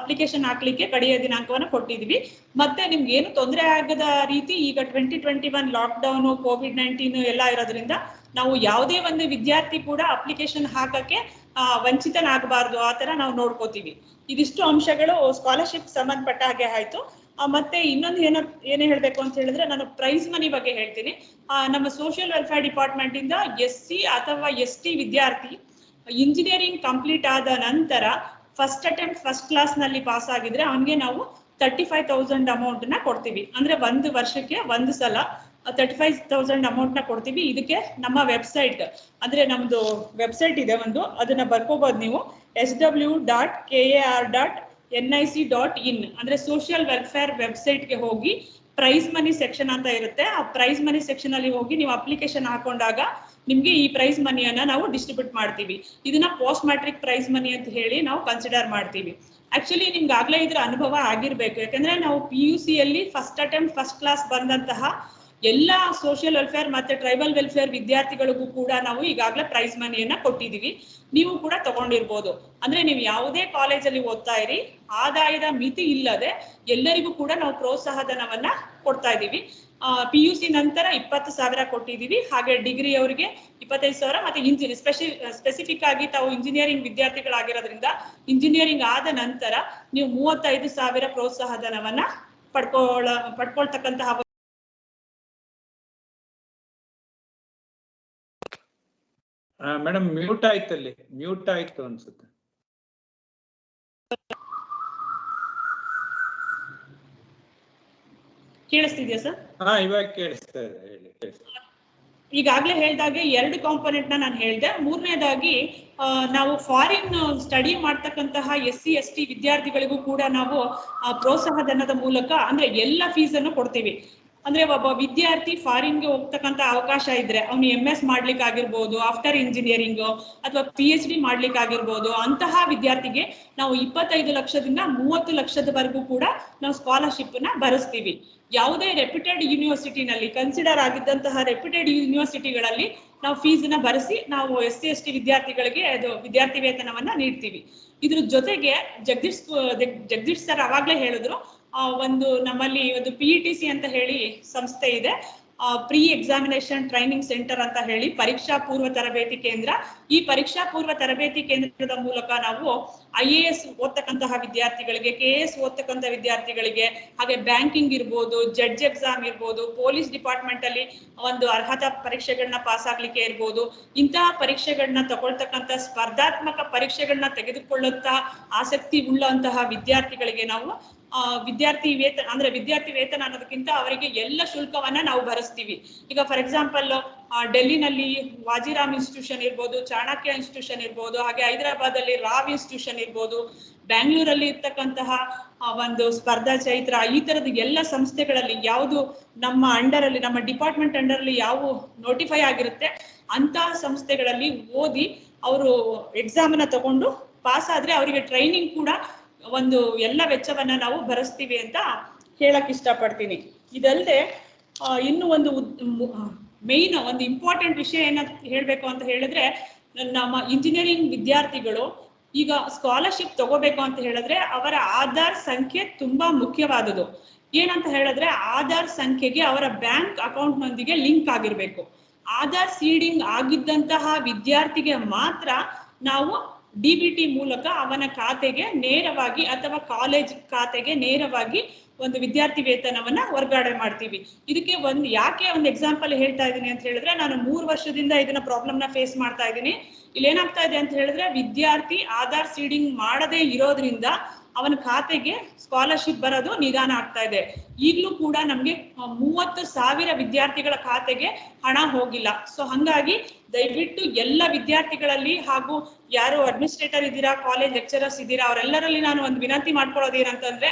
ಅಪ್ಲಿಕೇಶನ್ ಹಾಕ್ಲಿಕ್ಕೆ ಕಡೆಯ ದಿನಾಂಕವನ್ನ ಕೊಟ್ಟಿದೀವಿ. ಮತ್ತೆ ನಿಮ್ಗೆ ಏನು ತೊಂದರೆ ಆಗದ ರೀತಿ ಈಗ 2021 ಲಾಕ್ಡೌನ್, COVID-19 ಎಲ್ಲ ಇರೋದ್ರಿಂದ ನಾವು ಯಾವುದೇ ಒಂದು ವಿದ್ಯಾರ್ಥಿ ಕೂಡ ಅಪ್ಲಿಕೇಶನ್ ಹಾಕಕ್ಕೆ ವಂಚಿತನಾಗಬಾರ್ದು, ಆ ತರ ನಾವು ನೋಡ್ಕೋತೀವಿ. ಇದಿಷ್ಟು ಅಂಶಗಳು ಸ್ಕಾಲರ್ಶಿಪ್ ಸಂಬಂಧಪಟ್ಟ ಹಾಗೆ ಆಯ್ತು. ಮತ್ತೆ ಇನ್ನೊಂದು ಏನೇ ಹೇಳ್ಬೇಕು ಅಂತ ಹೇಳಿದ್ರೆ, ನಾನು ಪ್ರೈಸ್ ಮನಿ ಬಗ್ಗೆ ಹೇಳ್ತೀನಿ. ನಮ್ಮ ಸೋಷಿಯಲ್ ವೆಲ್ಫೇರ್ ಡಿಪಾರ್ಟ್ಮೆಂಟ್ ಇಂದ SC ಅಥವಾ ST ವಿದ್ಯಾರ್ಥಿ ಇಂಜಿನಿಯರಿಂಗ್ ಕಂಪ್ಲೀಟ್ ಆದ ನಂತರ ಫಸ್ಟ್ ಅಟೆಂಪ್ಟ್ ಫಸ್ಟ್ ಕ್ಲಾಸ್ ನಲ್ಲಿ ಪಾಸ್ ಆಗಿದ್ರೆ ಅವನಿಗೆ ನಾವು 35,000 ಅಮೌಂಟ್ ನ ಕೊಡ್ತೀವಿ. ಅಂದ್ರೆ ಒಂದು ವರ್ಷಕ್ಕೆ ಒಂದು ಸಲ 35,000 ಅಮೌಂಟ್ ನ ಕೊಡ್ತೀವಿ. ಇದಕ್ಕೆ ನಮ್ಮ ವೆಬ್ಸೈಟ್, ಅಂದ್ರೆ ನಮ್ದು ವೆಬ್ಸೈಟ್ ಇದೆ ಒಂದು, ಅದನ್ನ ಬರ್ಕೋಬಹುದು ನೀವು. sw.kar.nic.in ಅಂದ್ರೆ ಸೋಷಿಯಲ್ ವೆಲ್ಫೇರ್ ವೆಬ್ಸೈಟ್ ಗೆ ಹೋಗಿ ಪ್ರೈಸ್ ಮನಿ ಸೆಕ್ಷನ್ ಅಂತ ಇರುತ್ತೆ. ಆ ಪ್ರೈಸ್ ಮನಿ ಸೆಕ್ಷನ್ ಅಲ್ಲಿ ಹೋಗಿ ನೀವು ಅಪ್ಲಿಕೇಶನ್ ಹಾಕೊಂಡಾಗ ನಿಮ್ಗೆ ಈ ಪ್ರೈಸ್ ಮನಿಯನ್ನ ನಾವು ಡಿಸ್ಟ್ರಿಬ್ಯೂಟ್ ಮಾಡ್ತೀವಿ. ಇದನ್ನ ಪೋಸ್ಟ್ ಮ್ಯಾಟ್ರಿಕ್ ಪ್ರೈಸ್ ಮನಿ ಅಂತ ಹೇಳಿ ನಾವು ಕನ್ಸಿಡರ್ ಮಾಡ್ತೀವಿ. ಆಕ್ಚುಲಿ ನಿಮ್ಗೆ ಆಗ್ಲೇ ಇದ್ರ ಅನುಭವ ಆಗಿರ್ಬೇಕು. ಯಾಕಂದ್ರೆ ನಾವು PUC ಯಲ್ಲಿ ಫಸ್ಟ್ ಅಟೆಂಪ್ಟ್ ಫಸ್ಟ್ ಕ್ಲಾಸ್ ಬಂದಂತಹ ಎಲ್ಲಾ ಸೋಷಿಯಲ್ ವೆಲ್ಫೇರ್ ಮತ್ತೆ ಟ್ರೈಬಲ್ ವೆಲ್ಫೇರ್ ವಿದ್ಯಾರ್ಥಿಗಳಿಗೂ ಕೂಡ ನಾವು ಈಗಾಗಲೇ ಪ್ರೈಸ್ ಮನಿಯನ್ನ ಕೊಟ್ಟಿದೀವಿ. ನೀವು ಕೂಡ ತಗೊಂಡಿರ್ಬೋದು. ಅಂದ್ರೆ ನೀವು ಯಾವುದೇ ಕಾಲೇಜಲ್ಲಿ ಓದ್ತಾ ಇರಿ, ಆದಾಯದ ಮಿತಿ ಇಲ್ಲದೆ ಎಲ್ಲರಿಗೂ ಕೂಡ ನಾವು ಪ್ರೋತ್ಸಾಹಧನವನ್ನ ಕೊಡ್ತಾ ಇದೀವಿ. PUC ನಂತರ 20,000 ಕೊಟ್ಟಿದೀವಿ. ಹಾಗೆ ಡಿಗ್ರಿ ಅವರಿಗೆ 25,000 ಮತ್ತೆ ಸ್ಪೆಸಿಫಿಕ್ ಆಗಿ ತಾವು ಇಂಜಿನಿಯರಿಂಗ್ ವಿದ್ಯಾರ್ಥಿಗಳಾಗಿರೋದ್ರಿಂದ ಇಂಜಿನಿಯರಿಂಗ್ ಆದ ನಂತರ ನೀವು 35,000 ಪ್ರೋತ್ಸಾಹಧನವನ್ನ ಪಡ್ಕೊಳ್ತಕ್ಕಂತಹ ಮೇಡಮ್ ಮ್ಯೂಟ್ ಆಯ್ತು ಅನ್ಸುತ್ತೆ. ಕೇಳಿಸ್ತಿದ್ಯಾ ಸರ್? ಇವಾಗ ಕೇಳಿಸ್ತಾ ಇದೆ, ಹೇಳಿ. ಈಗಾಗಲೇ ಹೇಳ್ದಾಗೆ 2 ಕಾಂಪೋನೆಂಟ್ ನಾನು ಹೇಳಿದೆ. ಮೂರನೇದಾಗಿ ನಾವು ಫಾರಿನ್ ಸ್ಟಡಿ ಮಾಡ್ತಕ್ಕಂತಹ SC ST ವಿದ್ಯಾರ್ಥಿಗಳಿಗೂ ಕೂಡ ನಾವು ಪ್ರೋತ್ಸಾಹಧನದ ಮೂಲಕ ಅಂದ್ರೆ ಎಲ್ಲ ಫೀಸ್ ಅನ್ನು ಕೊಡ್ತೀವಿ. ಅಂದ್ರೆ ಒಬ್ಬ ವಿದ್ಯಾರ್ಥಿ ಫಾರಿನ್ಗೆ ಹೋಗ್ತಕ್ಕಂತ ಅವಕಾಶ ಇದ್ರೆ ಅವನು MS ಮಾಡ್ಲಿಕ್ಕೆ ಆಗಿರ್ಬೋದು, ಆಫ್ಟರ್ ಇಂಜಿನಿಯರಿಂಗ್ ಅಥವಾ PhD ಮಾಡ್ಲಿಕ್ಕೆ ಆಗಿರ್ಬೋದು, ಅಂತಹ ವಿದ್ಯಾರ್ಥಿಗೆ ನಾವು 25 ಲಕ್ಷದಿಂದ 30 ಲಕ್ಷದವರೆಗೂ ಕೂಡ ನಾವು ಸ್ಕಾಲರ್ಶಿಪ್ ನ ಭರಿಸ್ತೀವಿ. ಯಾವುದೇ ರೆಪ್ಯೂಟೆಡ್ ಯೂನಿವರ್ಸಿಟಿನಲ್ಲಿ ಕನ್ಸಿಡರ್ ಆಗಿದ್ದಂತಹ ರೆಪ್ಯೂಟೆಡ್ ಯೂನಿವರ್ಸಿಟಿಗಳಲ್ಲಿ ನಾವು ಫೀಸ್ ನ ಭರಿಸಿ ನಾವು SC ST ವಿದ್ಯಾರ್ಥಿಗಳಿಗೆ ಅದು ವಿದ್ಯಾರ್ಥಿ ವೇತನವನ್ನ ನೀಡ್ತೀವಿ. ಇದ್ರ ಜೊತೆಗೆ ಜಗದೀಶ್ ಸರ್ ಅವಾಗ್ಲೇ ಹೇಳಿದ್ರು, ಒಂದು ನಮ್ಮಲ್ಲಿ ಒಂದು PETC ಅಂತ ಹೇಳಿ ಸಂಸ್ಥೆ ಇದೆ, ಪ್ರೀ ಎಕ್ಸಾಮಿನೇಷನ್ ಟ್ರೈನಿಂಗ್ ಸೆಂಟರ್ ಅಂತ ಹೇಳಿ, ಪರೀಕ್ಷಾ ಪೂರ್ವ ತರಬೇತಿ ಕೇಂದ್ರ. ಈ ಪರೀಕ್ಷಾ ಪೂರ್ವ ತರಬೇತಿ ಕೇಂದ್ರದ ಮೂಲಕ ನಾವು IAS ಓದ್ತಕ್ಕಂತಹ ವಿದ್ಯಾರ್ಥಿಗಳಿಗೆ, KS ಓದ್ತಕ್ಕಂಥ ವಿದ್ಯಾರ್ಥಿಗಳಿಗೆ, ಹಾಗೆ ಬ್ಯಾಂಕಿಂಗ್ ಇರ್ಬೋದು, ಜಡ್ಜ್ ಎಕ್ಸಾಮ್ ಇರ್ಬೋದು, ಪೊಲೀಸ್ ಡಿಪಾರ್ಟ್ಮೆಂಟ್ ಅಲ್ಲಿ ಒಂದು ಅರ್ಹತಾ ಪರೀಕ್ಷೆಗಳನ್ನ ಪಾಸ್ ಆಗ್ಲಿಕ್ಕೆ ಇರ್ಬೋದು, ಇಂತಹ ಪರೀಕ್ಷೆಗಳನ್ನ ತಗೊಳ್ತಕ್ಕಂಥ ಸ್ಪರ್ಧಾತ್ಮಕ ಪರೀಕ್ಷೆಗಳನ್ನ ತೆಗೆದುಕೊಳ್ಳುವಂತ ಆಸಕ್ತಿ ಉಳ್ಳಂತಹ ವಿದ್ಯಾರ್ಥಿಗಳಿಗೆ ನಾವು ವಿದ್ಯಾರ್ಥಿ ವೇತನ ಅನ್ನೋದಕ್ಕಿಂತ ಅವರಿಗೆ ಎಲ್ಲ ಶುಲ್ಕವನ್ನ ನಾವು ಭರಿಸ್ತೀವಿ. ಈಗ ಫಾರ್ ಎಕ್ಸಾಂಪಲ್ ಡೆಲ್ಲಿನಲ್ಲಿ ವಾಜಿರಾಮ್ ಇನ್ಸ್ಟಿಟ್ಯೂಷನ್ ಇರ್ಬೋದು, ಚಾಣಕ್ಯ ಇನ್ಸ್ಟಿಟ್ಯೂಷನ್ ಇರ್ಬೋದು, ಹಾಗೆ ಹೈದರಾಬಾದ್ ಅಲ್ಲಿ ರಾವ್ ಇನ್ಸ್ಟಿಟ್ಯೂಷನ್ ಇರ್ಬೋದು, ಬ್ಯಾಂಗ್ಳೂರಲ್ಲಿ ಇರ್ತಕ್ಕಂತಹ ಒಂದು ಸ್ಪರ್ಧಾ ಚೈತ್ರ, ಈ ತರದ ಎಲ್ಲ ಸಂಸ್ಥೆಗಳಲ್ಲಿ ಯಾವುದು ನಮ್ಮ ಅಂಡರ್ ಅಲ್ಲಿ, ನಮ್ಮ ಡಿಪಾರ್ಟ್ಮೆಂಟ್ ಅಂಡರ್ ಅಲ್ಲಿ ಯಾವ ನೋಟಿಫೈ ಆಗಿರುತ್ತೆ ಅಂತಹ ಸಂಸ್ಥೆಗಳಲ್ಲಿ ಓದಿ ಅವರು ಎಕ್ಸಾಮ್ ಅನ್ನ ತಗೊಂಡು ಪಾಸ್ ಆದ್ರೆ ಅವರಿಗೆ ಟ್ರೈನಿಂಗ್ ಕೂಡ ಒಂದು ಎಲ್ಲ ವೆಚ್ಚವನ್ನ ನಾವು ಭರಿಸ್ತೀವಿ ಅಂತ ಹೇಳಕ್ ಇಷ್ಟಪಡ್ತೀನಿ. ಇದಲ್ಲದೆ ಇನ್ನು ಒಂದು ಮೇನ್ ಒಂದು ಇಂಪಾರ್ಟೆಂಟ್ ವಿಷಯ ಏನಂತ ಹೇಳ್ಬೇಕು ಅಂತ ಹೇಳಿದ್ರೆ, ನಮ್ಮ ಇಂಜಿನಿಯರಿಂಗ್ ವಿದ್ಯಾರ್ಥಿಗಳು ಈಗ ಸ್ಕಾಲರ್ಶಿಪ್ ತಗೋಬೇಕು ಅಂತ ಹೇಳಿದ್ರೆ ಅವರ ಆಧಾರ್ ಸಂಖ್ಯೆ ತುಂಬಾ ಮುಖ್ಯವಾದುದು. ಏನಂತ ಹೇಳಿದ್ರೆ ಆಧಾರ್ ಸಂಖ್ಯೆಗೆ ಅವರ ಬ್ಯಾಂಕ್ ಅಕೌಂಟ್ ನೊಂದಿಗೆ ಲಿಂಕ್ ಆಗಿರ್ಬೇಕು. ಆಧಾರ್ ಸೀಡಿಂಗ್ ಆಗಿದ್ದಂತಹ ವಿದ್ಯಾರ್ಥಿಗೆ ಮಾತ್ರ ನಾವು DBT ಮೂಲಕ ಅವನ ಖಾತೆಗೆ ನೇರವಾಗಿ ಅಥವಾ ಕಾಲೇಜ್ ಖಾತೆಗೆ ನೇರವಾಗಿ ಒಂದು ವಿದ್ಯಾರ್ಥಿ ವೇತನವನ್ನ ವರ್ಗಾವಣೆ ಮಾಡ್ತೀವಿ. ಇದಕ್ಕೆ ಯಾಕೆ ಒಂದು ಎಕ್ಸಾಂಪಲ್ ಹೇಳ್ತಾ ಇದ್ದೀನಿ ಅಂತ ಹೇಳಿದ್ರೆ, ನಾನು 3 ವರ್ಷದಿಂದ ಇದನ್ನ ಪ್ರಾಬ್ಲಮ್ ನ ಫೇಸ್ ಮಾಡ್ತಾ ಇದ್ದೀನಿ. ಇಲ್ಲಿ ಏನಾಗ್ತಾ ಇದೆ ಅಂತ ಹೇಳಿದ್ರೆ, ವಿದ್ಯಾರ್ಥಿ ಆಧಾರ್ ಸೀಡಿಂಗ್ ಮಾಡದೇ ಇರೋದ್ರಿಂದ ಅವನ ಖಾತೆಗೆ ಸ್ಕಾಲರ್ಶಿಪ್ ಬರೋದು ನಿಧಾನ ಆಗ್ತಾ ಇದೆ. ಈಗಲೂ ಕೂಡ ನಮ್ಗೆ 30,000 ವಿದ್ಯಾರ್ಥಿಗಳ ಖಾತೆಗೆ ಹಣ ಹೋಗಿಲ್ಲ. ಸೊ ಹಂಗಾಗಿ ದಯವಿಟ್ಟು ಎಲ್ಲ ವಿದ್ಯಾರ್ಥಿಗಳಲ್ಲಿ ಹಾಗೂ ಯಾರು ಅಡ್ಮಿನಿಸ್ಟ್ರೇಟರ್ ಇದ್ದೀರಾ, ಕಾಲೇಜ್ ಲೆಕ್ಚರರ್ಸ್ ಇದ್ದೀರಾ, ಅವರೆಲ್ಲರಲ್ಲಿ ನಾನು ಒಂದು ವಿನಂತಿ ಮಾಡ್ಕೊಳ್ಳೋದು ಏನಂತಂದ್ರೆ,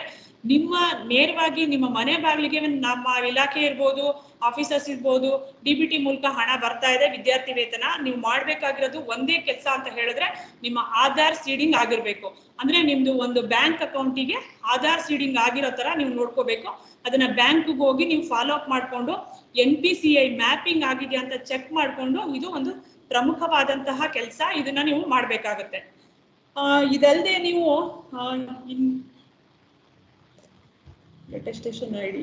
ನಿಮ್ಮ ನೇರವಾಗಿ ನಿಮ್ಮ ಮನೆ ಬಾಗಿಲಿಗೆ ನಮ್ಮ ಇಲಾಖೆ ಇರ್ಬೋದು, ಆಫೀಸರ್ಸ್ ಇರ್ಬೋದು, DBT ಮೂಲಕ ಹಣ ಬರ್ತಾ ಇದೆ ವಿದ್ಯಾರ್ಥಿ ವೇತನ. ನೀವು ಮಾಡ್ಬೇಕಾಗಿರೋದು ಒಂದೇ ಕೆಲಸ ಅಂತ ಹೇಳಿದ್ರೆ, ನಿಮ್ಮ ಆಧಾರ್ ಸೀಡಿಂಗ್ ಆಗಿರ್ಬೇಕು. ಅಂದ್ರೆ ನಿಮ್ದು ಒಂದು ಬ್ಯಾಂಕ್ ಅಕೌಂಟಿಗೆ ಆಧಾರ್ ಸೀಡಿಂಗ್ ಆಗಿರೋ ತರ ನೀವು ನೋಡ್ಕೋಬೇಕು. ಅದನ್ನ ಬ್ಯಾಂಕ್ಗೆ ಹೋಗಿ ನೀವು ಫಾಲೋ ಅಪ್ ಮಾಡ್ಕೊಂಡು NPCI ಮ್ಯಾಪಿಂಗ್ ಆಗಿದೆಯಾ ಅಂತ ಚೆಕ್ ಮಾಡ್ಕೊಂಡು, ಇದು ಒಂದು ಪ್ರಮುಖವಾದಂತಹ ಕೆಲಸ. ಇದನ್ನ ನೀವು ಮಾಡ್ಬೇಕಾಗತ್ತೆ. ಇದಲ್ಲದೆ ನೀವು ಅಟೆಸ್ಟೇಷನ್ ID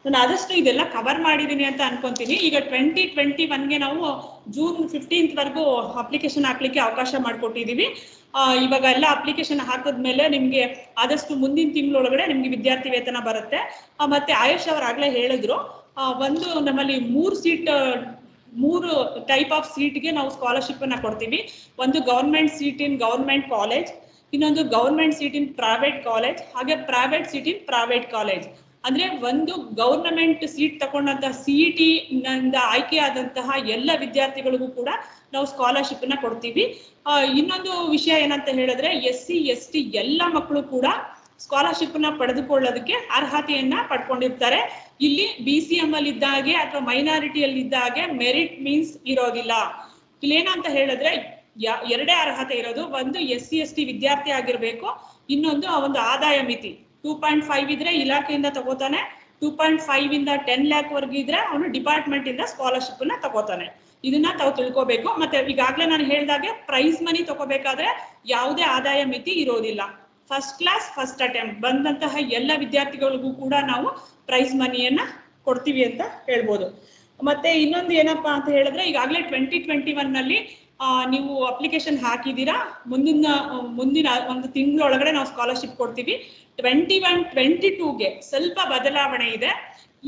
ನಾನು ಆದಷ್ಟು ಇದೆಲ್ಲ ಕವರ್ ಮಾಡಿದ್ದೀನಿ ಅಂತ ಅನ್ಕೊಂತೀನಿ. ಈಗ 2021ಗೆ ನಾವು June 15th ವರೆಗೂ ಅಪ್ಲಿಕೇಶನ್ ಹಾಕ್ಲಿಕ್ಕೆ ಅವಕಾಶ ಮಾಡಿಕೊಟ್ಟಿದ್ದೀವಿ. ಇವಾಗ ಎಲ್ಲ ಅಪ್ಲಿಕೇಶನ್ ಹಾಕಿದ್ಮೇಲೆ ನಿಮ್ಗೆ ಆದಷ್ಟು ಮುಂದಿನ ತಿಂಗಳೊಳಗಡೆ ನಿಮ್ಗೆ ವಿದ್ಯಾರ್ಥಿ ವೇತನ ಬರುತ್ತೆ. ಮತ್ತೆ ಆಯುಷ್ ಅವರು ಆಗ್ಲೇ ಹೇಳಿದ್ರು, ಒಂದು ನಮ್ಮಲ್ಲಿ 3 ಟೈಪ್ ಆಫ್ ಸೀಟ್ಗೆ ನಾವು ಸ್ಕಾಲರ್ಶಿಪ್ ಅನ್ನ ಕೊಡ್ತೀವಿ. ಒಂದು government seat in government college, ಇನ್ನೊಂದು government seat in private college, ಹಾಗೆ private seat in private college. ಅಂದ್ರೆ ಒಂದು ಗವರ್ನಮೆಂಟ್ ಸೀಟ್ ತಗೊಂಡಂತಹ CET ನಿಂದ ಆಯ್ಕೆಯಾದಂತಹ ಎಲ್ಲ ವಿದ್ಯಾರ್ಥಿಗಳಿಗೂ ಕೂಡ ನಾವು ಸ್ಕಾಲರ್ಶಿಪ್ ಅನ್ನ ಕೊಡ್ತೀವಿ. ಇನ್ನೊಂದು ವಿಷಯ ಏನಂತ ಹೇಳಿದ್ರೆ, SC ST ಎಲ್ಲ ಮಕ್ಕಳು ಕೂಡ ಸ್ಕಾಲರ್ಶಿಪ್ ನ ಪಡೆದುಕೊಳ್ಳೋದಕ್ಕೆ ಅರ್ಹತೆಯನ್ನ ಪಡ್ಕೊಂಡಿರ್ತಾರೆ. ಇಲ್ಲಿ BCM ಅಲ್ಲಿ ಇದ್ದಾಗೆ ಅಥವಾ ಮೈನಾರಿಟಿಯಲ್ಲಿ ಇದ್ದಾಗೆ ಮೆರಿಟ್ ಮೀನ್ಸ್ ಇರೋದಿಲ್ಲ. ಇಲ್ಲಿ ಏನಂತ ಹೇಳಿದ್ರೆ ಎರಡೇ ಅರ್ಹತೆ ಇರೋದು. ಒಂದು SC ST ವಿದ್ಯಾರ್ಥಿ ಆಗಿರ್ಬೇಕು, ಇನ್ನೊಂದು ಒಂದು ಆದಾಯ ಮಿತಿ 2.5 ಇದ್ರೆ ಇಲಾಖೆಯಿಂದ ತಗೋತಾನೆ, 2.5 ಇಂದ 10 lakh ವರ್ಗೂ ಇದ್ರೆ ಅವನು ಡಿಪಾರ್ಟ್ಮೆಂಟ್ ಇಂದ ಸ್ಕಾಲರ್ಶಿಪ್ ನ ತಗೋತಾನೆ. ಇದನ್ನ ತಾವು ತಿಳ್ಕೋಬೇಕು. ಮತ್ತೆ ಈಗಾಗಲೇ ನಾನು ಹೇಳಿದಾಗೆ ಪ್ರೈಸ್ ಮನಿ ತಗೋಬೇಕಾದ್ರೆ ಯಾವುದೇ ಆದಾಯ ಮಿತಿ ಇರೋದಿಲ್ಲ. ಫಸ್ಟ್ ಕ್ಲಾಸ್ ಫಸ್ಟ್ ಅಟೆಂಪ್ಟ್ ಬಂದಂತಹ ಎಲ್ಲ ವಿದ್ಯಾರ್ಥಿಗಳಿಗೂ ಕೂಡ ನಾವು ಪ್ರೈಸ್ ಮನಿಯನ್ನ ಕೊಡ್ತೀವಿ ಅಂತ ಹೇಳ್ಬೋದು. ಮತ್ತೆ ಇನ್ನೊಂದು ಏನಪ್ಪಾ ಅಂತ ಹೇಳಿದ್ರೆ, ಈಗಾಗಲೇ 2021 ನಲ್ಲಿ ನೀವು ಅಪ್ಲಿಕೇಶನ್ ಹಾಕಿದ್ದೀರಾ, ಮುಂದಿನ ಒಂದು ತಿಂಗಳೊಳಗಡೆ ನಾವು ಸ್ಕಾಲರ್ಶಿಪ್ ಕೊಡ್ತೀವಿ. 21-22ಗೆ ಸ್ವಲ್ಪ ಬದಲಾವಣೆ ಇದೆ.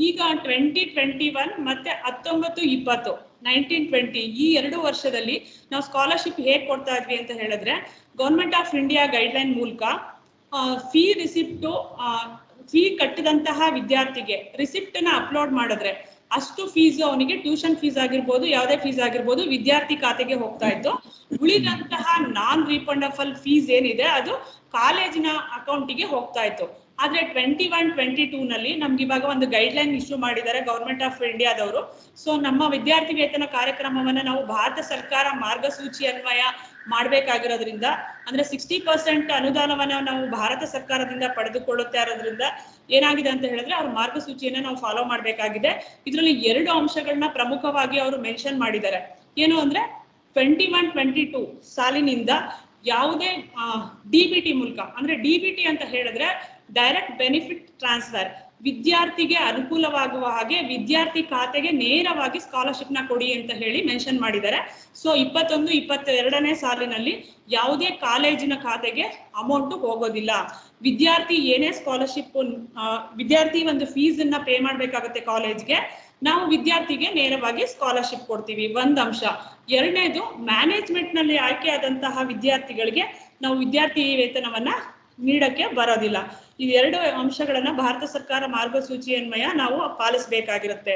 ಈಗ 2021 ಮತ್ತೆ 19-20 19-20 ಈ 2 ವರ್ಷದಲ್ಲಿ ನಾವು ಸ್ಕಾಲರ್ಶಿಪ್ ಹೇಗೆ ಕೊಡ್ತಾ ಇದ್ವಿ ಅಂತ ಹೇಳಿದ್ರೆ, ಗವರ್ಮೆಂಟ್ ಆಫ್ ಇಂಡಿಯಾ ಗೈಡ್ಲೈನ್ ಮೂಲಕ ಫೀ ಕಟ್ಟಿದಂತಹ ವಿದ್ಯಾರ್ಥಿಗೆ ರಿಸಿಪ್ಟ್ ನ ಅಪ್ಲೋಡ್ ಮಾಡಿದ್ರೆ ಅಷ್ಟು ಫೀಸ್ ಅವನಿಗೆ ಟ್ಯೂಷನ್ ಫೀಸ್ ಆಗಿರ್ಬೋದು, ಯಾವುದೇ ಫೀಸ್ ಆಗಿರ್ಬೋದು, ವಿದ್ಯಾರ್ಥಿ ಖಾತೆಗೆ ಹೋಗ್ತಾ ಇತ್ತು. ಉಳಿದಂತಹ ನಾನ್ ರೀಫಂಡಬಲ್ ಫೀಸ್ ಏನಿದೆ ಅದು ಕಾಲೇಜಿನ ಅಕೌಂಟಿಗೆ ಹೋಗ್ತಾ ಇತ್ತು. ಆದ್ರೆ 21-22 ನಲ್ಲಿ ನಮ್ಗೆ ಇವಾಗ ಒಂದು ಗೈಡ್ಲೈನ್ ಇಶ್ಯೂ ಮಾಡಿದ್ದಾರೆ ಗವರ್ಮೆಂಟ್ ಆಫ್ ಇಂಡಿಯಾದವರು. ಸೊ ನಮ್ಮ ವಿದ್ಯಾರ್ಥಿ ವೇತನ ಕಾರ್ಯಕ್ರಮವನ್ನ ನಾವು ಭಾರತ ಸರ್ಕಾರ ಮಾರ್ಗಸೂಚಿ ಅನ್ವಯ ಮಾಡ್ಬೇಕಾಗಿರೋದ್ರಿಂದ, ಅಂದ್ರೆ 60% ಅನುದಾನವನ್ನ ನಾವು ಭಾರತ ಸರ್ಕಾರದಿಂದ ಪಡೆದುಕೊಳ್ಳುತ್ತಾ ಇರೋದ್ರಿಂದ ಏನಾಗಿದೆ ಅಂತ ಹೇಳಿದ್ರೆ ಅವ್ರ ಮಾರ್ಗಸೂಚಿಯನ್ನ ನಾವು ಫಾಲೋ ಮಾಡ್ಬೇಕಾಗಿದೆ. ಇದರಲ್ಲಿ 2 ಅಂಶಗಳನ್ನ ಪ್ರಮುಖವಾಗಿ ಅವರು ಮೆನ್ಷನ್ ಮಾಡಿದ್ದಾರೆ. ಏನು ಅಂದ್ರೆ 21-22 ಸಾಲಿನಿಂದ ಯಾವುದೇ DBT ಮೂಲಕ, ಅಂದ್ರೆ DBT ಅಂತ ಹೇಳಿದ್ರೆ ಡೈರೆಕ್ಟ್ ಬೆನಿಫಿಟ್ ಟ್ರಾನ್ಸ್ಫರ್, ವಿದ್ಯಾರ್ಥಿಗೆ ಅನುಕೂಲವಾಗುವ ಹಾಗೆ ವಿದ್ಯಾರ್ಥಿ ಖಾತೆಗೆ ನೇರವಾಗಿ ಸ್ಕಾಲರ್ಶಿಪ್ ನ ಕೊಡಿ ಅಂತ ಹೇಳಿ ಮೆನ್ಷನ್ ಮಾಡಿದ್ದಾರೆ. ಸೊ 21-22ನೇ ಸಾಲಿನಲ್ಲಿ ಯಾವುದೇ ಕಾಲೇಜಿನ ಖಾತೆಗೆ ಅಮೌಂಟ್ ಹೋಗೋದಿಲ್ಲ. ವಿದ್ಯಾರ್ಥಿ ಏನೇ ಸ್ಕಾಲರ್ಶಿಪ್ ವಿದ್ಯಾರ್ಥಿ ಒಂದು ಫೀಸ್ ಅನ್ನ ಪೇ ಮಾಡ್ಬೇಕಾಗುತ್ತೆ ಕಾಲೇಜ್ಗೆ, ನಾವು ವಿದ್ಯಾರ್ಥಿಗೆ ನೇರವಾಗಿ ಸ್ಕಾಲರ್ಶಿಪ್ ಕೊಡ್ತೀವಿ. ಒಂದು ಅಂಶ. ಎರಡನೇದು, ಮ್ಯಾನೇಜ್ಮೆಂಟ್ ನಲ್ಲಿ ಆಯ್ಕೆಯಾದಂತಹ ವಿದ್ಯಾರ್ಥಿಗಳಿಗೆ ನಾವು ವಿದ್ಯಾರ್ಥಿ ವೇತನವನ್ನ ನೀಡಕ್ಕೆ ಬರೋದಿಲ್ಲ. ಈ 2 ಅಂಶಗಳನ್ನ ಭಾರತ ಸರ್ಕಾರ ಮಾರ್ಗಸೂಚಿ ಅನ್ವಯ ನಾವು ಪಾಲಿಸಬೇಕಾಗಿರುತ್ತೆ.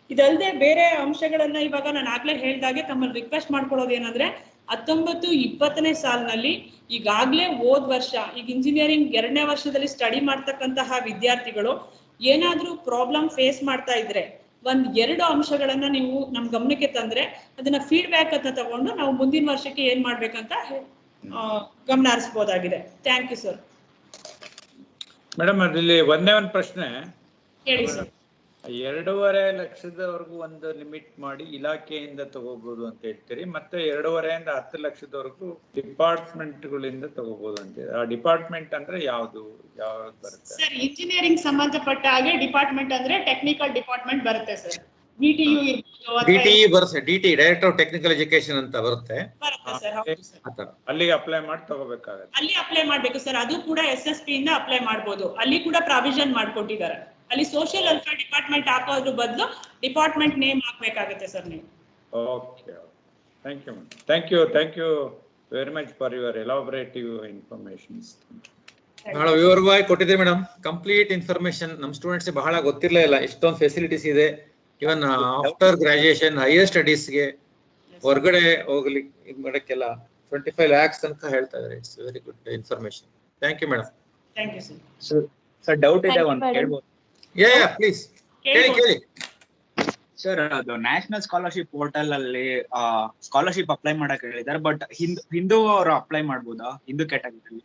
ಇದಲ್ಲದೆ ಬೇರೆ ಅಂಶಗಳನ್ನ ಇವಾಗ ನಾನು ಆಗ್ಲೇ ಹೇಳ್ದಾಗೆ ತಮ್ಮಲ್ಲಿ ರಿಕ್ವೆಸ್ಟ್ ಮಾಡ್ಕೊಳ್ಳೋದು ಏನಂದ್ರೆ, 19-20ನೇ ಸಾಲಿನಲ್ಲಿ ಈಗಾಗ್ಲೇ ಹೋದ್ ವರ್ಷ ಈಗ ಇಂಜಿನಿಯರಿಂಗ್ 2ನೇ ವರ್ಷದಲ್ಲಿ ಸ್ಟಡಿ ಮಾಡ್ತಕ್ಕಂತಹ ವಿದ್ಯಾರ್ಥಿಗಳು ಏನಾದ್ರೂ ಪ್ರಾಬ್ಲಮ್ ಫೇಸ್ ಮಾಡ್ತಾ ಇದ್ರೆ 1-2 ಅಂಶಗಳನ್ನ ನೀವು ನಮ್ ಗಮನಕ್ಕೆ ತಂದ್ರೆ ಅದನ್ನ ಫೀಡ್ಬ್ಯಾಕ್ ಅಂತ ತಗೊಂಡು ನಾವು ಮುಂದಿನ ವರ್ಷಕ್ಕೆ ಏನ್ ಮಾಡ್ಬೇಕಂತ ಗಮನ ಹರಿಸಬಹುದಾಗಿದೆ. Thank you sir. ಮೇಡಮ್ ಅದ್ರಲ್ಲಿ ಒಂದೇ ಒಂದು ಪ್ರಶ್ನೆ. ಹೇಳಿ ಸರ್. 2.5 ಲಕ್ಷದವರೆಗೂ ಒಂದು ಲಿಮಿಟ್ ಮಾಡಿ ಇಲಾಖೆಯಿಂದ ತಗೋಬಹುದು ಅಂತ ಹೇಳ್ತೀರಿ, ಮತ್ತೆ 2.5 ಇಂದ 10 ಲಕ್ಷದವರೆಗೂ ಡಿಪಾರ್ಟ್ಮೆಂಟ್ಗಳಿಂದ ತಗೋಬಹುದು ಅಂತ. ಆ ಡಿಪಾರ್ಟ್ಮೆಂಟ್ ಅಂದ್ರೆ ಯಾವ್ದು ಬರುತ್ತೆ ಸರ್? ಇಂಜಿನಿಯರಿಂಗ್ ಸಂಬಂಧಪಟ್ಟ ಹಾಗೆ ಡಿಪಾರ್ಟ್ಮೆಂಟ್ ಅಂದ್ರೆ ಟೆಕ್ನಿಕಲ್ ಡಿಪಾರ್ಟ್ಮೆಂಟ್ ಬರುತ್ತೆ ಸರ್. DTU DTE ಬರುತ್ತೆ, DTE director of technical education ಅಂತ ಬರುತ್ತೆ ಸರ್. ಹೌದು ಸರ್. ಅಲ್ಲಿಗೆ ಅಪ್ಲೈ ಮಾಡಿ ತಗೋಬೇಕಾಗತ್ತೆ. ಅಲ್ಲಿ ಅಪ್ಲೈ ಮಾಡ್ಬೇಕು ಸರ್. ಅದು ಕೂಡ SSP ಇಂದ ಅಪ್ಲೈ ಮಾಡ್ಬೋದು. ಅಲ್ಲಿ ಕೂಡ ಪ್ರಾವಿಷನ್ ಮಾಡ್ಕೊಟ್ಟಿದ್ದಾರೆ. ಅಲ್ಲಿ ಸೋಷಿಯಲ್ ವೆಲ್ಫೇರ್ ಡಿಪಾರ್ಟ್ಮೆಂಟ್ ಹಾಕೋದ್ರ ಬದಲು ಡಿಪಾರ್ಟ್ಮೆಂಟ್ ನೇಮ್ ಹಾಕ್ಬೇಕಾಗುತ್ತೆ ಸರ್ ನೀವು. Okay, thank you. Thank you very much for your elaborative informations. ಬಹಳ ವಿವರವಾಗಿ ಕೊಟ್ಟಿದೆ ಮೇಡಮ್. ಕಂಪ್ಲೀಟ್ ಇನ್ಫಾರ್ಮೇಶನ್ ನಮ್ಮ ಸ್ಟೂಡೆಂಟ್ಸ್ ಬಹಳ ಗೊತ್ತಿರಲೇ ಇಲ್ಲ, ಎಷ್ಟೊಂದು ಫೆಸಿಲಿಟೀಸ್ ಇದೆ. ಇವನ್ ಆಫ್ಟರ್ ಗ್ರಾಜುಯೇಷನ್ ಹೈಯರ್ ಸ್ಟಡೀಸ್ಗೆ ಹೊರಗಡೆ ಹೋಗ್ಲಿ ಮಾಡಕ್ಕೆಲ್ಲ 25 lakhs ತನಕ ಹೇಳ್ತಾ ಇದ್ದಾರೆ. It's very good information. Thank you madam. Thank you sir. Sir doubt ಇದೆ, ಒಂದು ಕೇಳ್ಬೋದು? ಯಾ ಪ್ಲೀಸ್ ಕೇಳಿ. ಸರ್ ಅದು ನ್ಯಾಷನಲ್ ಸ್ಕಾಲರ್ಶಿಪ್ ಪೋರ್ಟಲ್ ಅಲ್ಲಿ ಸ್ಕಾಲರ್ಶಿಪ್ ಅಪ್ಲೈ ಮಾಡಕ್ ಹೇಳಿದ್ದಾರೆ, ಬಟ್ ಹಿಂದೂ ಅವರು ಅಪ್ಲೈ ಮಾಡ್ಬೋದಾ? ಹಿಂದೂ ಕ್ಯಾಟಗರಿ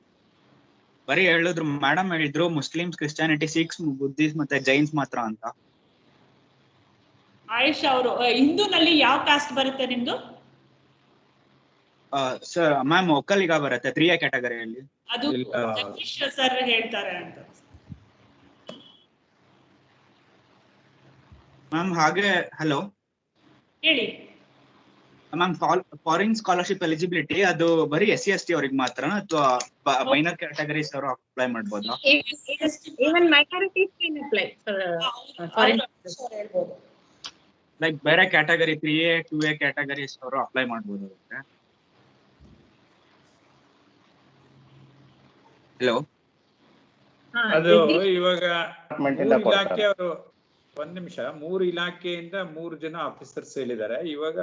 ಬರೀ ಹೇಳಿದ್ರು ಮೇಡಮ್, ಹೇಳಿದ್ರು ಮುಸ್ಲಿಮ್ಸ್, ಕ್ರಿಸ್ಟಿಯಾನಿಟಿ, ಸಿಖ್ಸ್, ಬುದ್ಧಿಸ್ಟ್ ಮತ್ತೆ ಜೈನ್ಸ್ ಮಾತ್ರ ಅಂತ. ಆಯುಷ್ ಅವರು ಹಿಂದೂನಲ್ಲಿ ಯಾವ ಕಾಸ್ಟ್ ಬರುತ್ತೆ ನಿಮ್ದು? ಸರ್ ಮ್ಯಾಮ್ ಒಕ್ಕಲಿಗ ಬರುತ್ತೆ 3A ಕ್ಯಾಟಗರಿಯಲ್ಲಿ. ಅದು ಜಗದೀಶ್ ಸರ್ ಹೇಳ್ತಾರೆ ಅಂತ ಮ್ಯಾಮ್. ಹಾಗೆ ಹಲೋ ಹೇಳಿ ಮ್ಯಾಮ್. ಫಾರಿನ್ ಸ್ಕಾಲರ್ಶಿಪ್ ಎಲಿಜಿಬಿಲಿಟಿ ಅದು ಬರೀ SC/ST ಅವ್ರಿಗೆ ಮಾತ್ರ ಅಥವಾ ಮೈನರ್ ಕ್ಯಾಟಗರೀಸ್ ಅವರು ಅಪ್ಲೈ ಮಾಡ್ಬೋದಾ? Even minorities can apply for foreign. Like ಬೇರೆ ಕ್ಯಾಟಗರಿ 3A 2A ಕ್ಯಾಟಗರೀಸ್ ಅವರು ಅಪ್ಲೈ ಮಾಡ್ಬೋದು ಅದಕ್ಕೆ? ಹಲೋ, ಅದು ಇವಾಗ ಇಲಾಖೆ ಅವರು 1 ನಿಮಿಷ, 3 ಇಲಾಖೆಯಿಂದ 3 ಜನ ಆಫೀಸರ್ಸ್ ಹೇಳಿದ್ದಾರೆ. ಇವಾಗ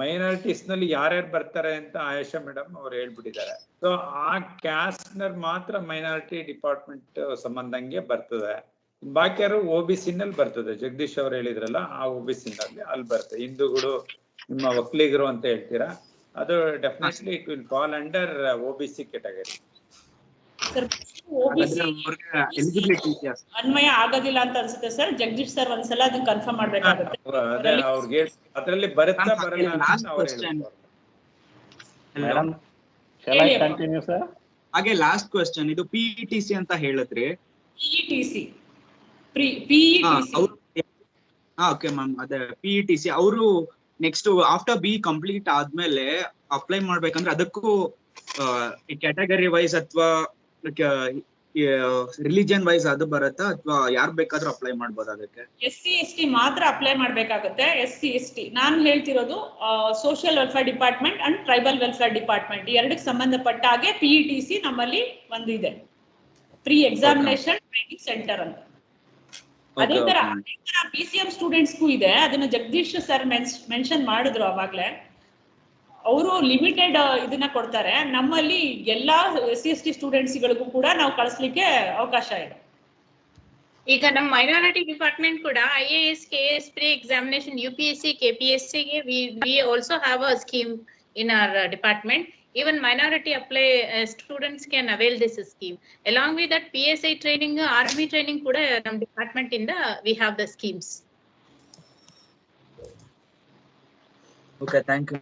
ಮೈನಾರಿಟೀಸ್ ನಲ್ಲಿ ಯಾರ್ಯಾರು ಬರ್ತಾರೆ ಅಂತ ಆಯೇಷಾ ಮೇಡಮ್ ಅವ್ರು ಹೇಳ್ಬಿಟ್ಟಿದ್ದಾರೆ. ಸೊ ಆ ಕ್ಯಾಸ್ಟ್ ನಲ್ಲಿ ಮಾತ್ರ ಮೈನಾರಿಟಿ ಡಿಪಾರ್ಟ್ಮೆಂಟ್ ಸಂಬಂಧಂಗೆ ಬರ್ತದೆ. ಬಾಕಿ ಯಾರು OBC ನಲ್ಲಿ ಬರ್ತದೆ. ಜಗದೀಶ್ ಅವ್ರು ಹೇಳಿದ್ರಲ್ಲ, ಆ OBC ನಲ್ಲಿ ಅಲ್ಲಿ ಬರ್ತದೆ. ಹಿಂದೂಗಳು ನಿಮ್ಮ ಒಕ್ಕಲಿಗರು ಅಂತ ಹೇಳ್ತೀರಾ, ಅದು definitely it will fall under OBC category. ಅನ್ವಯ ಆಗೋದಿಲ್ಲ ಅಂತ ಅನ್ಸುತ್ತೆ ಸರ್. ಜಗದೀಶ್ ಸರ್ ಒಂದ್ಸಲ ಅದನ್ನ ಕನ್ಫರ್ಮ್ ಮಾಡ್ಬೇಕಾಗುತ್ತೆ. ಅವ್ರಿಗೆ ಅದ್ರಲ್ಲಿ ಬರುತ್ತಾ ಬರಲ್ಲ ಅಂತ ಅವ್ರು ಹೇಳ್ತಾರೆ. ಹಾಗೆ ಲಾಸ್ಟ್ ಕ್ವೆಶ್ಚನ್, ಇದು PETC ಅಂತ ಹೇಳಿದ್ರಿ. PETC ಓಕೆ ಮ್ಯಾಮ್, ಅದೇ PETC ಅವರು ನೆಕ್ಸ್ಟ್ ಆಫ್ಟರ್ B ಕಂಪ್ಲೀಟ್ ಆದ್ಮೇಲೆ ಅಪ್ಲೈ ಮಾಡ್ಬೇಕಂದ್ರೆ ಅದಕ್ಕೂ ಕ್ಯಾಟಗರಿ ವೈಸ್ ಅಥವಾ ರಿಲಿಜನ್ ವೈಸ್ ಅದು ಬರುತ್ತಾ ಅಥವಾ ಯಾರು ಬೇಕಾದ್ರೂ ಅಪ್ಲೈ ಮಾಡ್ಬೋದು ಅದಕ್ಕೆ? SC/ST ಮಾತ್ರ ಅಪ್ಲೈ ಮಾಡ್ಬೇಕಾಗುತ್ತೆ. SC/ST ನಾನು ಹೇಳ್ತಿರೋದು social welfare department and tribal welfare department ಎರಡಕ್ಕೆ ಸಂಬಂಧಪಟ್ಟ ಹಾಗೆ PETC ನಮ್ಮಲ್ಲಿ ಒಂದು ಇದೆ, ಪ್ರೀ ಎಕ್ಸಾಮಿನೇಷನ್ ಟ್ರೈನಿಂಗ್ ಸೆಂಟರ್ ಅಂತ. ಅದೇ ತರ PCM ಸ್ಟೂಡೆಂಟ್ಸ್ಗೂ ಇದೆ. ಅದನ್ನ ಜಗದೀಶ್ ಸರ್ ಮೆನ್ಷನ್ ಮಾಡಿದ್ರು ಅವಾಗ್ಲೇ. ಅವರು ಲಿಮಿಟೆಡ್ ಇದನ್ನ ಕೊಡ್ತಾರೆ. ನಮ್ಮಲ್ಲಿ ಎಲ್ಲಾ SC/ST ಸ್ಟೂಡೆಂಟ್ಸ್ಗಳಿಗೂ ಕೂಡ ನಾವು ಕಳಿಸ್ಲಿಕ್ಕೆ ಅವಕಾಶ ಇದೆ. ಈಗ ನಮ್ಮ ಮೈನಾರಿಟಿ ಡಿಪಾರ್ಟ್ಮೆಂಟ್ ಕೂಡ IAS KS pre examination UPSC KPSC ಗೆ we also have a scheme in our department. Even minority apply students can avail this scheme. Along with that PSI training, army training kuda nam department inda we have the schemes. Okay, thank you.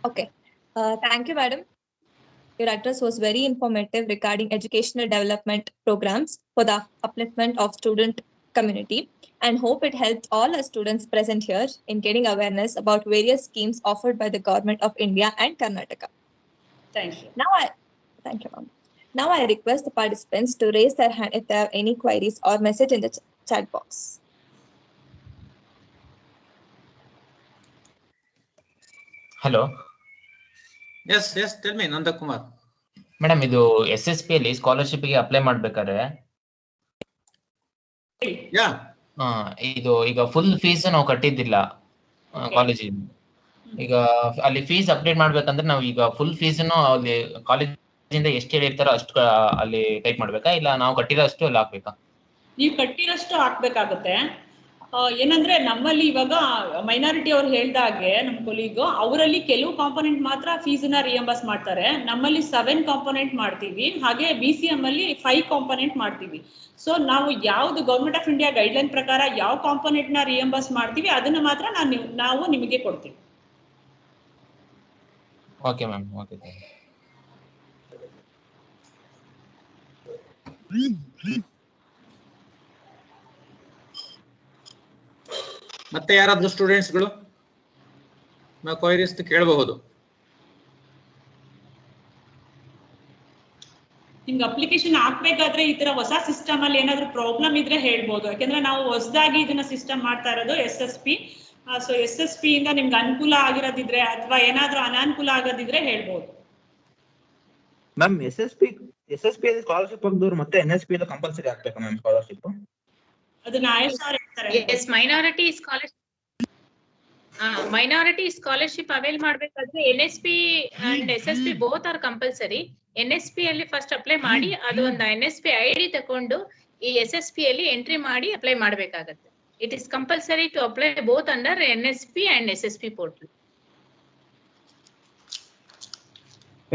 Okay, thank you, madam. Your address was very informative regarding educational development programs for the upliftment of student community, and hope it helped all our students present here in getting awareness about various schemes offered by the Government of India and Karnataka. Thank you. Thank you, ma'am. Now I request the participants to raise their hand if they have any queries or message in the chat box. Hello. Yes, tell me, Nanda Kumar. Madam, ಇದು SSP ಅಲ್ಲಿ scholarship ಗೆ apply ಮಾಡ್ಬೇಕಾದ್ರೆ ಇದು ಈಗ full fees ನಾವು ಕಟ್ಟಿದ್ದಿಲ್ಲ ಕಾಲೇಜಿಗೆ. ಈಗ ಅಲ್ಲಿ ಫೀಸ್ ಅಪ್ಡೇಟ್ ಮಾಡ್ಬೇಕಂದ್ರೆ ನಾವು ಈಗ ಫುಲ್ ಫೀಸ್ ಅಲ್ಲಿ ಕಾಲೇಜಿಂದ ಎಷ್ಟು ಹೇಳಿರ್ತಾರೋ ಅಷ್ಟು ಅಲ್ಲಿ ಟೈಪ್ ಮಾಡ್ಬೇಕಾ, ಇಲ್ಲ ನಾವು ಕಟ್ಟಿರೋಷ್ಟು ಅಲ್ಲಿ ಹಾಕ್ಬೇಕಾ? ನೀವು ಕಟ್ಟಿರೋಷ್ಟು ಹಾಕ್ಬೇಕಾಗುತ್ತೆ. ಏನಂದ್ರೆ ನಮ್ಮಲ್ಲಿ ಇವಾಗ ಮೈನಾರಿಟಿ ಅವ್ರು ಹೇಳ್ದಾಗೆ ನಮ್ಮ ಕೊಲೀಗ್ ಅವರಲ್ಲಿ ಕೆಲವು ಕಾಂಪೊನೆಂಟ್ ಮಾತ್ರ ಫೀಸ್ನ ರಿಯಂಬರ್ಸ್ ಮಾಡ್ತಾರೆ. ನಮ್ಮಲ್ಲಿ 7 ಕಾಂಪೊನೆಂಟ್ ಮಾಡ್ತೀವಿ, ಹಾಗೆ BCM ಅಲ್ಲಿ 5 ಕಾಂಪೊನೆಂಟ್ ಮಾಡ್ತೀವಿ. ಸೊ ನಾವು ಯಾವ್ದು ಗೌರ್ಮೆಂಟ್ ಆಫ್ ಇಂಡಿಯಾ ಗೈಡ್ಲೈನ್ ಪ್ರಕಾರ ಯಾವ ಕಾಂಪೊನೆಂಟ್ ನ ರಿಯಂಬರ್ಸ್ ಮಾಡ್ತೀವಿ ಅದನ್ನ ಮಾತ್ರ ನಾವು ನಿಮಗೆ ಕೊಡ್ತೀವಿ. Okay ma'am, okay. ಮತ್ತೆ ಯಾರಾದ್ರೂ ಸ್ಟೂಡೆಂಟ್ಸ್ಗಳು ನಾವು ಕ್ವೈರೀಸ್ ಕೇಳಬಹುದು? ನಿಮ್ಗೆ ಅಪ್ಲಿಕೇಶನ್ ಹಾಕ್ಬೇಕಾದ್ರೆ ಈ ತರ ಹೊಸ ಸಿಸ್ಟಮ್ ಅಲ್ಲಿ ಏನಾದ್ರು ಪ್ರಾಬ್ಲಮ್ ಇದ್ರೆ ಹೇಳ್ಬೋದು. ಯಾಕಂದ್ರೆ ನಾವು ಹೊಸದಾಗಿ ಇದನ್ನ ಸಿಸ್ಟಮ್ ಮಾಡ್ತಾ ಇರೋದು SSP. ಸೊ SSP ಇಂದ ನಿಮ್ಗೆ ಅನುಕೂಲ ಆಗಿರೋದಿದ್ರೆ ಅಥವಾ ಏನಾದ್ರೂ ಅನಾನುಕೂಲ ಆಗೋದಿದ್ರೆ ಹೇಳ್ಬೋದು. ಮ್ಯಾಮ್ SSP ಅಲ್ಲಿ ಸ್ಕಾಲರ್ಶಿಪ್ ಆಗಿದವರು ಮತ್ತೆ NSP ಅಲ್ಲಿ ಕಂಪಲ್ಸರಿ ಆಗ್ಬೇಕಾ ಮ್ಯಾಮ್ ಸ್ಕಾಲರ್ಶಿಪ್? ಅದನ್ನ ಆಯುಷ್ ಅವ್ರು ಹೇಳ್ತಾರೆ. ಎಸ್, ಮೈನಾರಿಟಿ ಸ್ಕಾಲರ್ಶಿಪ್ ಅವೈಲ್ ಮಾಡ್ಬೇಕಾದ್ರೆ NSP and SSP both are compulsory. NSP ಅಲ್ಲಿ ಫಸ್ಟ್ ಅಪ್ಲೈ ಮಾಡಿ ಅದು ಒಂದು NSP ID ತಕೊಂಡು ಈ SSP ಅಲ್ಲಿ ಎಂಟ್ರಿ ಮಾಡಿ ಅಪ್ಲೈ ಮಾಡ್ಬೇಕಾಗತ್ತೆ. It is compulsory to apply both under NSP and SSP portal.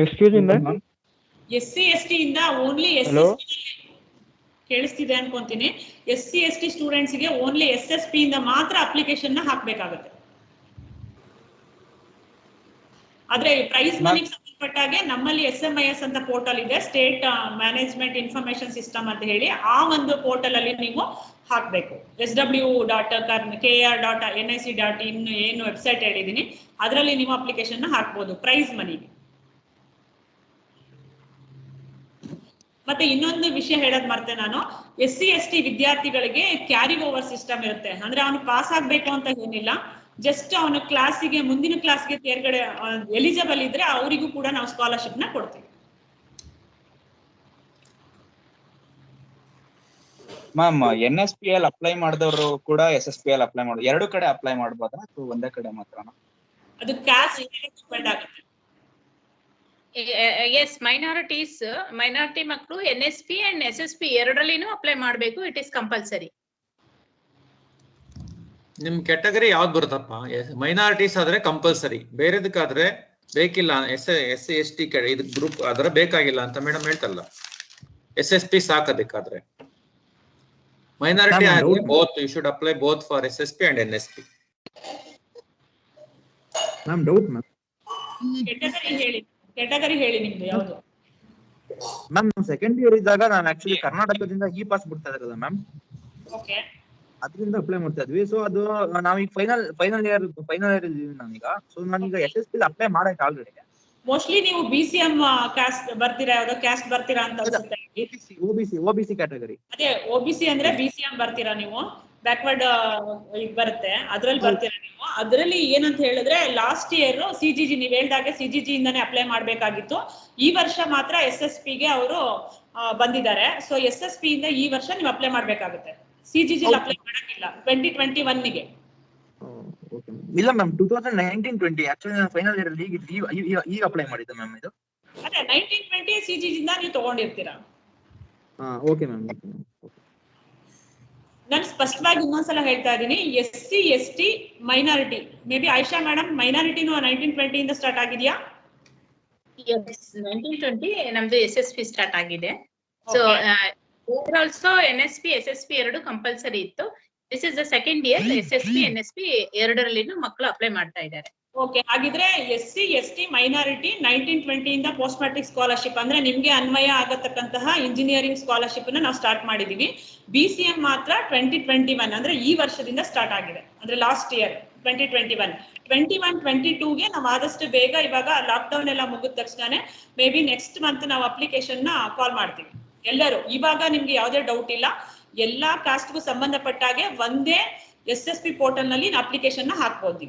Excuse me ma'am, SC ST ಇಂದ ಓನ್ಲಿ ಕೇಳಿಸ್ತಿದೆ ಅನ್ಕೊಂತೀನಿ. SC ST ಸ್ಟೂಡೆಂಟ್ಸ್ ಗೆ ಓನ್ಲಿ SSP ಇಂದ ಮಾತ್ರ ಅಪ್ಲಿಕೇಶನ್ ನ ಹಾಕ್ಬೇಕಾಗುತ್ತೆ. ಆದ್ರೆ ಪ್ರೈಸ್ ಮನಿಗೆ ಸಂಬಂಧಪಟ್ಟಾಗೆ ನಮ್ಮಲ್ಲಿ SMIS ಅಂತ ಪೋರ್ಟಲ್ ಇದೆ, ಸ್ಟೇಟ್ ಮ್ಯಾನೇಜ್ಮೆಂಟ್ ಇನ್ಫಾರ್ಮೇಶನ್ ಸಿಸ್ಟಮ್ ಅಂತ ಹೇಳಿ. ಆ ಒಂದು ಪೋರ್ಟಲ್ ಅಲ್ಲಿ ನೀವು ಹಾಕ್ಬೇಕು. sw.kr.nic.in ಏನು ವೆಬ್ಸೈಟ್ ಹೇಳಿದೀನಿ ಅದರಲ್ಲಿ ನೀವು ಅಪ್ಲಿಕೇಶನ್ ನ ಹಾಕ್ಬೋದು ಪ್ರೈಸ್ ಮನಿಗೆ. ಮತ್ತೆ ಇನ್ನೊಂದು ವಿಷಯ ಹೇಳೋದ್ ಮರ್ತೆ ನಾನು, SC ST ವಿದ್ಯಾರ್ಥಿಗಳಿಗೆ ಕ್ಯಾರಿ ಓವರ್ ಸಿಸ್ಟಮ್ ಇರುತ್ತೆ. ಅಂದ್ರೆ ಅವನು ಪಾಸ್ ಆಗ್ಬೇಕು ಅಂತ ಏನಿಲ್ಲ, ಜಸ್ಟ್ ಅವನ ಕ್ಲಾಸಿಗೆ ಮುಂದಿನ ಕ್ಲಾಸ್ಗೆ ತೇರ್ಗಡೆ ಎಲಿಜಿಬಲ್ ಇದ್ರೆ ಅವರಿಗೂ ಕೂಡ ನಾವು ಸ್ಕಾಲರ್ಶಿಪ್ ನ ಕೊಡ್ತೀವಿ. ಮ್ಯಾಮ್ NSP ಅಲ್ಲಿ ಅಪ್ಲೈ ಮಾಡಿದವರು ಕೂಡ SSP ಅಲ್ಲಿ ಅಪ್ಲೈ ಮಾಡೋದು, ಎರಡು ಕಡೆ ಅಪ್ಲೈ ಮಾಡಬಹುದಾ ಅಥವಾ ಒಂದೇ ಕಡೆ ಮಾತ್ರನಾ? ಅದು ಕ್ಯಾಸ್ಟ್ ಡಿಪೆಂಡ್ ಆಗುತ್ತೆ. ಎಸ್, ಮೈನಾರಿಟಿ ಮಕ್ಕಳು NSP ಅಂಡ್ SSP ಎರಡರಲ್ಲಿನೂ ಅಪ್ಲೈ ಮಾಡಬೇಕು. It is compulsory. ನಿಮ್ ಕ್ಯಾಟಗರಿ ಯಾವ್ದು ಬರುತ್ತಪ್ಪ? ಮೈನಾರಿಟೀಸ್ ಆದ್ರೆ ಕಂಪಲ್ಸರಿ, ಬೇರೆದಕ್ಕಾದ್ರೆ ಬೇಕಿಲ್ಲ. SC ST ಇದು ಗ್ರೂಪ್ ಆದ್ರೆ ಬೇಕಾಗಿಲ್ಲ ಅಂತ ಮೇಡಮ್ ಹೇಳ್ತಲ್ಲ. SSP ಸಾಕದಕ್ಕಾದ್ರೆ. ಮೈನಾರಿಟಿ ಆದ್ರೆ both you should apply both for SSP and NSP. Ma'am doubt ma'am, category ಹೇಳಿ ನಿಮ್ದು ಯಾವುದು? ಮ್ಯಾಮ್ ಸೆಕೆಂಡ್ ಇಯರ್ ಇದ್ದಾಗ ನಾನು ಆಕ್ಚುಲಿ ಕರ್ನಾಟಕದಿಂದ ಪಾಸ್ ಬಿಡ್ತಾ ಇರೋದು ಮ್ಯಾಮ್. ಓಕೆ, ಅದರಿಂದ ಅಪ್ಲೈ ಮಾಡ್ತಾ ಇದ್ವಿ. ಸೊ ಅದು ನಾವೀಗ ಫೈನಲ್ ಇಯರ್ ಇದ್ದೀವಿ ನಾನೀಗ. ಸೊ ನಾನೀಗ SSP ಅಪ್ಲೈ ಮಾಡಾಯ್ತು ಆಲ್ರೆಡಿ. ಮೋಸ್ಟ್ಲಿ ನೀವು BCM ಕ್ಯಾಸ್ಟ್ ಬರ್ತೀರಾ, ಯಾವ್ದೋ ಕ್ಯಾಸ್ಟ್ ಬರ್ತೀರಾ ಅಂತ ಅನ್ಸುತ್ತೆ. OBC category. ಅದೇ OBC ಅಂದ್ರೆ BCM ಬರ್ತೀರಾ ನೀವು, ಬ್ಯಾಕ್ವರ್ಡ್ ಬರುತ್ತೆ, ಅದ್ರಲ್ಲಿ ಬರ್ತೀರಾ ನೀವು. ಅದರಲ್ಲಿ ಏನಂತ ಹೇಳಿದ್ರೆ ಲಾಸ್ಟ್ ಇಯರ್ CGG ನೀವು ಹೇಳ್ದಾಗೆ CGG ಇಂದಾನೆ ಅಪ್ಲೈ ಮಾಡ್ಬೇಕಾಗಿತ್ತು. ಈ ವರ್ಷ ಮಾತ್ರ SSP ಗೆ ಅವರು ಬಂದಿದ್ದಾರೆ. ಸೊ SSP ಇಂದ ಈ ವರ್ಷ ನೀವು ಅಪ್ಲೈ ಮಾಡ್ಬೇಕಾಗುತ್ತೆ. CGG ಅಪ್ಲೈ ಮಾಡಕ್ಕಿಲ್ಲ 2021 ಗೆ. ಇಲ್ಲ ಮ್ಯಾಮ್, 2019-20 ಆಕ್ಚುಲಿ ನಾನು ಫೈನಲ್ ಇಯರ್ ಅಲ್ಲಿ ಈಗ ಅಪ್ಲೈ ಮಾಡಿದ್ದೆ ಮ್ಯಾಮ್. ಇದು ಅದೇ 1920 CGG ಇಂದ ನೀವು ತಗೊಂಡಿರ್ತೀರಾ. Okay ma'am. ನಾನು ಸ್ಪಷ್ಟವಾಗಿ ಇನ್ನೊಂದ್ಸಲ ಹೇಳ್ತಾ ಇದ್ದೀನಿ, SC ST minority, maybe Ayesha madam ಮೈನಾರಿಟಿನೂ 1920 ಇಂದ ಸ್ಟಾರ್ಟ್ ಆಗಿದೆಯಾ? 1920 ನಮ್ದು SSP ಸ್ಟಾರ್ಟ್ ಆಗಿದೆ. ಸೊ ಆಲ್ಸೋ NSP SSP ಎರಡು ಕಂಪಲ್ಸರಿ ಇತ್ತು. This is the second year SSP NSP ಎರಡರಲ್ಲಿನೂ ಮಕ್ಕಳು ಅಪ್ಲೈ ಮಾಡ್ತಾ ಇದ್ದಾರೆ. ಓಕೆ, ಹಾಗಿದ್ರೆ SC ST ಮೈನಾರಿಟಿ 1920 ಇಂದ ಪೋಸ್ಟ್ ಮ್ಯಾಟ್ರಿಕ್ ಸ್ಕಾಲರ್ಶಿಪ್ ಅಂದ್ರೆ ನಿಮ್ಗೆ ಅನ್ವಯ ಆಗತಕ್ಕಂತಹ ಇಂಜಿನಿಯರಿಂಗ್ ಸ್ಕಾಲರ್ಶಿಪ್ ಅನ್ನ ನಾವು ಸ್ಟಾರ್ಟ್ ಮಾಡಿದೀವಿ. BCM ಮಾತ್ರ 2021 ಅಂದ್ರೆ ಈ ವರ್ಷದಿಂದ ಸ್ಟಾರ್ಟ್ ಆಗಿದೆ, ಅಂದ್ರೆ ಲಾಸ್ಟ್ ಇಯರ್ 2021-22 ಗೆ ನಾವು ಆದಷ್ಟು ಬೇಗ, ಇವಾಗ ಲಾಕ್ ಡೌನ್ ಎಲ್ಲ ಮುಗಿದ ತಕ್ಷಣ ಮೇ ಬಿ ನೆಕ್ಸ್ಟ್ ಮಂತ್ ನಾವು ಅಪ್ಲಿಕೇಶನ್ ನ ಕಾಲ್ ಮಾಡ್ತೀವಿ ಎಲ್ಲರೂ. ಇವಾಗ ನಿಮ್ಗೆ ಯಾವುದೇ ಡೌಟ್ ಇಲ್ಲ, ಎಲ್ಲಾ ಕಾಸ್ಟ್ಗೂ ಸಂಬಂಧಪಟ್ಟಾಗೆ ಒಂದೇ SSP ಪೋರ್ಟಲ್ ನಲ್ಲಿ ಅಪ್ಲಿಕೇಶನ್ ನ ಹಾಕ್ಬೋದು.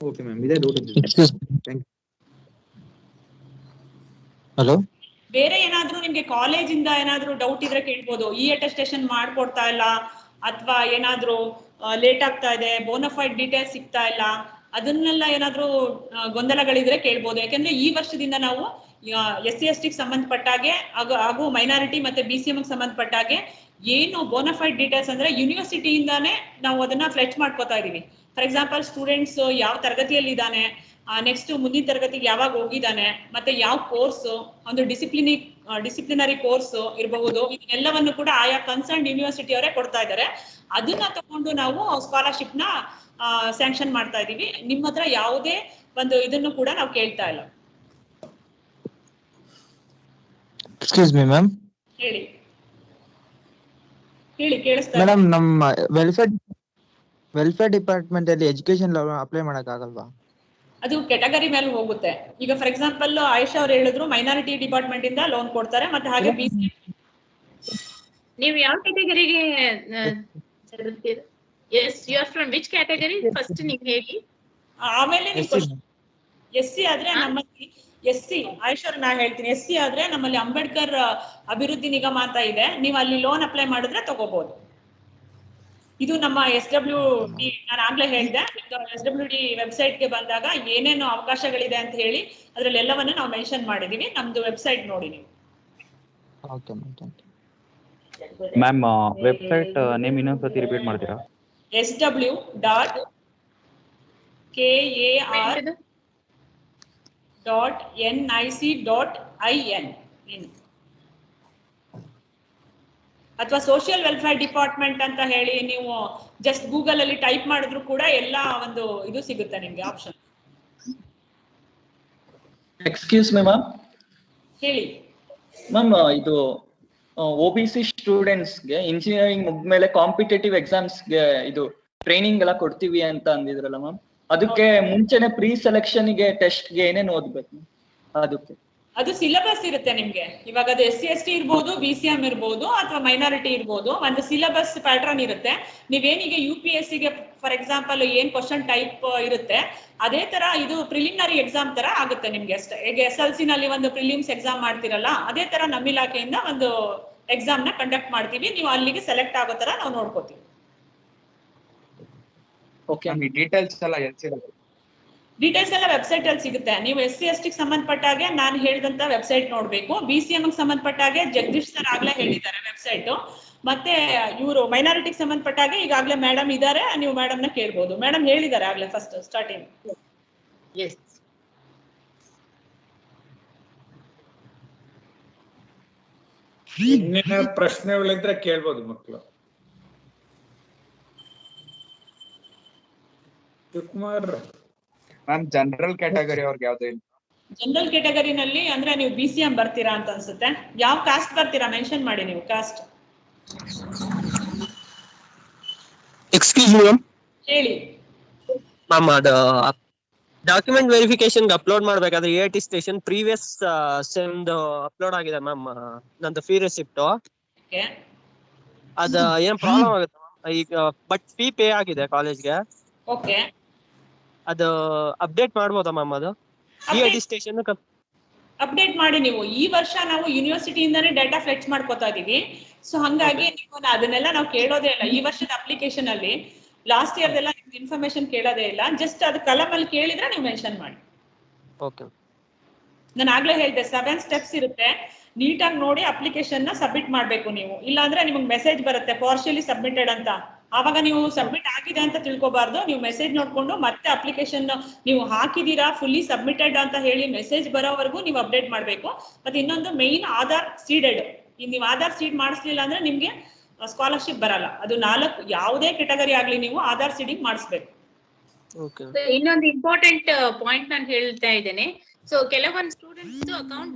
ಓಕೆ ಮ್ಯಾಮ್, ಇದೇ ಡೌಟ್ ಇದೆ. Thank you. ಹಲೋ, ಬೇರೆ ಏನಾದ್ರೂ ನಿಮ್ಗೆ ಕಾಲೇಜಿಂದ ಏನಾದ್ರೂ ಡೌಟ್ ಇದ್ರೆ ಕೇಳ್ಬೋದು. ಅಟೆಸ್ಟೇಷನ್ ಮಾಡ್ಕೊಡ್ತಾ ಇಲ್ಲ ಅಥವಾ ಏನಾದ್ರೂ ಲೇಟ್ ಆಗ್ತಾ ಇದೆ, ಬೋನಫೈಡ್ ಡೀಟೇಲ್ಸ್ ಸಿಗ್ತಾ ಇಲ್ಲ, ಅದನ್ನೆಲ್ಲ ಏನಾದ್ರೂ ಗೊಂದಲಗಳಿದ್ರೆ ಕೇಳ್ಬೋದು. ಯಾಕಂದ್ರೆ ಈ ವರ್ಷದಿಂದ ನಾವು SC/ST ಸಂಬಂಧಪಟ್ಟಾಗೆ ಹಾಗೂ ಮೈನಾರಿಟಿ ಮತ್ತೆ BCM ಸಂಬಂಧಪಟ್ಟಾಗೆ ಏನು ಬೋನಫೈಡ್ ಡೀಟೇಲ್ಸ್ ಅಂದ್ರೆ ಯೂನಿವರ್ಸಿಟಿಯಿಂದಾನೇ ನಾವು ಅದನ್ನ ಫ್ಲೆಚ್ ಮಾಡ್ಕೋತಾ ಇದೀವಿ. ಫಾರ್ ಎಕ್ಸಾಂಪಲ್ ಸ್ಟೂಡೆಂಟ್ಸ್ ಯಾವ ತರಗತಿಯಲ್ಲಿ ಇದ್ದಾನೆ, ನೆಕ್ಸ್ಟ್ ಮುಂದಿನ ತರಗತಿಗೆ ಯಾವಾಗ ಹೋಗಿದ್ದಾನೆ, ಮತ್ತೆ ಯಾವ ಕೋರ್ಸ್, ಒಂದು ಡಿಸಿಪ್ಲಿನರಿ ಕೋರ್ಸ್ ಇರಬಹುದು, ಇದೆಲ್ಲವನ್ನು ಕೂಡ ಆಯಾ ಕನ್ಸರ್ನ್ ಯೂನಿವರ್ಸಿಟಿ ಅವರೇ ಕೊಡ್ತಾ ಇದ್ದಾರೆ. ಅದನ್ನ ತಗೊಂಡು ನಾವು ಸ್ಕಾಲರ್ಶಿಪ್ ನ ಸ್ಯಾಂಕ್ಷನ್ ಮಾಡ್ತಾ ಇದೀವಿ. ನಿಮ್ಮ ಹತ್ರ ಯಾವುದೇ ಒಂದು ಇದನ್ನು ಕೂಡ ನಾವು ಕೇಳ್ತಾ ಇಲ್ಲ. Excuse me ma'am. ಹೇಳಿ ಕೇಳಿಸ್ತಾ ಮೇಡಮ್, ನಮ್ಮ ವೆಲ್ಫೇರ್ ಡಿಪಾರ್ಟ್ಮೆಂಟ್ ಅಲ್ಲಿ ಎಜುಕೇಶನ್ ಲೋನ್ ಅಪ್ಲೈ ಮಾಡಕ್ ಆಗಲ್ವಾ? ಅದು ಕೆಟಗರಿ ಮೇಲೆ ಹೋಗುತ್ತೆ. ಈಗ ಫಾರ್ ಎಕ್ಸಾಂಪಲ್ ಆಯುಷಾ ಅವ್ರು ಹೇಳಿದ್ರು ಮೈನಾರಿಟಿ ಡಿಪಾರ್ಟ್ಮೆಂಟ್ ಇಂದ ಲೋನ್ ಕೊಡ್ತಾರೆ, ಮತ್ತೆ ಹಾಗೆ ನೀವು ಯಾವ ಕ್ಯಾಟಗರಿಗೆ? Yes, you are from which category first ನೀವು ಹೇಳಿ, ಆಮೇಲೆ SC ಆದ್ರೆ ನಮ್ಮಲ್ಲಿ SC ಆಯುಷಾ ನಾ ಹೇಳ್ತೀನಿ. SC ಆದ್ರೆ ನಮ್ಮಲ್ಲಿ ಅಂಬೇಡ್ಕರ್ ಅಭಿವೃದ್ಧಿ ನಿಗಮ ಅಂತ ಇದೆ, ನೀವು ಅಲ್ಲಿ ಲೋನ್ ಅಪ್ಲೈ ಮಾಡಿದ್ರೆ ತಗೋಬಹುದು. ಇದು ನಮ್ಮ SWD, ನಾನು ಆಗ್ಲೇ ಹೇಳಿದೆ, SWD ವೆಬ್ಸೈಟ್ಗೆ ಬಂದಾಗ ಏನೇನು ಅವಕಾಶಗಳಿದೆ ಅಂತ ಹೇಳಿ ಅದ್ರಲ್ಲಿ ಎಲ್ಲವನ್ನು ನಾವು ಮೆನ್ಷನ್ ಮಾಡಿದೀವಿ. ನಮ್ದು ವೆಬ್ಸೈಟ್ ನೋಡಿ ನೀವು. ಮ್ಯಾಮ್, ವೆಬ್ಸೈಟ್ ನೇಮ್ ಇನ್ನೊಂದ್ಸತಿ ರಿಪೀಟ್ ಮಾಡ್ತೀರಾ? sw.kar.nic.in ಅಥವಾ ಸೋಷಿಯಲ್ ವೆಲ್ಫೇರ್ ಡಿಪಾರ್ಟ್ಮೆಂಟ್ ಅಂತ ಹೇಳಿ ನೀವು ಜಸ್ಟ್ ಗೂಗಲ್ ಅಲ್ಲಿ ಟೈಪ್ ಮಾಡಿದ್ರು ಕೂಡ ಎಲ್ಲ ಒಂದು ಇದು ಸಿಗುತ್ತೆ ನಿಮ್ಗೆ ಆಪ್ಷನ್. Excuse me ma'am. ಹೇಳಿ ಮ್ಯಾಮ್, ಇದು OBC ಸ್ಟೂಡೆಂಟ್ಸ್ಗೆ ಇಂಜಿನಿಯರಿಂಗ್ ಮುಗ್ದ್ಮೇಲೆ ಕಾಂಪಿಟೇಟಿವ್ ಎಕ್ಸಾಮ್ಸ್ಗೆ ಇದು ಟ್ರೈನಿಂಗ್ ಎಲ್ಲ ಕೊಡ್ತೀವಿ ಅಂತ ಅಂದಿದ್ರಲ್ಲ ಮ್ಯಾಮ್, ಅದಕ್ಕೆ ಮುಂಚೆನೆ ಪ್ರೀ ಸೆಲೆಕ್ಷನ್ಗೆ ಟೆಸ್ಟ್ಗೆ ಏನೇನು ಓದ್ಬೇಕು ಅದಕ್ಕೆ? ಅದು ಸಿಲೆಬಸ್ ಇರುತ್ತೆ ನಿಮ್ಗೆ. ಇವಾಗ ಅದು SC/ST ಇರ್ಬೋದು, BCM ಇರ್ಬೋದು, ಅಥವಾ ಮೈನಾರಿಟಿ ಇರ್ಬೋದು. ಒಂದು ಸಿಲೆಬಸ್ ಪ್ಯಾಟರ್ನ್ ಇರುತ್ತೆ. ನೀವೇನಿಗೆ UPSCಗೆ ಫಾರ್ ಎಕ್ಸಾಂಪಲ್ ಏನ್ ಕ್ವಶನ್ ಟೈಪ್ ಇರುತ್ತೆ, ಅದೇ ತರ ಇದು ಪ್ರಿಲಿಮಿನರಿ ಎಕ್ಸಾಮ್ ತರ ಆಗುತ್ತೆ ನಿಮ್ಗೆ ಅಷ್ಟೇ. ಈಗ SLC ನಲ್ಲಿ ಒಂದು ಪ್ರಿಲಿಮ್ಸ್ ಎಕ್ಸಾಮ್ ಮಾಡ್ತಿರಲ್ಲ, ಅದೇ ತರ ನಮ್ಮ ಇಲಾಖೆಯಿಂದ ಒಂದು ಎಕ್ಸಾಮ್ ನ ಕಂಡಕ್ಟ್ ಮಾಡ್ತೀವಿ. ನೀವು ಅಲ್ಲಿಗೆ ಸೆಲೆಕ್ಟ್ ಆಗೋ ತರ ನಾವು ನೋಡ್ಕೋತೀವಿ. ಓಕೆ, ಡೀಟೇಲ್ಸ್ ಎಲ್ಲ ಎಲ್ಲಿ ಸಿಗುತ್ತೆ? ಡೀಟೇಲ್ಸ್ ಎಲ್ಲ ವೆಬ್ಸೈಟ್ ಅಲ್ಲಿ ಸಿಗುತ್ತೆ. ನೀವು SC/ST ಸಂಬಂಧಪಟ್ಟಾಗೆ ನಾನು ಹೇಳಿದಂತ ವೆಬ್ಸೈಟ್ ನೋಡ್ಬೇಕು. BCM ಸಂಬಂಧಪಟ್ಟಾಗೆ ಜಗದೀಶ್ ಸರ್ ಆಗ್ಲೇ ಹೇಳಿದ್ದಾರೆ ವೆಬ್ಸೈಟ್. ಮತ್ತೆ ಇವರು ಮೈನಾರಿಟಿಗೆ ಸಂಬಂಧಪಟ್ಟಾಗೆ ಈಗಾಗಲೇ ಮೇಡಮ್ ಇದ್ದಾರೆ, ನೀವು ಮೇಡಮ್ ನ ಕೇಳ್ಬೋದು. ಮೇಡಮ್ ಹೇಳಿದ್ದಾರೆ ಆಗ್ಲೇ ಫಸ್ಟ್ ಸ್ಟಾರ್ಟಿಂಗ್. ಎಸ್, ಇನ್ನೇನ ಪ್ರಶ್ನೆಗಳಿದ್ರೆ ಕೇಳ್ಬೋದು ಮಕ್ಕಳು. ಶಿವಕುಮಾರ್ ಮ್ಯಾಮ್, ಜನರಲ್ ಕ್ಯಾಟಗರಿ ಅವ್ರಿಗೆ ಯಾವ್ದು ಇಲ್ಲ? ಜನರಲ್ ಕ್ಯಾಟಗರಿನಲ್ಲಿ ಅಂದ್ರೆ ನೀವು BCM ಬರ್ತೀರಾ ಅಂತ ಅನ್ಸುತ್ತೆ. ಯಾವ ಕಾಸ್ಟ್ ಬರ್ತೀರಾ ಮೆನ್ಷನ್ ಮಾಡಿ ನೀವು ಕಾಸ್ಟ್. Excuse me ma'am. ಹೇಳಿ ಮ್ಯಾಮ್, ಅದು ಡಾಕ್ಯುಮೆಂಟ್ ವೆರಿಫಿಕೇಶನ್ ಅಪ್ಲೋಡ್ ಮಾಡ್ಬೇಕಾದ್ರೆ AIT ಸ್ಟೇಷನ್ ಪ್ರೀವಿಯಸ್ ಸೆಮ್ದು ಅಪ್ಲೋಡ್ ಆಗಿದೆ ಮ್ಯಾಮ್. ನಂದು ಫೀ ರೆಸಿಪ್ಟ್ ಅದ ಏನ್ ಪ್ರಾಬ್ಲಮ್ ಆಗುತ್ತೆ ಈಗ? ಬಟ್ ಫೀ ಪೇ ಆಗಿದೆ ಕಾಲೇಜ್ಗೆ. ಓಕೆ, ಅದು ಅಪ್ಡೇಟ್ ಮಾಡ್ಬೋದಾ ಮ್ಯಾಮ್? ಅದು AIT ಸ್ಟೇಷನ್ ಅಪ್ಡೇಟ್ ಮಾಡಿ ನೀವು. ಈ ವರ್ಷ ನಾವು ಯೂನಿವರ್ಸಿಟಿಯಿಂದಾನೇ ಡೇಟಾ ಫ್ಲೆಕ್ಸ್ ಮಾಡ್ಕೋತಾ ಇದೀವಿ. ಸೊ ಹಂಗಾಗಿ ನೀವು ಅದನ್ನೆಲ್ಲ ನಾವು ಕೇಳೋದೇ ಇಲ್ಲ. ಈ ವರ್ಷದ ಅಪ್ಲಿಕೇಶನ್ ಅಲ್ಲಿ ಲಾಸ್ಟ್ ಇಯರ್ ಎಲ್ಲ ಇನ್ಫಾರ್ಮೇಶನ್ ಕೇಳೋದೇ ಇಲ್ಲ. ಜಸ್ಟ್ ಅದು ಕಲಮ್ ಅಲ್ಲಿ ಕೇಳಿದ್ರೆ ನೀವು ಮೆನ್ಷನ್ ಮಾಡಿ. ಓಕೆ, ನಾನು ಆಗ್ಲೇ ಹೇಳಿದೆ 7 ಸ್ಟೆಪ್ಸ್ ಇರುತ್ತೆ. ನೀಟಾಗಿ ನೋಡಿ ಅಪ್ಲಿಕೇಶನ್ ನ ಸಬ್ಮಿಟ್ ಮಾಡ್ಬೇಕು ನೀವು. ಇಲ್ಲಾಂದ್ರೆ ನಿಮ್ಗೆ ಮೆಸೇಜ್ ಬರುತ್ತೆ ಪಾರ್ಷಿಯಲಿ ಸಬ್ಮಿಟೆಡ್ ಅಂತ. ಆವಾಗ ನೀವು ಸಬ್ಮಿಟ್ ಆಗಿದೆ ಅಂತ ತಿಳ್ಕೊಬಾರ್ದು. ನೀವು ಮೆಸೇಜ್ ನೋಡ್ಕೊಂಡು ಮತ್ತೆ ಅಪ್ಲಿಕೇಶನ್ ನೀವು ಹಾಕಿದೀರಾ ಫುಲ್ಲಿ ಸಬ್ಮಿಟೆಡ್ ಅಂತ ಹೇಳಿ ಮೆಸೇಜ್ ಬರೋವರೆಗೂ ನೀವು ಅಪ್ಡೇಟ್ ಮಾಡಬೇಕು. ಮತ್ತೆ ಇನ್ನೊಂದು ಮೇನ್ ಆಧಾರ್ ಸೀಡೆಡ್. ನೀವು ಆಧಾರ್ ಸೀಡ್ ಮಾಡಿಸ್ಲಿಲ್ಲ ಅಂದ್ರೆ ನಿಮ್ಗೆ ಸ್ಕಾಲರ್ಶಿಪ್ ಬರಲ್ಲ. ಅದು 4 ಯಾವುದೇ ಕೆಟಗರಿ ಆಗ್ಲಿ ನೀವು ಆಧಾರ್ ಸೀಡಿಂಗ್ ಮಾಡಿಸ್ಬೇಕು. ಇನ್ನೊಂದು ಇಂಪಾರ್ಟೆಂಟ್ ಪಾಯಿಂಟ್ ನಾನು ಹೇಳ್ತಾ ಇದ್ದೇನೆ. ಸೊ ಕೆಲವೊಂದು ಸ್ಟೂಡೆಂಟ್ಸ್ ಅಕೌಂಟ್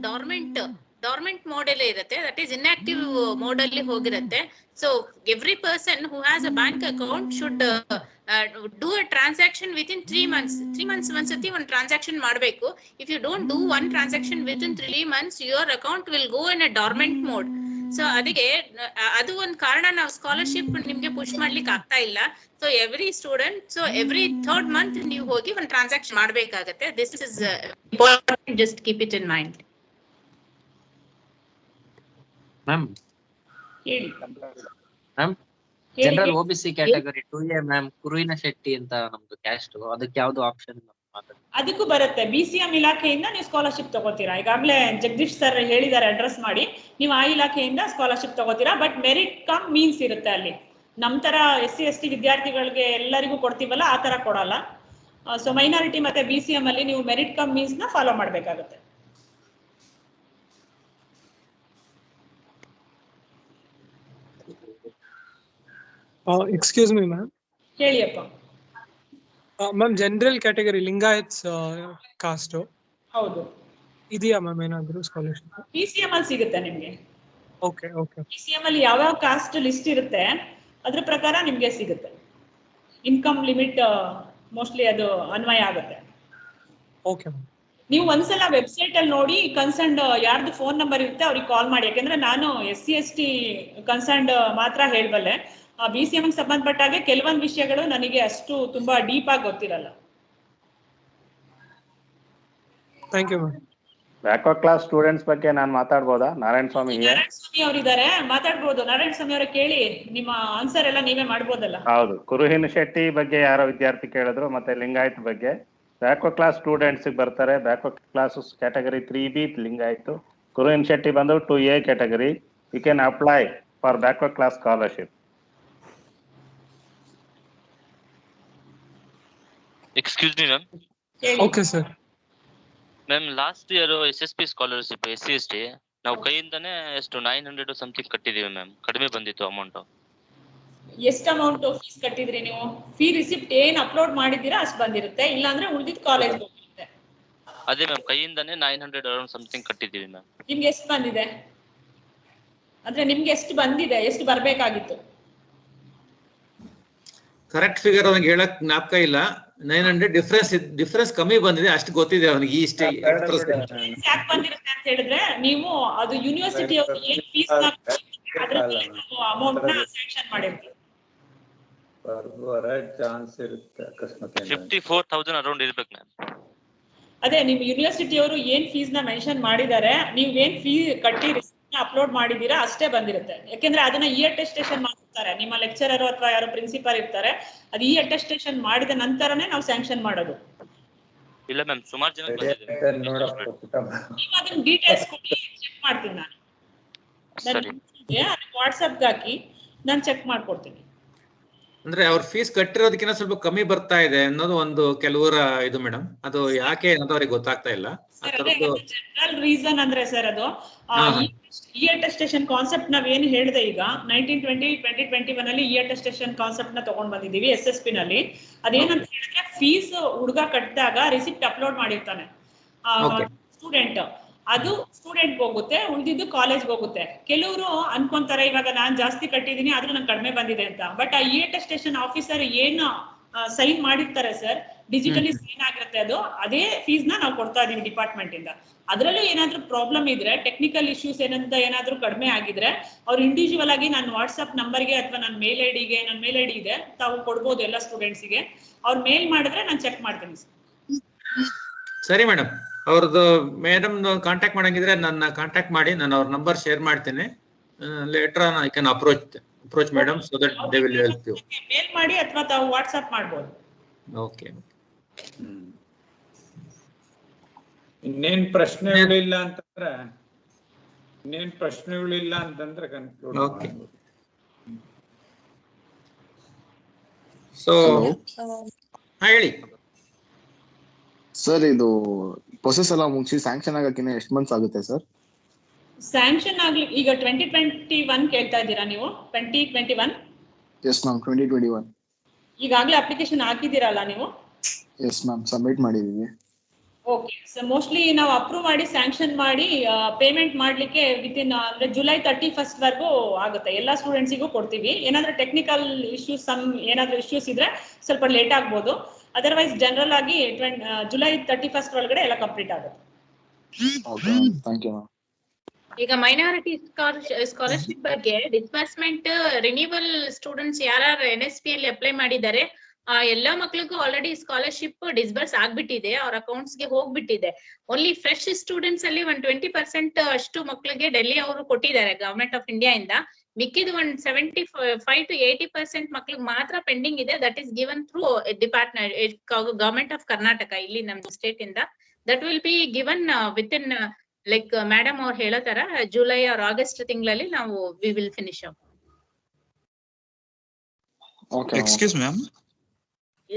ಡಾರ್ಮೆಂಟ್ ಮೋಡ್ ಅಲ್ಲಿ ಇರುತ್ತೆ, ದಟ್ ಈಸ್ ಇನ್ಆಕ್ಟಿವ್ ಮೋಡ್ ಅಲ್ಲಿ ಹೋಗಿರುತ್ತೆ. So every person who has a bank account should do a transaction within 3 months. 3 months ಒಂದ್ಸತಿ ಒಂದು ಟ್ರಾನ್ಸಾಕ್ಷನ್ ಮಾಡಬೇಕು. If you don't do one transaction within 3 months, your account will go in a dormant mode. So ಅದಕ್ಕೆ ಅದು ಒಂದು ಕಾರಣ ನಾವು scholarship ನಿಮ್ಗೆ push ಮಾಡ್ಲಿಕ್ಕೆ ಆಗ್ತಾ ಇಲ್ಲ. So every student, so every 3rd month ನೀವು ಹೋಗಿ ಒಂದು ಟ್ರಾನ್ಸಾಕ್ಷನ್ ಮಾಡ್ಬೇಕಾಗತ್ತೆ. This is important, just keep it in mind. Ma'am, ಹೇಳಿ ma'am, general OBC category 2A ma'am, Kuruvina Shetty ಅಂತ ನಮ್ದು ಕ್ಯಾಸ್ಟ್. ಅದಕ್ಕೆ ಯಾವ್ದು ಆಪ್ಷನ್? ಅದಕ್ಕೂ ಬರುತ್ತೆ. BCM ಇಲಾಖೆಯಿಂದ ನೀವು ಸ್ಕಾಲರ್ಶಿಪ್ ತಗೋತೀರಾ. ಈಗಾಗಲೇ ಜಗದೀಶ್ ಸರ್ ಹೇಳಿದ್ದಾರೆ ಅಡ್ರೆಸ್ ಮಾಡಿ, ನೀವು ಆ ಇಲಾಖೆಯಿಂದ ಸ್ಕಾಲರ್ಶಿಪ್ ತಗೋತೀರಾ. ಬಟ್ ಮೆರಿಟ್ ಕಮ್ ಮೀನ್ಸ್ ಇರುತ್ತೆ ಅಲ್ಲಿ. ನಮ್ ತರ SC/ST ವಿದ್ಯಾರ್ಥಿಗಳಿಗೆ ಎಲ್ಲರಿಗೂ ಕೊಡ್ತೀವಲ್ಲ, ಆ ತರ ಕೊಡಲ್ಲ. ಸೊ ಮೈನಾರಿಟಿ ಮತ್ತೆ BCM ಅಲ್ಲಿ ನೀವು ಮೆರಿಟ್ ಕಮ್ ಮೀನ್ಸ್ ನ ಫಾಲೋ ಮಾಡ್ಬೇಕಾಗುತ್ತೆ. Excuse me, ma'am. ಹೇಳಿಯಪ್ಪ. Ma'am, general category Lingayats caste ಹೌದು. ಇದೆಯಾ ಮ್ಯಾಮ್ ಏನಾದ್ರು ಸ್ಕಾಲರ್ಶಿಪ್? PCM ಅಲ್ಲಿ ಸಿಗುತ್ತೆ ನಿಮ್ಗೆ. Okay okay. PCM ಅಲ್ಲಿ ಯಾವ್ಯಾವ ಕಾಸ್ಟ್ ಲಿಸ್ಟ್ ಇರುತ್ತೆ ಅದ್ರ ಪ್ರಕಾರ ನಿಮ್ಗೆ ಸಿಗುತ್ತೆ. ಇನ್ಕಮ್ ಲಿಮಿಟ್ ಮೋಸ್ಟ್ಲಿ ಅದು ಅನ್ವಯ ಆಗುತ್ತೆ. Okay ma'am. ನೀವು ಒಂದ್ಸಲ ವೆಬ್ಸೈಟ್ ಅಲ್ಲಿ ನೋಡಿ ಕನ್ಸರ್ನ್ಡ್ ಯಾರ್ದು ಫೋನ್ ನಂಬರ್ ಇರುತ್ತೆ ಅವ್ರಿಗೆ ಕಾಲ್ ಮಾಡಿ. ಯಾಕಂದ್ರೆ ನಾನು SC/ST ಕನ್ಸರ್ನ್ಡ್ ಮಾತ್ರ ಹೇಳ್ಬಲ್ಲೆ. BCM ಗೆ ಸಂಬಂಧಪಟ್ಟಾಗೆ ಕೆಲವೊಂದು ವಿಷಯಗಳು ನನಗೆ ಅಷ್ಟು ತುಂಬಾ ಡೀಪ್ ಆಗಿ ಗೊತ್ತಿರಲ್ಲ. Thank you ma'am. Backward class students ಬಗ್ಗೆ ನಾನು ಮಾತಾಡ್ಬೋದಾ? ನಾರಾಯಣ ಸ್ವಾಮಿ ಅವರಿದ್ದಾರೆ, ಮಾತಾಡ್ಬೋದು. ನಾರಾಯಣ ಸ್ವಾಮಿ ಅವರ ಕೇಳಿ, ನಿಮ್ಮ ಆನ್ಸರ್ ಎಲ್ಲ ನೀವೇ ಮಾಡ್ಬೋದಲ್ಲ. ಹೌದು, ಕುರುಹಿನ ಶೆಟ್ಟಿ ಬಗ್ಗೆ ಯಾರೋ ವಿದ್ಯಾರ್ಥಿ ಕೇಳಿದ್ರು, ಮತ್ತೆ ಲಿಂಗಾಯತ್ ಬಗ್ಗೆ. ಬ್ಯಾಕ್ವರ್ಡ್ ಕ್ಲಾಸ್ ಸ್ಟೂಡೆಂಟ್ಸ್ ಬರ್ತಾರೆ. Backward class category 3B Lingayat. Kuruhina Shetty ಬಂದು 2A ಕ್ಯಾಟಗರಿ. You can apply for backward class scholarship. Excuse me, ma'am. Okay, sir. Ma'am, last year SSP scholarship SC/ST ನಾವು ಕೈಯಿಂದಾನೆ ಎಷ್ಟು 900 ಸಮಥಿಂಗ್ ಕಟ್ಟಿದೀವಿ ಮ್ಯಾಮ್. ಕಡಿಮೆ ಬಂದಿತ್ತು ಅಮೌಂಟ್. ಎಷ್ಟು ಅಮೌಂಟ್ ಫೀಸ್ ಕಟ್ಟಿದ್ರಿ ನೀವು? Fee receipt ಏನ್ ಅಪ್ಲೋಡ್ ಮಾಡಿದ್ದೀರಾ ಅಷ್ಟು ಬಂದಿರುತ್ತೆ, ಇಲ್ಲ ಅಂದ್ರೆ ಉಳಿದಿದ್ದ ಕಾಲೇಜ್ ಹೋಗಿರುತ್ತೆ. ಅದೇ ಮ್ಯಾಮ್, ಕೈಯಿಂದಾನೆ 900 ಅರೌಂಡ್ ಸಮಥಿಂಗ್ ಕಟ್ಟಿದೀವಿ ಮ್ಯಾಮ್. ನಿಮ್ಗೆ ಎಷ್ಟು ಬಂದಿದೆ? ಅಂದ್ರೆ ನಿಮ್ಗೆ ಎಷ್ಟು ಬಂದಿದೆ, ಎಷ್ಟು ಬರ್ಬೇಕಾಗಿತ್ತು? ಕರೆಕ್ಟ್ ಫಿಗರ್ ಅವನಿಗೆ ಹೇಳಕ್ ಜ್ಞಾಪಕ ಇಲ್ಲ. 900 ಡಿಫ್ರೆನ್ಸ್ ಕಮ್ಮಿ ಬಂದಿದೆ ಅಷ್ಟು ಗೊತ್ತಿದೆ ಅವನಿಗೆ. ಇಷ್ಟೇ ಯಾಕೆ ಬಂದಿರುತ್ತೆ ಅಂತ ಹೇಳಿದ್ರೆ, ನೀವು ಅದು ಯೂನಿವರ್ಸಿಟಿ ಅವರು ಏನ್ ಫೀಸ್ ಅಮೌಂಟ್ ನ ಸ್ಯಾಂಕ್ಷನ್ ಮಾಡಿರ್ತೀವಿ. ಚಾನ್ಸ್ ಇರುತ್ತೆ ಅಕಸ್ಮಾತ್ 54,000 ಅರೌಂಡ್ ಇರ್ಬೇಕು ಮ್ಯಾಮ್. ಅದೇ ನಿಮ್ ಯೂನಿವರ್ಸಿಟಿ ಅವರು ಏನ್ ಫೀಸ್ ನ ಮೆನ್ಷನ್ ಮಾಡಿದ್ದಾರೆ, ನೀವ್ ಏನ್ ಫೀ ಕಟ್ಟಿ ಅಪ್ಲೋಡ್ ಮಾಡಿದೀರಾ ಅಷ್ಟೇ ಬಂದಿರುತ್ತೆ. ಯಾಕೆಂದ್ರೆ ಅದನ್ನ ಅಟೆಸ್ಟೇಷನ್ ಮಾಡ್ತಾರೆ ನಿಮ್ಮ ಲೆಕ್ಚರರ್ ಅಥವಾ ಯಾರೋ ಪ್ರಿನ್ಸಿಪಾಲ್ ಇರ್ತಾರೆ. ಅದು ಅಟೆಸ್ಟೇಷನ್ ಮಾಡಿದ ನಂತರನೇ ನಾವು ಸ್ಯಾಂಕ್ಷನ್ ಮಾಡೋದು. ಇಲ್ಲ ಮ್ಯಾಮ್, ಸುಮಾರು ಜನ ಬಂದಿದೆ. ನೀವು ಅದನ್ನ ಡೀಟೇಲ್ಸ್ ಕೊಡಿ, ಚೆಕ್ ಮಾಡ್ತೀನಿ ನಾನು. ವಾಟ್ಸ್ಆಪ್ಗೆ ಹಾಕಿ ನಾನು ಚೆಕ್ ಮಾಡ್ಕೊಡ್ತೀನಿ. ಅಂದ್ರೆ ಅವ್ರ ಫೀಸ್ ಕಟ್ಟಿರೋದಕ್ಕಿಂತ ಸ್ವಲ್ಪ ಕಮ್ಮಿ ಬರ್ತಾ ಇದೆ ಅನ್ನೋದು ಒಂದು ಕೆಲವರ ಇದು ಮೇಡಮ್. ಅದು ಯಾಕೆ ಅನ್ನೋದು ಅವ್ರಿಗೆ ಗೊತ್ತಾಗ್ತಾ ಇಲ್ಲ. ಜನರಲ್ ರೀಸನ್ ಅಂದ್ರೆ ಸರ್ ಅದು ಅಟೆಸ್ಟೇಷನ್ ಕಾನ್ಸೆಪ್ಟ್ ನಾವ್ ಏನು ಹೇಳಿದೆ ಈಗ 1920-2021 ಅಲ್ಲಿ ಅಟೆಸ್ಟೇಷನ್ ಕಾನ್ಸೆಪ್ಟ್ ನ ತಗೊಂಡ್ ಬಂದಿದೀವಿ SSP ನಲ್ಲಿ. ಅದೇನಂತ ಹೇಳಿದ್ರೆ, ಫೀಸ್ ಹುಡುಗ ಕಟ್ಟಿದಾಗ ರಿಸಿಪ್ಟ್ ಅಪ್ಲೋಡ್ ಮಾಡಿರ್ತಾನೆ ಸ್ಟೂಡೆಂಟ್, ಅದು ಸ್ಟೂಡೆಂಟ್ ಹೋಗುತ್ತೆ, ಉಳಿದಿದ್ದು ಕಾಲೇಜ್ ಹೋಗುತ್ತೆ. ಕೆಲವರು ಅನ್ಕೊಂತಾರೆ ಇವಾಗ ನಾನ್ ಜಾಸ್ತಿ ಕಟ್ಟಿದೀನಿ ಆದ್ರೂ ನಂಗೆ ಕಡಿಮೆ ಬಂದಿದೆ ಅಂತ. ಬಟ್ ಆ ಅಟೆಸ್ಟೇಷನ್ ಆಫೀಸರ್ ಏನು ಸೈನ್ ಮಾಡಿರ್ತಾರೆ ಸರ್, ಡಿಜಿಟಲಿ ಸೈನ್ ಆಗಿರುತ್ತೆ, ಅದು ಅದೇ ಫೀಸ್ ನ ನಾವು ಕೊಡ್ತಾ ಇದೀವಿ ಡಿಪಾರ್ಟ್ಮೆಂಟ್ ಇಂದ. ಅದರಲ್ಲೂ ಏನಾದ್ರೂ ಪ್ರಾಬ್ಲಮ್ ಇದ್ರೆ, ಟೆಕ್ನಿಕಲ್ ಇಶ್ಯೂಸ್ ಏನಾದ್ರೂ ಕಡಿಮೆ ಆಗಿದ್ರೆ ಅವ್ರು ಇಂಡಿವಿಜುವಲ್ ಆಗಿ ನನ್ನ ವಾಟ್ಸ್ಆಪ್ ನಂಬರ್ಗೆ ಅಥವಾ ನನ್ನ ಮೇಲ್ ಐಡಿ ಇದೆ, ತಾವು ಕೊಡ್ಬೋದು ಎಲ್ಲ ಸ್ಟೂಡೆಂಟ್ಸ್ಗೆ. ಅವ್ರು ಮೇಲ್ ಮಾಡಿದ್ರೆ ನಾನು ಚೆಕ್ ಮಾಡ್ತೀನಿ. ಸರಿ ಮೇಡಮ್, ಅವ್ರದ್ದು ಮೇಡಮ್ ಕಾಂಟ್ಯಾಕ್ಟ್ ಮಾಡಂಗಿದ್ರೆ ನನ್ನ ಕಾಂಟ್ಯಾಕ್ಟ್ ಮಾಡಿ, ನಾನು ಅವ್ರ ನಂಬರ್ ಶೇರ್ ಮಾಡ್ತೀನಿ. Later I can approach madam, so that they will help you. Mail ಮಾಡಿ ಅಥವಾ ತಾವು ವಾಟ್ಸ್ಆಪ್ ಮಾಡ್ಬೋದು. ಓಕೆ. ಇನ್ನೇನ್ ಪ್ರಶ್ನೆಗಳಿಲ್ಲ ಅಂತಂದ್ರೆ ಕನ್ಕ್ಲೂಡ್ ಓಕೆ. ಸೊ ಹೇಳಿ ಸರ್, ಇದು ಪ್ರೊಸೆಸ್ ಎಲ್ಲ ಮುಗಿಸಿ ಸ್ಯಾಂಕ್ಷನ್ ಆಗಕ್ಕಿನ್ನ ಎಷ್ಟು ಮಂತ್ಸ್ ಆಗುತ್ತೆ ಸರ್? ಸ್ಯಾಂಕ್ಷನ್ ಆಗ್ಲಿ ಈಗ 2021 ಕೇಳ್ತಾ ಇದ್ದೀರಾ ನೀವು? 2021? Yes ma'am, 2021. ಈಗಾಗಲೇ ಅಪ್ಲಿಕೇಶನ್ ಹಾಕಿದ್ದೀರಲ್ಲ ನೀವು? ಎಸ್ ಮ್ಯಾಮ್, ಸಬ್ಮಿಟ್ ಮಾಡಿದೀವಿ. ಓಕೆ, ಸೊ ಮೋಸ್ಟ್ಲಿ ನಾವು ಅಪ್ರೂವ್ ಮಾಡಿ ಸ್ಯಾಂಕ್ಷನ್ ಮಾಡಿ ಪೇಮೆಂಟ್ ಮಾಡ್ಲಿಕ್ಕೆ ವಿತಿನ್ ಅಂದ್ರೆ July 31st ವರೆಗೂ ಆಗುತ್ತೆ. ಎಲ್ಲಾ ಸ್ಟೂಡೆಂಟ್ಸಿಗೂ ಕೊಡ್ತೀವಿ. ಏನಾದ್ರೂ ಟೆಕ್ನಿಕಲ್ ಇಶ್ಯೂಸ್ ಏನಾದ್ರೂ ಇಶ್ಯೂಸ್ ಇದ್ರೆ ಸ್ವಲ್ಪ ಲೇಟ್ ಆಗ್ಬೋದು. ಅದರ್ವೈಸ್ ಜನರಲ್ ಆಗಿ July 31st ಒಳಗಡೆ ಎಲ್ಲ ಕಂಪ್ಲೀಟ್ ಆಗುತ್ತೆ. Okay, thank you ma'am. ಈಗ ಮೈನಾರಿಟಿ ಸ್ಕಾಲರ್ಶಿಪ್ ಬಗ್ಗೆ ಡಿಸ್ಬರ್ಸ್ಮೆಂಟ್ ರಿನ್ಯೂವಲ್ ಸ್ಟೂಡೆಂಟ್ಸ್ ಯಾರು NSP ಅಲ್ಲಿ ಅಪ್ಲೈ ಮಾಡಿದ್ದಾರೆ ಆ ಎಲ್ಲಾ ಮಕ್ಳಿಗೂ ಆಲ್ರೆಡಿ ಸ್ಕಾಲರ್ಶಿಪ್ ಡಿಸ್ಬರ್ಸ್ ಆಗ್ಬಿಟ್ಟಿದೆ, ಅವ್ರ ಅಕೌಂಟ್ಸ್ ಗೆ ಹೋಗ್ಬಿಟ್ಟಿದೆ. ಓನ್ಲಿ ಫ್ರೆಶ್ ಸ್ಟೂಡೆಂಟ್ಸ್ ಅಲ್ಲಿ 20% ಅಷ್ಟು ಮಕ್ಳಿಗೆ ಡೆಲ್ಲಿ ಅವರು ಕೊಟ್ಟಿದ್ದಾರೆ ಗವರ್ಮೆಂಟ್ ಆಫ್ ಇಂಡಿಯಾ ಇಂದ. ಮಿಕ್ಕಿದ ಒಂದು 75 to 80% ಮಕ್ಳಿಗೆ ಮಾತ್ರ ಪೆಂಡಿಂಗ್ ಇದೆ. That is given through department government of Karnataka, ಇಲ್ಲಿ ನಮ್ಮ ಸ್ಟೇಟ್ ಇಂದ. That will be given within like madam ಅವ್ರು ಹೇಳೋ ತರ ಜುಲೈ ಆರ್ ಆಗಸ್ಟ್ ತಿಂಗಳಲ್ಲಿ ನಾವು we will finish up. Excuse ma'am,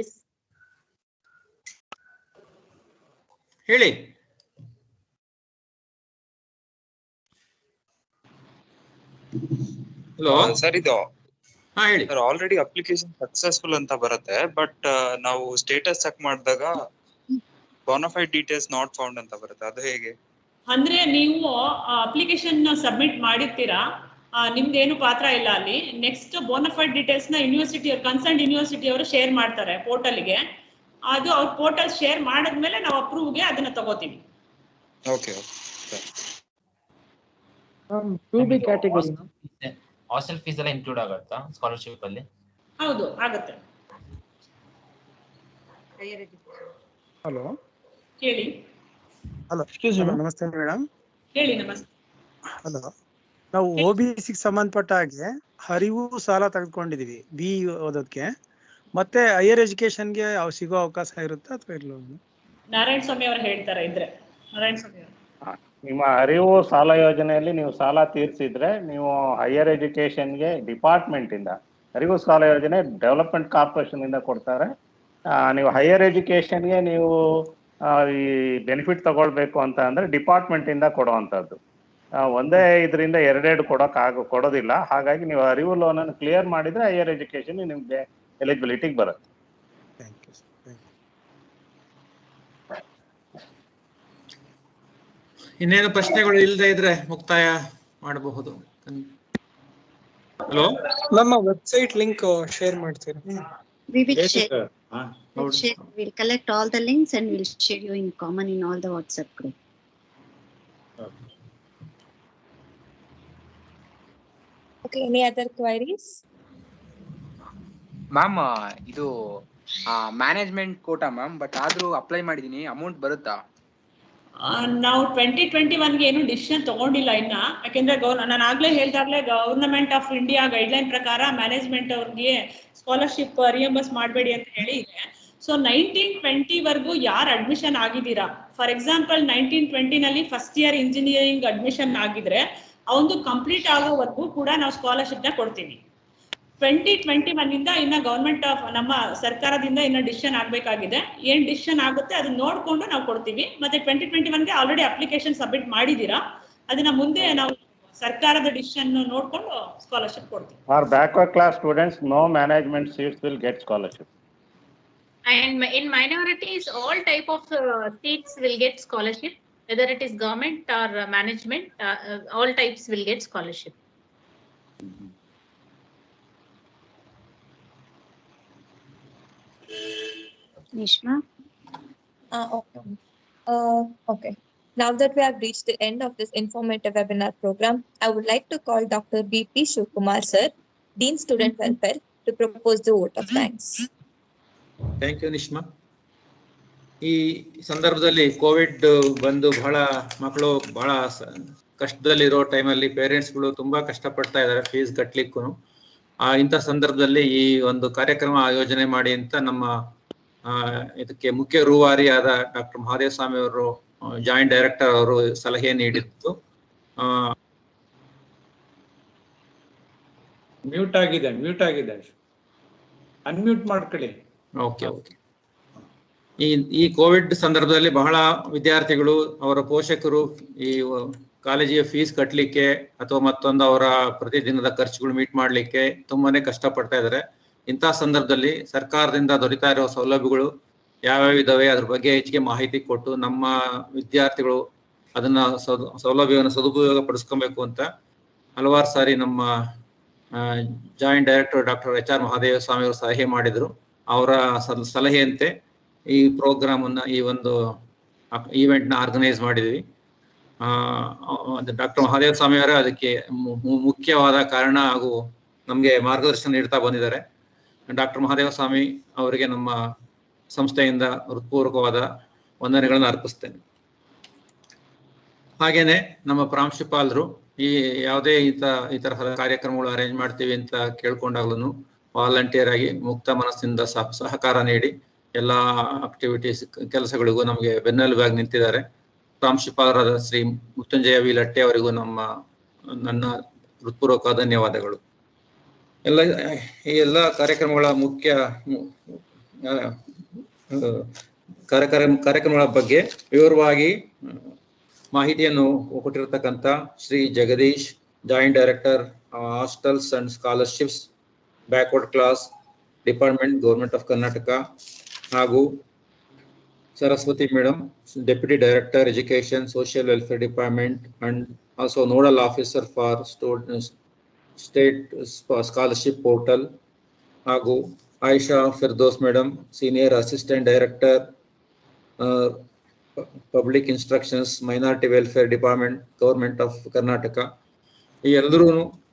yes ಹೇಳಿ. ಹಲೋ ಸರ್, ಇದು ಹಾ ಹೇಳಿ. ಸರ್ ಆಲ್ರೆಡಿ ಅಪ್ಲಿಕೇಶನ್ ಸಕ್ಸಸ್ಫುಲ್ ಅಂತ ಬರುತ್ತೆ, ಬಟ್ ನಾವು ಸ್ಟೇಟಸ್ ಚೆಕ್ ಮಾಡಿದಾಗ ಬೋನಫೈಡ್ ಡೀಟೇಲ್ಸ್ ನಾಟ್ ಫೌಂಡ್ ಅಂತ ಬರುತ್ತೆ. ಅದು ಹೇಗೆ? ಅಂದ್ರೆ ನೀವು ಅಪ್ಲಿಕೇಶನ್ ಸಬ್ಮಿಟ್ ಮಾಡಿರ್ತೀರಾ, ನಿಮ್ದೇನು ಪಾತ್ರ ಇಲ್ಲ ಅಲ್ಲಿ. ನೆಕ್ಸ್ಟ್ ಬೋನಫೈಡ್ ಡೀಟೇಲ್ಸ್ ನ ಯೂನಿವರ್ಸಿಟಿ ಅವ್ರು, ಕನ್ಸರ್ನ್ ಯೂನಿವರ್ಸಿಟಿ ಅವರು ಶೇರ್ ಮಾಡ್ತಾರೆ ಪೋರ್ಟಲ್ಗೆ. ಅದು ಅವ್ರ ಪೋರ್ಟಲ್ ಶೇರ್ ಮಾಡಿದ್ಮೇಲೆ ನಾವು ಅಪ್ರೂವ್ಗೆ ಅದನ್ನ ತಗೋತೀವಿ. ಓಕೆ. ಹಾಸ್ಟೆಲ್ ಫೀಸ್ ಎಲ್ಲ ಇನ್ಕ್ಲೂಡ್ ಆಗುತ್ತಾ ಸ್ಕಾಲರ್ಶಿಪ್ ಅಲ್ಲಿ? ಹೌದು, ಆಗುತ್ತೆ. ಹಲೋ ಹೇಳಿ. ಹಲೋ, ನಮಸ್ತೆ ಮೇಡಮ್. ಹೇಳಿ. ನಮಸ್ತೆ. ಹಲೋ, ನಾವು OBC ಸಂಬಂಧಪಟ್ಟ ಹಾಗೆ ಹರಿವು ಸಾಲ ತೆಗೆದುಕೊಂಡಿದೀವಿ ಬಿ ಓದೋದಕ್ಕೆ, ಮತ್ತೆ ಹೈಯರ್ ಎಜುಕೇಶನ್ಗೆ ಸಿಗೋ ಅವಕಾಶ ಇರುತ್ತಾ ಅಥವಾ ಇಲ್ಲ? ನಾರಾಯಣ ಸ್ವಾಮಿ ಅವರು ಹೇಳ್ತಾರೆ ಇದ್ರೆ. ನಾರಾಯಣ ಸ್ವಾಮಿ ಅವರು, ನಿಮ್ಮ ಅರಿವು ಸಾಲ ಯೋಜನೆಯಲ್ಲಿ ನೀವು ಸಾಲ ತೀರಿಸಿದ್ರೆ ನೀವು ಹೈಯರ್ ಎಜುಕೇಶನ್ಗೆ ಡಿಪಾರ್ಟ್ಮೆಂಟ್ ಇಂದ, ಅರಿವು ಸಾಲ ಯೋಜನೆ ಡೆವಲಪ್ಮೆಂಟ್ ಕಾರ್ಪೊರೇಷನ್ ಇಂದ ಕೊಡ್ತಾರೆ. ನೀವು ಹೈಯರ್ ಎಜುಕೇಶನ್ಗೆ ನೀವು ಈ ಬೆನಿಫಿಟ್ ತಗೊಳ್ಬೇಕು ಅಂತ ಅಂದ್ರೆ ಡಿಪಾರ್ಟ್ಮೆಂಟ್ ಇಂದ ಕೊಡುವಂಥದ್ದು. ಒಂದೇ ಇದರಿಂದ ಎರಡೆರಡು ಕೊಡೋದಿಲ್ಲ. ಹಾಗಾಗಿ ನೀವು ಅರಿವು ಲೋನ್ ಅನ್ನು ಕ್ಲಿಯರ್ ಮಾಡಿದ್ರೆ ಹೈಯರ್ ಎಜುಕೇಶನ್ ನಿಮ್ಗೆ ಎಲಿಜಿಬಿಲಿಟಿಗೆ ಬರುತ್ತೆ. ಇನ್ನೇನು ಪ್ರಶ್ನೆಗಳು ಇಲ್ಲದೆ ಇದ್ರೆ ಮುಕ್ತಾಯ ಮಾಡಬಹುದು. ಹಲೋ, ನಮ್ಮ ವೆಬ್ಸೈಟ್ ಲಿಂಕ್ ಶೇರ್ ಮಾಡ್ತೀರಾ? We will share. We'll collect all the links and we'll share you in common in all the WhatsApp group. Okay, any other queries? Ma'am, ಇದು ಮ್ಯಾನೇಜ್ಮೆಂಟ್ ಕೋಟಾ ಮ್ಯಾಮ್, ಬಟ್ ಆದ್ರೂ apply ಮಾಡಿದೀನಿ, amount ಬರುತ್ತಾ? ನಾವು 2021ಗೆ ಏನು decision ತಗೊಂಡಿಲ್ಲ ಇನ್ನ. ಯಾಕೆಂದ್ರೆ ನಾನು ಆಗ್ಲೇ ಹೇಳ್ದಾಗ್ಲೇ ಗವರ್ನಮೆಂಟ್ ಆಫ್ ಇಂಡಿಯಾ ಗೈಡ್ಲೈನ್ ಪ್ರಕಾರ ಮ್ಯಾನೇಜ್ಮೆಂಟ್ ಅವ್ರಿಗೆ ಸ್ಕಾಲರ್ಶಿಪ್ ರಿಯಂಬರ್ಸ್ ಮಾಡಬೇಡಿ ಅಂತ ಹೇಳಿ ಇದೆ. ಸೊ 1920 ವರೆಗೂ ಯಾರು ಅಡ್ಮಿಷನ್ ಆಗಿದ್ದೀರಾ, ಫಾರ್ ಎಕ್ಸಾಂಪಲ್ 1920 ನಲ್ಲಿ ಫಸ್ಟ್ ಇಯರ್ ಇಂಜಿನಿಯರಿಂಗ್ ಅಡ್ಮಿಷನ್ ಆಗಿದ್ರೆ ಅವನು ಕಂಪ್ಲೀಟ್ ಆಗೋವರೆಗೂ ಕೂಡ ನಾವು ಸ್ಕಾಲರ್ಶಿಪ್ ನ ಕೊಡ್ತೀವಿ. 2021 ಇಂದ ಇನ್ನ ಗವರ್ಮೆಂಟ್ ಆಫ್ ನಮ್ಮ ಸರ್ಕಾರದಿಂದ ಇನ್ನ ಡಿಸಿಷನ್ ಆಗ್ಬೇಕಾಗಿದೆ. ಏನ್ ಡಿಸಿಷನ್ ಆಗುತ್ತೆ ಅದನ್ನ ನೋಡ್ಕೊಂಡು ನಾವು ಕೊಡ್ತೀವಿ. ಮತ್ತೆ 2021ಗೆ ಆಲ್ರೆಡಿ ಅಪ್ಲಿಕೇಶನ್ ಸಬ್ಮಿಟ್ ಮಾಡಿದೀರಾ, ಅದನ್ನ ಮುಂದೆ ನಾವು ಸರ್ಕಾರದ ಡಿಸಿಷನ್ ನೋಡ್ಕೊಂಡು ಸ್ಕಾಲರ್ಶಿಪ್ ಕೊಡ್ತೀವಿ. For backward class students, no management seats will get scholarship. And in minorities, all type of seats will get scholarship, whether it is government or management, all types will get scholarship. Nishma? Okay. Now that we have reached the end of this informative webinar program, I would like to call Dr. B.P. Shivkumar sir, Dean Student Welfare, to propose the vote of thanks. Thank you Nishma. ಈ ಸಂದರ್ಭದಲ್ಲಿ Covid ಬಂದು ಬಹಳ ಮಕ್ಕಳು ಬಹಳ ಕಷ್ಟದಲ್ಲಿರೋ ಟೈಮಲ್ಲಿ ಪೇರೆಂಟ್ಸ್ಗಳು ತುಂಬಾ ಕಷ್ಟಪಡ್ತಾ ಇದ್ದಾರೆ ಫೀಸ್ ಕಟ್ಟಲಿಕ್ಕೂ. ಇಂಥ ಸಂದರ್ಭದಲ್ಲಿ ಈ ಒಂದು ಕಾರ್ಯಕ್ರಮ ಆಯೋಜನೆ ಮಾಡಿ ಅಂತ ನಮ್ಮ ಇದಕ್ಕೆ ಮುಖ್ಯ ರೂವಾರಿಯಾದ ಡಾಕ್ಟರ್ ಮಹಾದೇವ ಸ್ವಾಮಿ ಅವರು, ಜಾಯಿಂಟ್ ಡೈರೆಕ್ಟರ್ ಅವರು ಸಲಹೆ ನೀಡಿದ್ದು. ಮ್ಯೂಟ್ ಆಗಿದೆ, ಅನ್ಮ್ಯೂಟ್ ಮಾಡ್ಕೊಳ್ಳಿ. ಓಕೆ. ಈ ಕೋವಿಡ್ ಸಂದರ್ಭದಲ್ಲಿ ಬಹಳ ವಿದ್ಯಾರ್ಥಿಗಳು, ಅವರ ಪೋಷಕರು ಈ ಕಾಲೇಜಿಗೆ ಫೀಸ್ ಕಟ್ಟಲಿಕ್ಕೆ ಅಥವಾ ಮತ್ತೊಂದು ಅವರ ಪ್ರತಿದಿನದ ಖರ್ಚುಗಳು ಮೀಟ್ ಮಾಡಲಿಕ್ಕೆ ತುಂಬಾನೇ ಕಷ್ಟಪಡ್ತಾ ಇದ್ದಾರೆ. ಇಂಥ ಸಂದರ್ಭದಲ್ಲಿ ಸರ್ಕಾರದಿಂದ ದೊರೀತಾ ಇರೋ ಸೌಲಭ್ಯಗಳು ಯಾವ್ಯಾವ ಇದಾವೆ ಅದ್ರ ಬಗ್ಗೆ ಹೆಚ್ಚಿಗೆ ಮಾಹಿತಿ ಕೊಟ್ಟು ನಮ್ಮ ವಿದ್ಯಾರ್ಥಿಗಳು ಅದನ್ನ ಸೌಲಭ್ಯವನ್ನು ಸದುಪಯೋಗ ಪಡಿಸ್ಕೊಬೇಕು ಅಂತ ಹಲವಾರು ಸಾರಿ ನಮ್ಮ joint director doctor HR Mahadeva Swamy ಅವರು ಸಲಹೆ ಮಾಡಿದ್ರು. ಅವರ ಸಲಹೆಯಂತೆ ಈ ಪ್ರೋಗ್ರಾಮ್ ಅನ್ನ, ಈ ಒಂದು ಈವೆಂಟ್ ನ ಆರ್ಗನೈಸ್ ಮಾಡಿದ್ವಿ. ಡಾಕ್ಟರ್ ಮಹಾದೇವ ಸ್ವಾಮಿ ಅವರೇ ಅದಕ್ಕೆ ಮುಖ್ಯವಾದ ಕಾರಣ ಹಾಗೂ ನಮ್ಗೆ ಮಾರ್ಗದರ್ಶನ ನೀಡ್ತಾ ಬಂದಿದ್ದಾರೆ. ಡಾಕ್ಟರ್ ಮಹಾದೇವ ಸ್ವಾಮಿ ಅವರಿಗೆ ನಮ್ಮ ಸಂಸ್ಥೆಯಿಂದ ಹೃತ್ಪೂರ್ವಕವಾದ ವಂದನೆಗಳನ್ನು ಅರ್ಪಿಸ್ತೇನೆ. ಹಾಗೇನೆ ನಮ್ಮ ಪ್ರಾಂಶುಪಾಲರು ಈ ಯಾವುದೇ ಈ ತರಹದ ಕಾರ್ಯಕ್ರಮಗಳು ಅರೇಂಜ್ ಮಾಡ್ತೀವಿ ಅಂತ ಕೇಳ್ಕೊಂಡಾಗ್ಲೂ ವಾಲಂಟಿಯರ್ ಆಗಿ ಮುಕ್ತ ಮನಸ್ಸಿಂದ ಸಹಕಾರ ನೀಡಿ ಎಲ್ಲಾ ಆಕ್ಟಿವಿಟೀಸ್ ಕೆಲಸಗಳಿಗೂ ನಮಗೆ ಬೆನ್ನೆಲುಬಾಗಿ ನಿಂತಿದ್ದಾರೆ. ಪ್ರಾಂಶುಪಾಲರಾದ ಶ್ರೀ ಮೃತ್ಯುಂಜಯ ವಿ ಲಟ್ಟೆ ಅವರಿಗೂ ನನ್ನ ಹೃತ್ಪೂರ್ವಕ ಧನ್ಯವಾದಗಳು. ಈ ಎಲ್ಲ ಕಾರ್ಯಕ್ರಮಗಳ ಮುಖ್ಯ ಕಾರ್ಯಕ್ರಮಗಳ ಬಗ್ಗೆ ವಿವರವಾಗಿ ಮಾಹಿತಿಯನ್ನು ಕೊಟ್ಟಿರತಕ್ಕಂಥ Shri Jagadish, joint director hostels and scholarships backward class department government of Karnataka, ಹಾಗೂ Saraswati madam, deputy director education social welfare department and also nodal officer for state scholarship portal, ಹಾಗೂ Ayesha Firdous madam, senior assistant director public instructions minority welfare department government of Karnataka. ಈ ಎಲ್ಲರೂ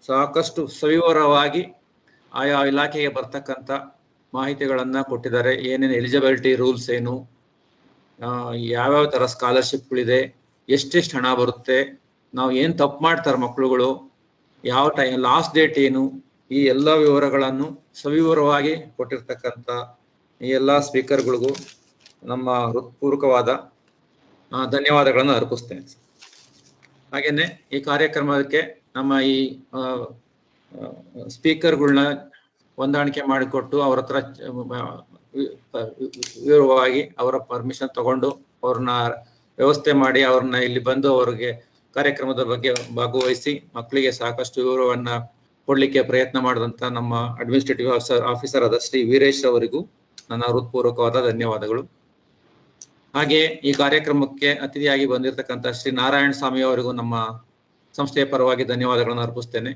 ಸಾಕಷ್ಟು ಸವಿವರವಾಗಿ ಆಯಾ ಇಲಾಖೆಗೆ ಬರ್ತಕ್ಕಂಥ ಮಾಹಿತಿಗಳನ್ನ ಕೊಟ್ಟಿದ್ದಾರೆ. ಏನೇನು ಎಲಿಜಿಬಿಲಿಟಿ ರೂಲ್ಸ್ ಏನು, ಯಾವ್ಯಾವ ಥರ ಸ್ಕಾಲರ್ಶಿಪ್ಗಳಿದೆ, ಎಷ್ಟೆಷ್ಟು ಹಣ ಬರುತ್ತೆ, ನಾವು ಏನು ತಪ್ಪು ಮಾಡ್ತಾರೆ ಮಕ್ಕಳುಗಳು, ಯಾವ ಲಾಸ್ಟ್ ಡೇಟ್ ಏನು, ಈ ಎಲ್ಲ ವಿವರಗಳನ್ನು ಸವಿವರವಾಗಿ ಕೊಟ್ಟಿರ್ತಕ್ಕಂಥ ಈ ಎಲ್ಲ ಸ್ಪೀಕರ್ಗಳಿಗೂ ನಮ್ಮ ಹೃತ್ಪೂರ್ವಕವಾದ ಧನ್ಯವಾದಗಳನ್ನು ಅರ್ಪಿಸ್ತೇನೆ. ಹಾಗೇನೆ ಈ ಕಾರ್ಯಕ್ರಮಕ್ಕೆ ನಮ್ಮ ಈ ಸ್ಪೀಕರ್ಗಳನ್ನ ಹೊಂದಾಣಿಕೆ ಮಾಡಿಕೊಟ್ಟು ಅವ್ರ ಹತ್ರ ವಿವರವಾಗಿ ಅವರ ಪರ್ಮಿಷನ್ ತಗೊಂಡು ಅವ್ರನ್ನ ವ್ಯವಸ್ಥೆ ಮಾಡಿ ಅವ್ರನ್ನ ಇಲ್ಲಿ ಬಂದು ಅವ್ರಿಗೆ ಕಾರ್ಯಕ್ರಮದ ಬಗ್ಗೆ ಭಾಗವಹಿಸಿ ಮಕ್ಕಳಿಗೆ ಸಾಕಷ್ಟು ವಿವರವನ್ನ ಕೊಡ್ಲಿಕ್ಕೆ ಪ್ರಯತ್ನ ಮಾಡಿದಂತ ನಮ್ಮ ಅಡ್ಮಿನಿಸ್ಟ್ರೇಟಿವ್ ಆಫೀಸರ್ ಆದ ಶ್ರೀ ವೀರೇಶ್ ಅವರಿಗೂ ನನ್ನ ಹೃತ್ಪೂರ್ವಕವಾದ ಧನ್ಯವಾದಗಳು. ಹಾಗೆ ಈ ಕಾರ್ಯಕ್ರಮಕ್ಕೆ ಅತಿಥಿಯಾಗಿ ಬಂದಿರತಕ್ಕಂಥ ಶ್ರೀ ನಾರಾಯಣ ಸ್ವಾಮಿ ಅವರಿಗೂ ನಮ್ಮ ಸಂಸ್ಥೆಯ ಪರವಾಗಿ ಧನ್ಯವಾದಗಳನ್ನು ಅರ್ಪಿಸ್ತೇನೆ.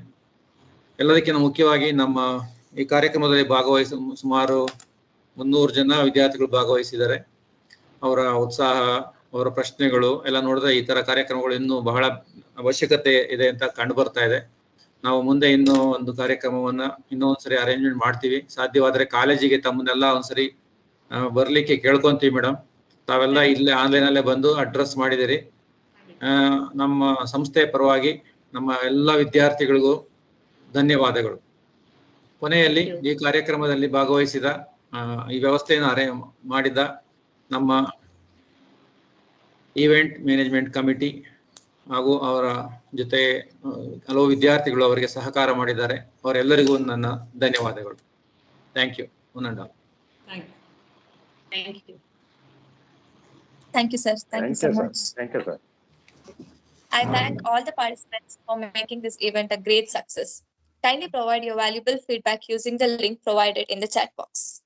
ಎಲ್ಲದಕ್ಕಿಂತ ಮುಖ್ಯವಾಗಿ ನಮ್ಮ ಈ ಕಾರ್ಯಕ್ರಮದಲ್ಲಿ ಸುಮಾರು 300 ಜನ ವಿದ್ಯಾರ್ಥಿಗಳು ಭಾಗವಹಿಸಿದ್ದಾರೆ. ಅವರ ಉತ್ಸಾಹ, ಅವರ ಪ್ರಶ್ನೆಗಳು ಎಲ್ಲ ನೋಡಿದ್ರೆ ಈ ತರ ಕಾರ್ಯಕ್ರಮಗಳು ಇನ್ನೂ ಬಹಳ ಅವಶ್ಯಕತೆ ಇದೆ ಅಂತ ಕಂಡು ಬರ್ತಾ ಇದೆ. ನಾವು ಮುಂದೆ ಇನ್ನೂ ಒಂದು ಕಾರ್ಯಕ್ರಮವನ್ನ ಒಂದ್ಸರಿ ಅರೇಂಜ್ಮೆಂಟ್ ಮಾಡ್ತೀವಿ. ಸಾಧ್ಯವಾದ್ರೆ ಕಾಲೇಜಿಗೆ ತಮ್ಮನ್ನೆಲ್ಲ ಒಂದ್ಸರಿ ಬರ್ಲಿಕ್ಕೆ ಕೇಳ್ಕೊಂತೀವಿ ಮೇಡಮ್. ತಾವೆಲ್ಲ ಇಲ್ಲೇ ಆನ್ಲೈನ್ ಅಲ್ಲೇ ಬಂದು ಅಡ್ರೆಸ್ ಮಾಡಿದಿರಿ. ನಮ್ಮ ಸಂಸ್ಥೆಯ ಪರವಾಗಿ ನಮ್ಮ ಎಲ್ಲ ವಿದ್ಯಾರ್ಥಿಗಳಿಗೂ ಧನ್ಯವಾದಗಳು. ಕೊನೆಯಲ್ಲಿ ಈ ಕಾರ್ಯಕ್ರಮದಲ್ಲಿ ಭಾಗವಹಿಸಿದ ಈ ವ್ಯವಸ್ಥೆಯನ್ನು ಮಾಡಿದ ನಮ್ಮ ಈವೆಂಟ್ ಮ್ಯಾನೇಜ್ಮೆಂಟ್ ಕಮಿಟಿ ಹಾಗೂ ಅವರ ಜೊತೆ ಹಲವು ವಿದ್ಯಾರ್ಥಿಗಳು ಅವರಿಗೆ ಸಹಕಾರ ಮಾಡಿದ್ದಾರೆ. ಅವರೆಲ್ಲರಿಗೂ ನನ್ನ ಧನ್ಯವಾದಗಳು. Thank you. Thank you, sir. Thank you so much. Thank you, sir. I thank all the participants for making this event a great success. Kindly provide your valuable feedback using the link provided in the chat box.